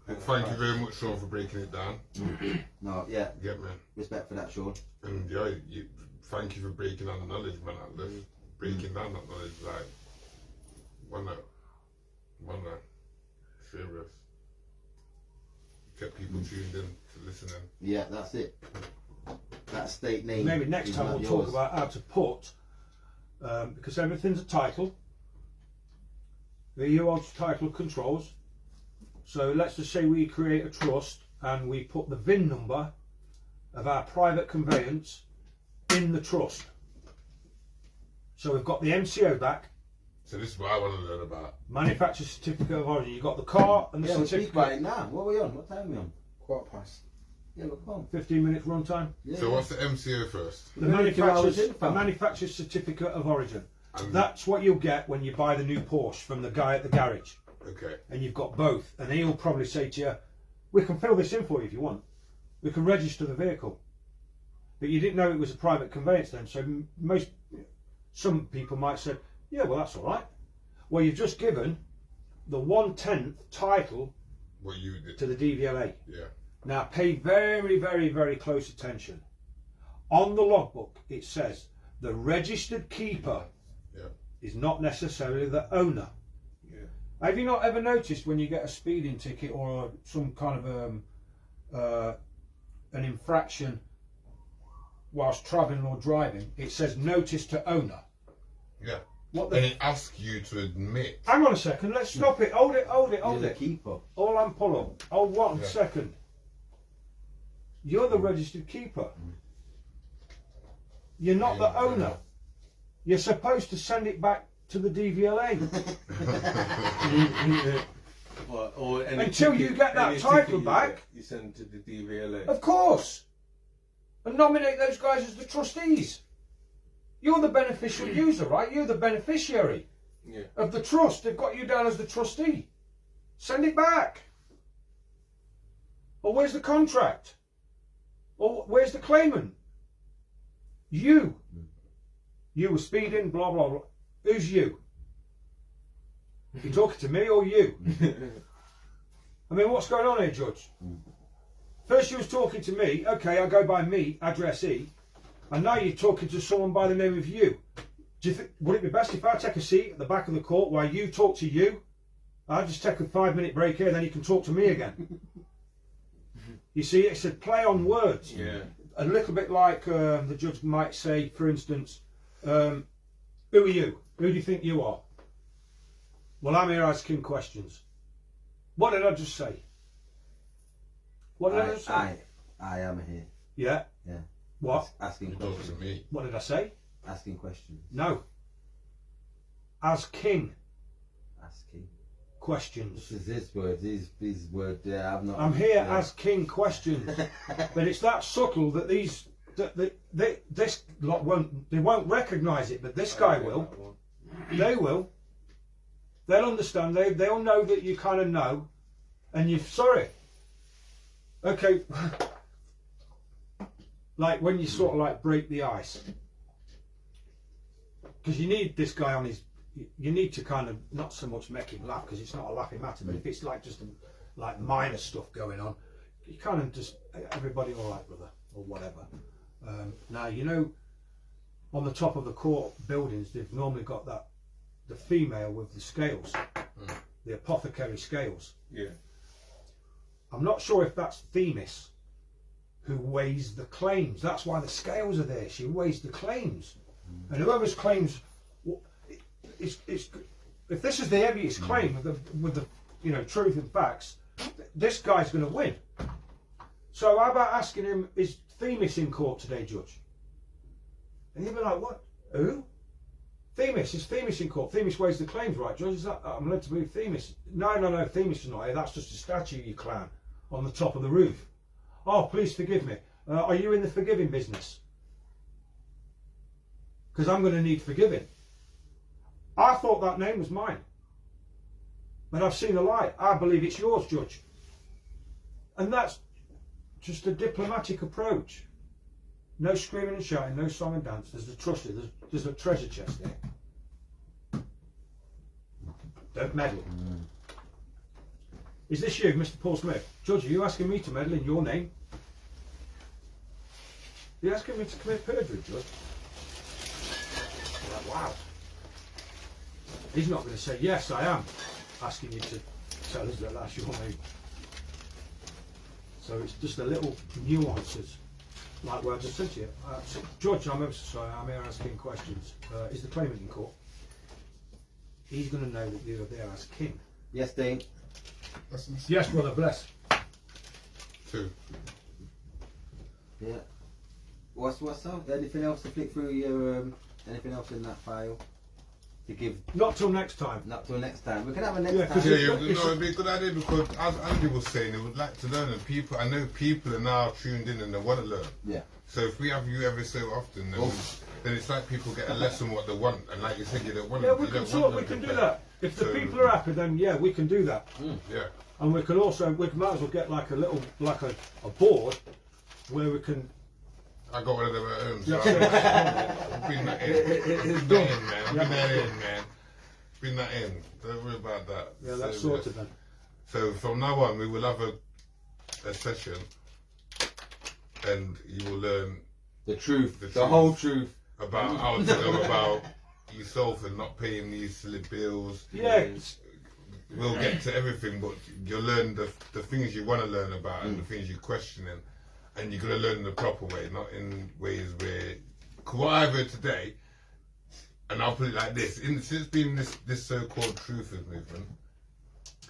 Thank you very much, Sean, for breaking it down. No, yeah, Get me. respect for that, Sean. And yeah, thank you for breaking down the knowledge, man. Breaking down that knowledge, like, one serious. Kept people tuned in to listening. Yeah, that's it. That state name. Maybe next is time not we'll yours. talk about how to put, because everything's a title. The UO's title controls. So let's just say we create a trust and we put the VIN number of our private conveyance in the trust. So we've got the MCO back, So this is what I want to learn about. manufacturer certificate of origin. You've got the car and the Yeah, we'll speak about it certificate. now. What are we on? What time are we on? 1:15. Yeah, but come on. 15 minutes runtime. Yeah, So yeah. what's the MCO first? The We're only 2 hours in, the fam. manufacturer's certificate of origin. And- That's what you'll get when you buy the new Porsche from the guy at the garage. Okay. And you've got both, and he'll probably say to you, we can fill this in for you if you want, we can register the vehicle, but you didn't know it was a private conveyance then. So some people might say, yeah, well, that's all right. Well, you've just given the 1/10 title What you did. to the DVLA. Yeah. Now pay very, very, very close attention. On the logbook it says the registered keeper Yeah. is not necessarily the owner. Have you not ever noticed when you get a speeding ticket or some kind of an infraction whilst travelling or driving, it says notice to owner? Yeah. What And the? it asks you to admit. Hang on a second. Let's stop it. Hold it. Hold it. You're Hold the it. keeper. All I'm pull up. Hold 1 Yeah. second. You're the registered keeper. You're not the owner. You're supposed to send it back to the DVLA. Until you get that title back. You send to the DVLA. Of course. And nominate those guys as the trustees. You're the beneficial user, right? You're the beneficiary Yeah. of the trust. They've got you down as the trustee. Send it back. Or where's the contract? Or where's the claimant? You. You were speeding, blah, blah, blah. Who's you? You talking to me or you? I mean, what's going on here, Judge? First you was talking to me, okay, I go by me, addressee, and now you're talking to someone by the name of you. Do you think, would it be best if I take a seat at the back of the court while you talk to you? I'll just take a 5-minute break here, then you can talk to me again. You see, it's a play on words. Yeah. A little bit like the judge might say, for instance, who are you? Who do you think you are? Well, I'm here asking questions. What did I just say? What did I just say? I am here. Yeah. Yeah. What? Asking You talk to questions. me. What did I say? Asking questions. No. As king, Asking. questions. This is his word. His word. I've not. I'm here yeah. as king, questions. But it's that subtle that this lot won't recognise it, but this guy will. They will. They'll understand. They'll know that you kind of know, and you're sorry. Okay. Like when you sort of like break the ice, because you need this guy on his. You need to kind of not so much make him laugh because it's not a laughing matter, but if it's like just like minor stuff going on, you kind of just everybody all right, brother, or whatever. Now you know, on the top of the court buildings, they've normally got the female with the scales, the apothecary scales. Yeah. I'm not sure if that's Themis who weighs the claims. That's why the scales are there. She weighs the claims, and whoever's claims, it's if this is the heaviest claim with the truth and facts, this guy's going to win. So how about asking him, is Themis in court today, Judge? And he'll be like, what? Who? Themis. Is Themis in court? Themis weighs the claims, right, Judge? Is that, I'm led to believe Themis. No, Themis is not here. That's just a statue, you clown, on the top of the roof. Oh, please forgive me. Are you in the forgiving business? Because I'm going to need forgiving. I thought that name was mine. But I've seen the light. I believe it's yours, Judge. And that's just a diplomatic approach. No screaming and shouting, no song and dance. There's the trustee. There's a treasure chest there. Don't meddle. Is this you, Mr. Paul Smith? Judge, are you asking me to meddle in your name? Are you asking me to commit perjury, Judge? Like, wow. He's not going to say, yes, I am asking you to tell us that that's your name. So it's just a little nuances, like what I just said to you. Judge, I'm ever so sorry, I'm here asking questions. Is the claimant in court? He's going to know that you're there as king. Yes, Dean. Yes, brother, bless. 2. Yeah. What's up? Anything else to flick through your anything else in that file to give? Not till next time. Not till next time. We can have a next Yeah, time. 'cause Yeah, it'd be a good idea because as Andy was saying, they would like to learn, and people, I know people are now tuned in and they want to learn. Yeah. So if we have you every so often, then it's like people get a lesson what they want, and like you said, you don't want. Yeah, we you can don't talk, want we them can to do pay. that. If the So- people are happy, then yeah, we can do that. Yeah. And we can also, we might as well get like a little, like a board where we can. I got one of them at home. So Yeah. I've been that in. It's Been done. that in, man. I've been that in, man. Been that in. Don't worry about that. Yeah, that's So, sorted then. So from now on, we will have a session, and you will learn The truth. The The truth. whole truth. about how to go about yourself and not paying these silly bills. Yeah, it's- We'll get to everything, but you'll learn the things you want to learn about and the things you're questioning, and you're going to learn in the proper way, not in ways where. 'Cause what I've heard today, and I'll put it like this: since being this so-called truthers movement,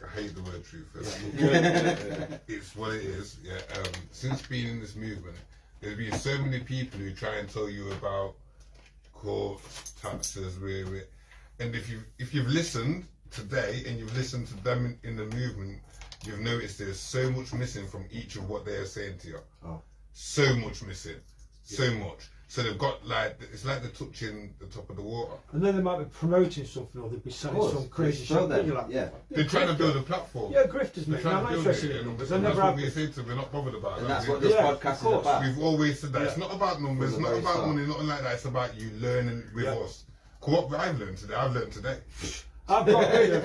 I hate the word truthers. It's what it is. Yeah. Since being in this movement, there's been so many people who try and tell you about courts, taxes, and if you've listened today and you've listened to them in the movement, you've noticed there's so much missing from each of what they are saying to you. Oh. So much missing. So much. So they've got like, it's like they're touching the top of the water. and then they might be promoting something or they'd be selling course. some crazy Show shit. them, You're like, yeah. They're trying to build a platform. yeah, grifters, They're mate. trying I'm to not build interested it, in and numbers. that's I never what have we been. say to them. We're not bothered about And that. that's what this Yeah, podcast of is course. about. We've always said that. It's Yeah. not about numbers, it's From the not very about start. money, nothing like that. It's about you learning with Yeah. us. What I've learned today. I've got rid of.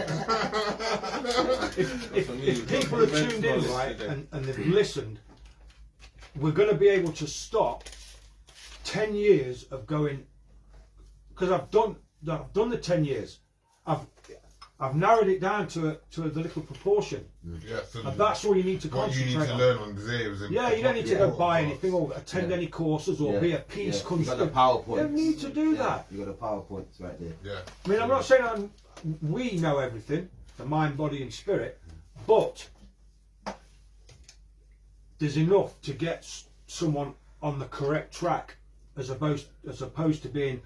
If people are tuned in, right, and they've listened, we're going to be able to stop 10 years of going, because I've done the 10 years. I've narrowed it down to the little proportion. Yeah, so And that's all you need to what you concentrate need to on. learn on today is Yeah, you don't need to go buy anything or attend Yeah. any courses or Yeah. be a peace Yeah. You got the consultant. PowerPoint. You don't need to do that. You got the PowerPoints right there. Yeah. I mean, I'm not saying we know everything, the mind, body and spirit, but there's enough to get someone on the correct track as opposed to being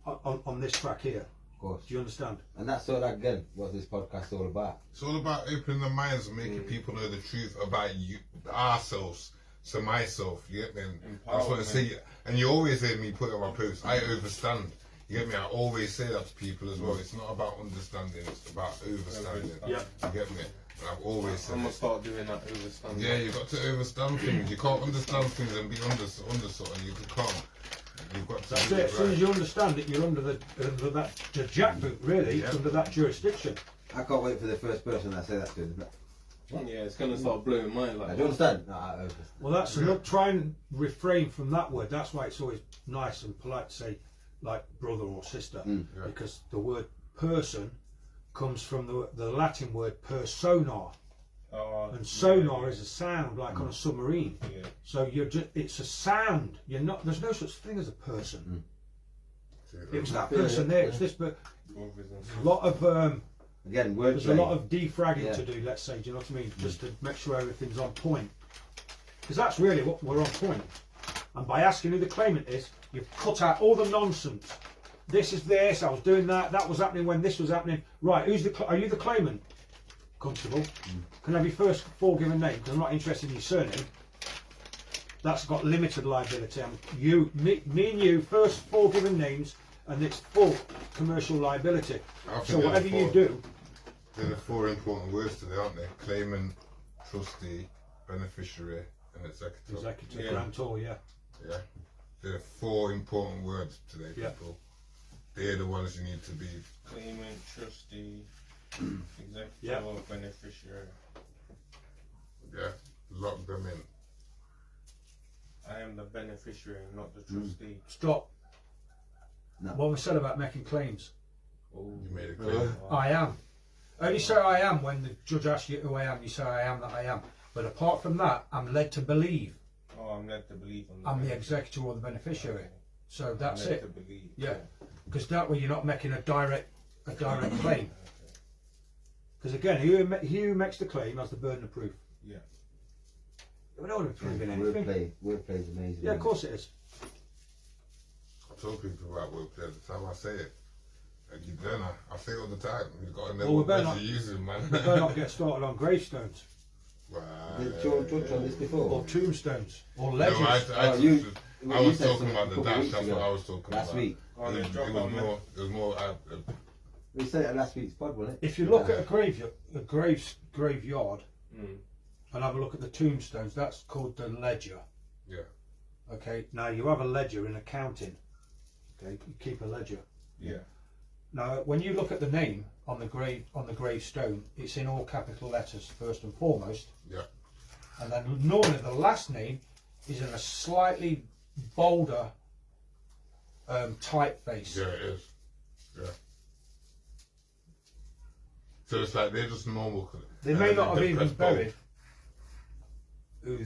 on this track here. Of course. Do you understand? And that's all again what this podcast is all about. It's all about opening their minds and making people know the truth about you, ourselves. So myself, you get me? And that's what I say. And you always hear me put on my posts, I overstand. You get me? I always say that to people as well. It's not about understanding, it's about overstanding. Yeah. You get me? And I've always said I'm gonna it. start doing that overstanding. Yeah, you got to overstand things. You can't understand things and be under something. You can't. You've got to That's do it. As soon as right. you understand it, you're under the jackboot, really. It's Yeah. under that jurisdiction. I can't wait for the first person that say that to them. Yeah, it's gonna start blowing my Do life. you understand? No, I understand. Well, that's enough. Try and refrain from that word. That's why it's always nice and polite to say, like brother or sister, Yeah. because the word person comes from the Latin word persona, and sonar is a sound, like on a submarine. Yeah. So it's a sound. You're not. There's no such thing as a person. It was that person there. It's this, but a lot of Again, word there's a trade. lot of defragging Yeah. to do. Let's say, do you know what I mean? Just to make sure everything's on point, because that's really what we're on point. And by asking who the claimant is, you've cut out all the nonsense. This is this. I was doing that. That was happening when this was happening. Right? Are you the claimant? Constable. Can I have your first four given name? Because I'm not interested in your surname. That's got limited liability. Me and you, first four given names, and it's full commercial liability. I think So they're whatever you four- do, They're the four important words today, aren't they? Claimant, trustee, beneficiary, and executor. executive, Yeah. grantor, yeah. Yeah. They're four important words today, Yeah. people. They're the ones you need to be. Claimant, trustee, executor, Yeah. beneficiary. Yeah, lock them in. I am the beneficiary, not the trustee. Stop. No. What we said about making claims. Oh. You made it clear. I am. Only say I am when the judge asks you who I am. You say I am that I am. But apart from that, I'm led to believe. Oh, I'm led to believe I'm the executor or the beneficiary. Okay. So that's I'm led it. to believe. Yeah. Because that way you're not making a direct claim. Because again, he who makes the claim has the burden of proof. Yeah. We don't want to prove anything. Wordplay is amazing. Yeah, of course it is. I tell people about wordplay at the time I say it. Like you don't know. I say it all the time. You've got to know Well, we what better words not- you're using, man. We better not get started on gravestones Did George touch on this before? or tombstones or No, ledgers. I you was said talking something about a the couple of dash. weeks That's ago. what I was talking Last about. week. Oh, It was more. We said it at last week's pod, wasn't it? If you look at a graveyard Mm. and have a look at the tombstones, that's called the ledger. Yeah. Okay. Now you have a ledger in accounting. Okay. You keep a ledger. Yeah. Now, when you look at the name on the gravestone, it's in all capital letters first and foremost. Yeah. And then normally the last name is in a slightly bolder typeface. Yeah, it is. Yeah. So it's like they're just normal. They may not have they even press bold. buried who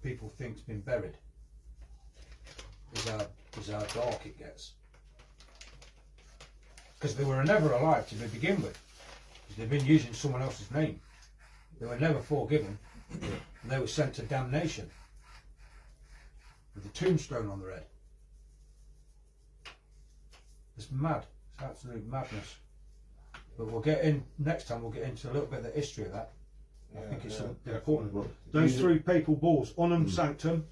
people think's been buried. Is how dark it gets. Because they were never alive to begin with. Because they've been using someone else's name. They were never forgiven. And they were sent to damnation. With a tombstone on their head. It's mad. It's absolute madness. But we'll get in, next time we'll get into a little bit of the history of that. I think it's important. Well, Those three papal bulls, Unum Sanctum,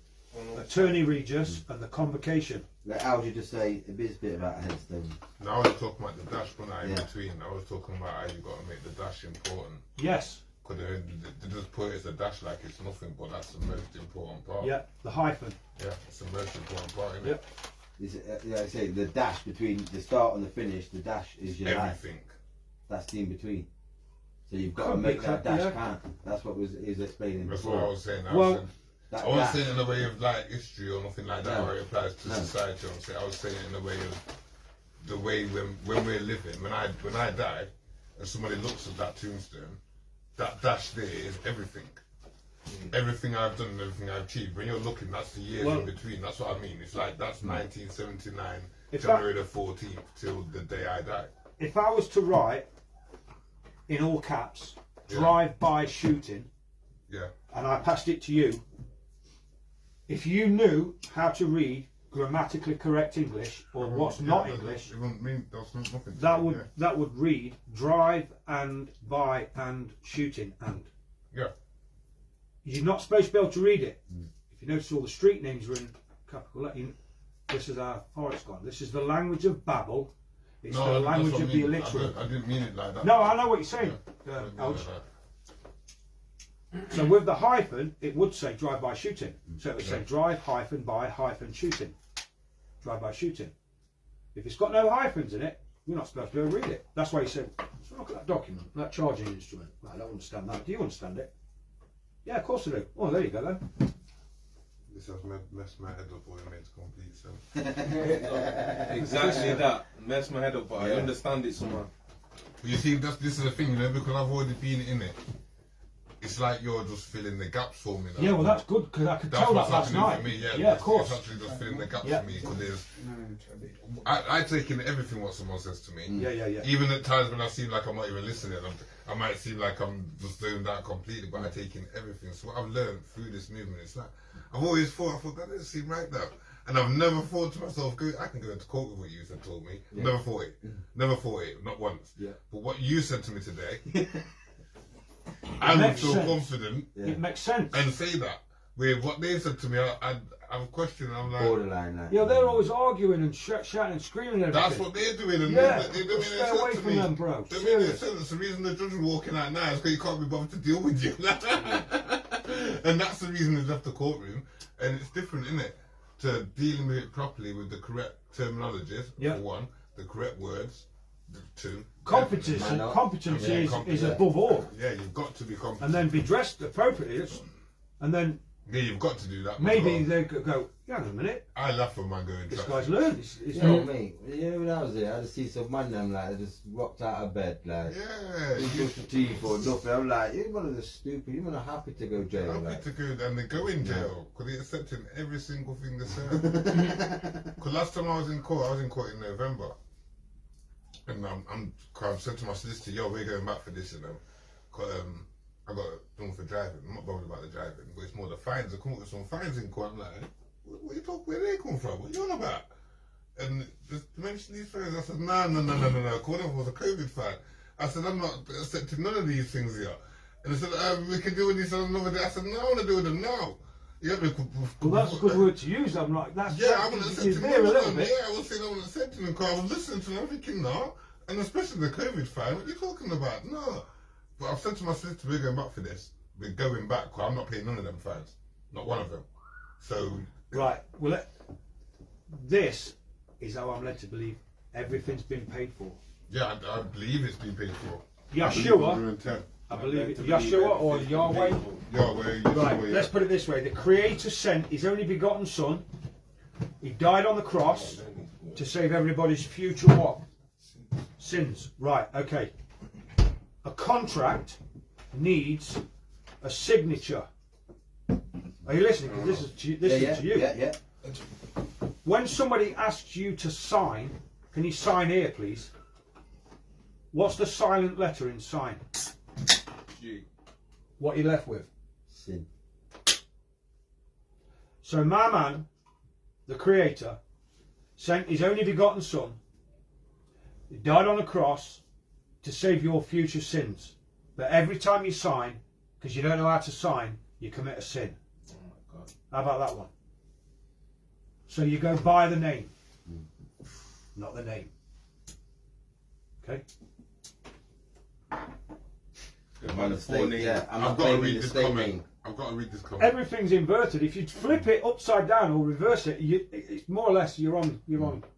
Attorney Regis, and the Convocation. Like, how would you just say a bit about a headstone? Now I was talking about the dash when in Yeah. between. I was talking about how you got to make the dash important. Yes. Because they just put it as a dash like it's nothing, but that's the most important part. Yeah. The hyphen. Yeah, it's the most important part, isn't Yep. Like I say, the dash between the start and the finish, the dash is your life. Everything. That's the in between. So you've got to Could be make that dash yeah. count. That's what he was explaining That's before. what I was saying. Well, That I wasn't dash. saying in the way of like history or nothing like that, No. or it applies to No. society. I was saying in the way of the way when we're living. When I die, and somebody looks at that tombstone, that dash there is everything. Everything I've done and everything I've achieved. When you're looking, that's the years Well- in between. That's what I mean. It's like that's 1979, If January the 14th till the day I die. If I was to write in all caps, Yeah. drive-by shooting, Yeah. and I passed it to you, if you knew how to read grammatically correct English or what's not English, It wouldn't mean that's nothing. to that me, would that would read drive and by and shooting and. Yeah. You're not supposed to be able to read it. If you notice all the street names are in capital letters, this is how far it's gone. This is the language of Babel. It's the that's language what I of the mean. illiterate. I didn't mean it like that. No, I know what you're saying, I didn't mean Alex. it like that. So with the hyphen, it would say drive-by shooting. So it would say drive hyphen by hyphen shooting. Drive-by shooting. If it's got no hyphens in it, we're not supposed to be able to read it. That's why he said, so look at that document, that charging instrument. Well, I don't understand that. Do you understand it? Yeah, of course I do. Oh, there you go then. This has messed my head up or it makes complete sense. Exactly that. Mess my head up, but I understand it somehow. But you see, this is the thing, because I've already been in it. It's like you're just filling the gaps for me now. Yeah, well that's good because I could That's tell what's that last happening night. for me, Yeah, of course. It's actually just filling the gaps Yeah. for me because there's No, I take in everything what someone says to me. Yeah. Even at times when I seem like I'm not even listening, I might seem like I'm just doing that completely, but I take in everything. So what I've learned through this movement, it's like I've always thought that doesn't seem right now, and I've never thought to myself, I can go into court with what you said told me. Never thought it, not once. Yeah. But what you said to me today, I would makes feel sense. confident It makes sense. and say that. With what they said to me, I'm questioning. I'm like, Borderline, like. Yeah, they're always arguing and shouting and screaming and that's everything. what they're doing. And Yeah, they don't stay make any away sense to from me. them, bro. They make any Serious. sense. The reason the judge is walking out now is because he can't be bothered to deal with you. And that's the reason he left the courtroom. And it's different, isn't it? To dealing with it properly with the correct terminologies, Yeah. for one, the correct words, Two. Competence, Yeah, no. competency Yeah, is above all. Yeah, you've got to be competent. And then be dressed appropriately. And then Yeah, you've got to do that. maybe as well. they could go, hang on a minute, I laugh when man going. this trash. guy's learned. He's You know, mate, you know when I was there, I just see some man them like they just rocked out of bed like Yeah, they brushed the teeth or nothing. I'm like, you man are just stupid, you man are happy to go jail. I'm Like. to go and they go in jail because they're accepting every single thing they say. Because last time I was in court in November, and I'm said to my solicitor, "Yo, we're going back for this," you know. 'Cause, I got done for driving. I'm not bothered about the driving, but it's more the fines. I come up with some fines in court. I'm like, what you talk? Where they come from? What you on about? And just to mention these fines, I said, no. Called up was a COVID fine. I said, I'm not accepting none of these things here. And they said, we can do with this on another day. I said, no, I want to do with them now. Yeah, well, that's a good word to use. I'm like, that's yeah, I was accepting there a little them. bit. Yeah, I was saying I was accepting them because I was listening to them. I'm thinking, no. And especially the COVID fine, what are you talking about? No. But I've said to my sister, we're going back for this. We're going back because I'm not paying none of them fines. Not one of them. So. Right, well, this is how I'm led to believe everything's been paid for. Yeah, I believe it's been paid for. Yeshua, I believe it. Yeshua or Yahweh. Yahweh, Right, let's put it this way. The Creator sent His only begotten Son. He died on the cross to save everybody's future what? Sins. Right, okay. A contract needs a signature. Are you listening? Because this is to you. Yeah. When somebody asks you to sign, can you sign here, please? What's the silent letter in sign? G. What are you left with? Sin. So my man, the Creator, sent His only begotten Son. He died on the cross to save your future sins. But every time you sign, because you don't know how to sign, you commit a sin. Oh my God. How about that one? So you go by the name, not the name. Okay? I'm not I've got to playing read the this state comment. name. I've got to read this comment. Everything's inverted. If you flip it upside down or reverse it, it's more or less you're on.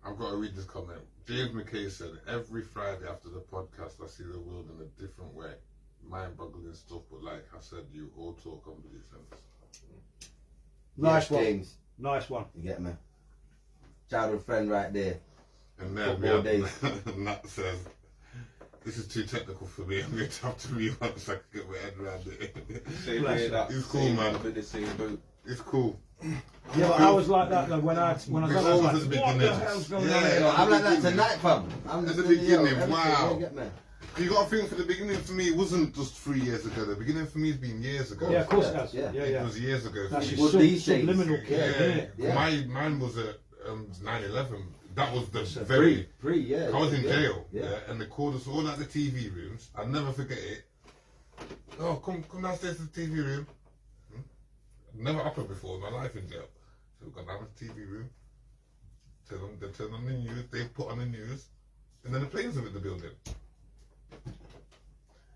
I've got to read this comment. James McKay said, every Friday after the podcast, I see the world in a different way. Mind-boggling stuff, but like I said, you all talk complete sense. Nice Yes, one. James. Nice one. You get me? Childhood friend right there. And then Football days. Nat says, this is too technical for me. I'm going to have to read so I can get my head around it. Same Bless way you. that It's cool, same man. Under the same boat. It's cool. Yeah, but I was like that though when I was It's on. I always was at like, the what the beginning. hell's going Yeah. on here? I'm like that tonight, fam. I'm At just the really, beginning, everything, wow. you get me? You got to think for the beginning for me, it wasn't just 3 years ago. The beginning for me has been years ago. Yeah, of course Yeah, it has. yeah. Yeah, It yeah. was years ago. That's for your me. Well, these days, subliminal Yeah, care, isn't it? Yeah. Mine was at 9/11. That was the So very. Yeah. I was in jail, Yeah. and they called us all at the TV rooms. I'll never forget it. Oh, come downstairs to the TV room. Never happened before in my life in jail. So we've gone down to the TV room. They turn on the news. They put on the news, and then the planes are in the building.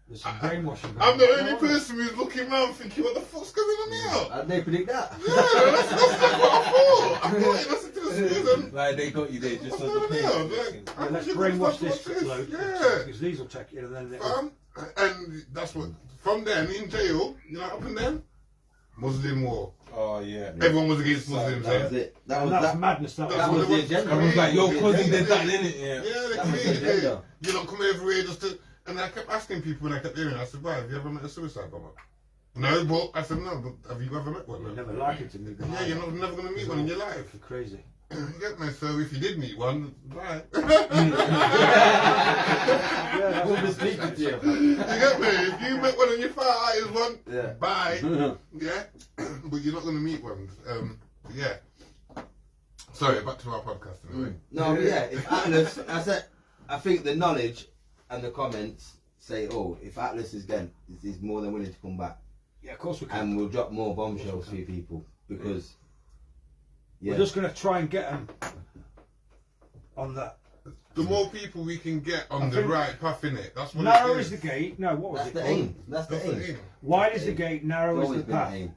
There's some brainwashing. I'm the going only on. person who's looking around thinking, what the fuck's going on here? How'd they predict that? Yeah, that's what I thought. I thought it was to the news and Like they got you there just what's on the going page. on here? Like, Yeah, let's you brainwash gotta this stop watching bloke. Yeah. Because these will take it and then it'll... And that's what, from then in jail, you know what happened then? Muslim war. Oh yeah. Everyone was against Muslims. That was Yeah, it. That And was that's that. madness. That That was was the agenda. I was like, yo, Yeah, cousin yeah, did that, innit? Yeah. they That was came, the agenda. you don't come everywhere just to, and I kept asking people when I kept hearing, I said, why, have you ever met a suicide bomber? No, but I said, no, but have you ever met one? You No. never like it to me. Yeah, you're never going to meet one in your life. You're crazy. You get me? So if you did meet one, bye. Yeah, that's We'll be speaking to you. You get me? If you met one and you found out it was one, Yeah. bye. Yeah? But you're not going to meet one. Yeah. Sorry, back to our podcast anyway. No, but yeah, if Atlas, I think the knowledge and the comments say, oh, if Atlas is again, he's more than willing to come back, Yeah, of course we can. and we'll drop more bombshells for you people because, yeah, We're just going to try and get them on that. The more people we can get on I the think- right path in it, that's what Narrow it is the gate. No, what was that's it? the aim. That's the That's the aim. aim. Wide is the gate, narrow It's is always the been the path. aim.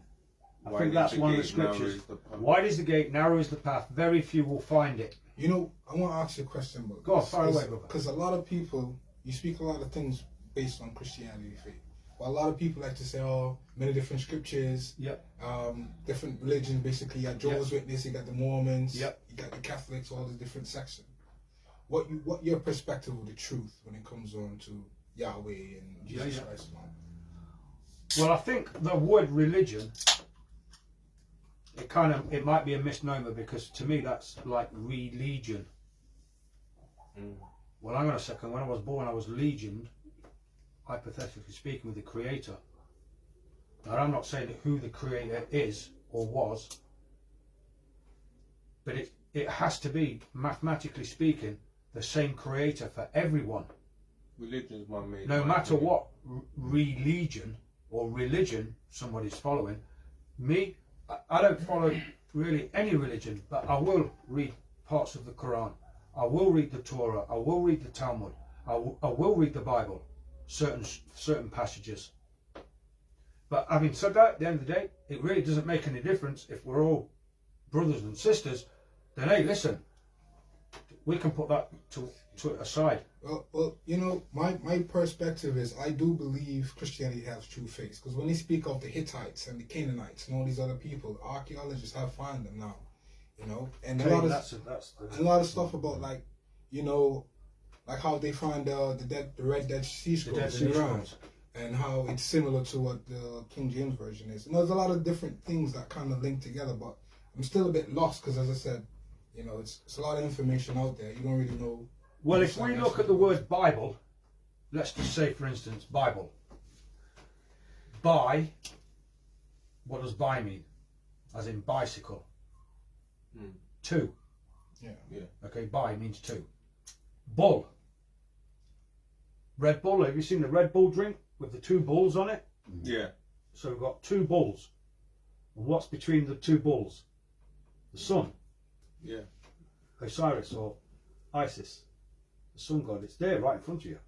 I think that's one of the scriptures. Wide is the gate, narrow is the path. Very few will find it. You know, I want to ask you a question, but Go on, fire away, brother. because a lot of people, you speak a lot of things based on Christianity faith, but a lot of people like to say, oh, many different scriptures, Yep. different religions. Basically, you got Jehovah's Witness, you got the Mormons, Yep. you got the Catholics, all these different sections. What your perspective of the truth when it comes on to Yahweh and Jesus Christ? Well, I think the word religion, it might be a misnomer, because to me that's like religion. Well, hang on a second. When I was born, I was legioned, hypothetically speaking, with the Creator. Now, I'm not saying who the Creator is or was, but it has to be, mathematically speaking, the same Creator for everyone. Religion's one made. No matter what religion or religion somebody's following. Me, I don't follow really any religion, but I will read parts of the Quran. I will read the Torah. I will read the Talmud. I will read the Bible, certain passages. But having said that, at the end of the day, it really doesn't make any difference if we're all brothers and sisters. Then hey, listen, we can put that to it aside. Well, you know, my perspective is I do believe Christianity has true faith, because when they speak of the Hittites and the Canaanites and all these other people, archaeologists have found them now, you know, and a lot of stuff about, like, you know, like how they find the Red Dead Sea Scrolls in Iran, and how it's similar to what the King James Version is. And there's a lot of different things that kind of link together, but I'm still a bit lost because, as I said, you know, it's a lot of information out there. You don't really know. Well, if we look at the word Bible, let's just say, for instance, Bible. Bi, what does bi mean? As in bicycle. Two. Yeah. Okay, bi means two. Bull. Red Bull, have you seen the Red Bull drink with the two bulls on it? Yeah. So we've got two bulls. And what's between the two bulls? The sun. Yeah. Osiris or Isis. The sun god. It's there right in front of you.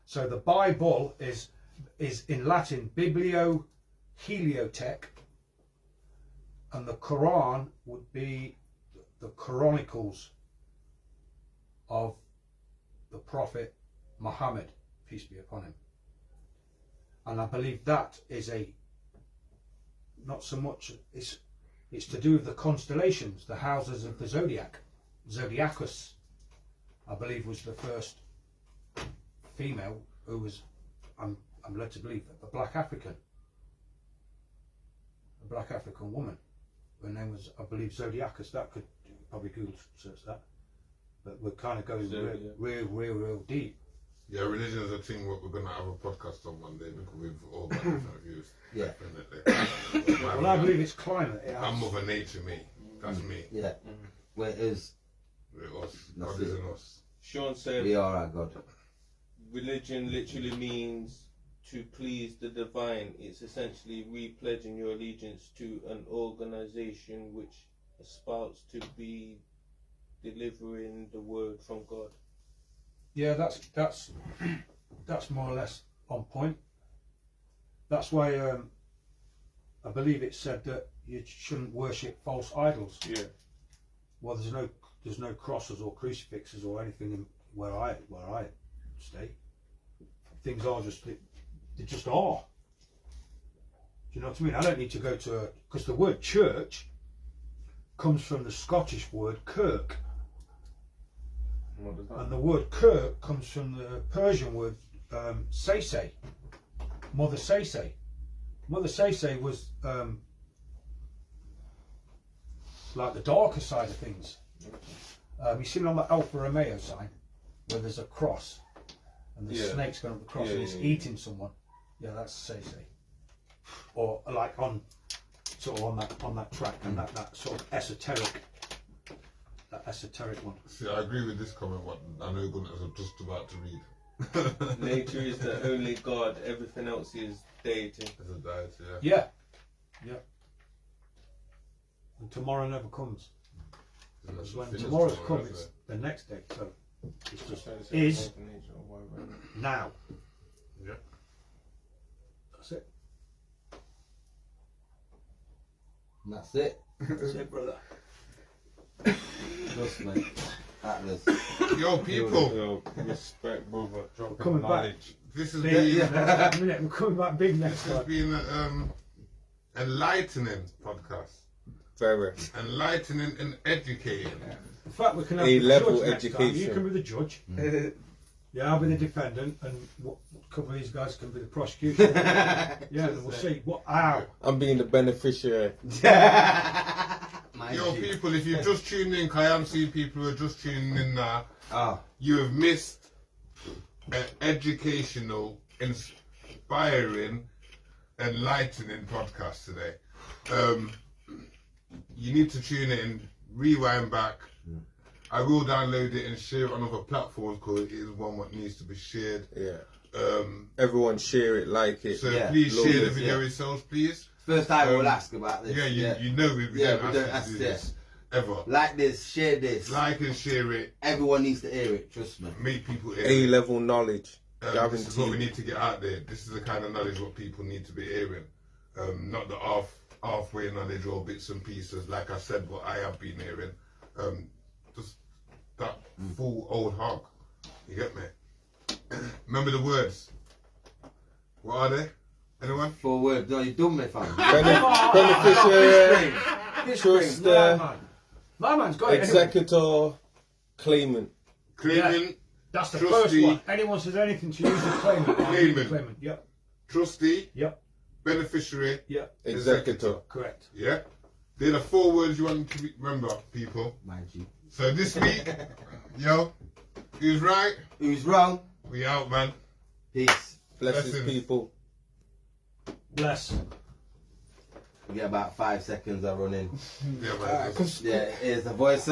So the Bible is in Latin Biblio Heliotech, and the Quran would be the Chronicles of the Prophet Muhammad, peace be upon him. And I believe that is not so much, it's to do with the constellations, the houses of the zodiac. Zodiacus, I believe, was the first female who was, I'm led to believe, a black African woman. Her name was, I believe, Zodiacus. That could probably Google search that. But we're kind of going real deep. Yeah, religion is a thing. We're going to have a podcast on one day because we've all got different views. Yeah. Definitely. Well, I believe it's climate. I'm Mother Nature, me. That's me. Yeah. Where it is. Us. God is in us. Sean said We are our God. religion literally means to please the divine. It's essentially repledging your allegiance to an organization which aspires to be delivering the word from God. Yeah, that's more or less on point. That's why I believe it said that you shouldn't worship false idols. Yeah. Well, there's no crosses or crucifixes or anything in where I stay. Things are they just are. Do you know what I mean? I don't need to go to because the word church comes from the Scottish word kirk. What does that And the word kirk comes from the Persian word Seisei. Mother Seisei. Mother Seisei was like the darker side of things. You see on the Alfa Romeo sign where there's a cross and the snake's going up the cross and it's eating someone. Yeah, that's Seisei. Or like on that track and that sort of esoteric one. See, I agree with this comment. What I know Gunners are just about to read. Nature is the only God. Everything else is deity. As a deity, Yeah. And tomorrow never comes. Because when tomorrow's come, it's the next day. So it's just is now. Yeah. That's it. And that's it. That's it, brother. Trust me. Atlas. Yo, people, Yo, respect, brother. dropping Coming back. knowledge. This has Big, been next minute, we're coming back big next this has time. been an enlightening podcast. Very. Enlightening and educating. In fact, we can have A-level the judge next time. You education. can be the judge. Yeah, I'll be the defendant, and a couple of these guys can be the prosecution. Yeah, and we'll see. How? I'm being the beneficiary. Yo, people, if you've just tuned in, 'cause I am seeing people who are just tuning in now, you have missed an educational, inspiring, enlightening podcast today. You need to tune in, rewind back. I will download it and share it on other platforms because it is one what needs to be shared. Yeah. Everyone share it, like it. So Yeah. please share the Lovely, video yeah. yourselves, please. First time we'll ask about this. Yeah, you know we Yeah, don't we don't ask ask you to do it. this ever. Like this, share this. Like and share it. Everyone needs to hear it, trust me. Make people hear it. A-level knowledge. This is what we Guaranteed. need to get out there. This is the kind of knowledge what people need to be hearing. Not the halfway knowledge or bits and pieces. Like I said, what I have been hearing. Just that full old hog. You get me? Remember the words. What are they? Anyone? 4 words. No, you done me, fam. Beneficiary, trust, My man's got it. Anyway. executor, claimant. Claimant, That's the trustee. first one. Anyone says anything to use the claimant. Claimant. Claimant. Yep. trustee, Yep. beneficiary, Yep. Executor. Correct. yeah? They're the 4 words you want to remember, people. My G. So this week, yo, who's right? Who's wrong? We out, man. Peace. Blesses Blessings. people. Bless. We get about 5 seconds of running. Yeah, man. Because Yeah, here's the voice.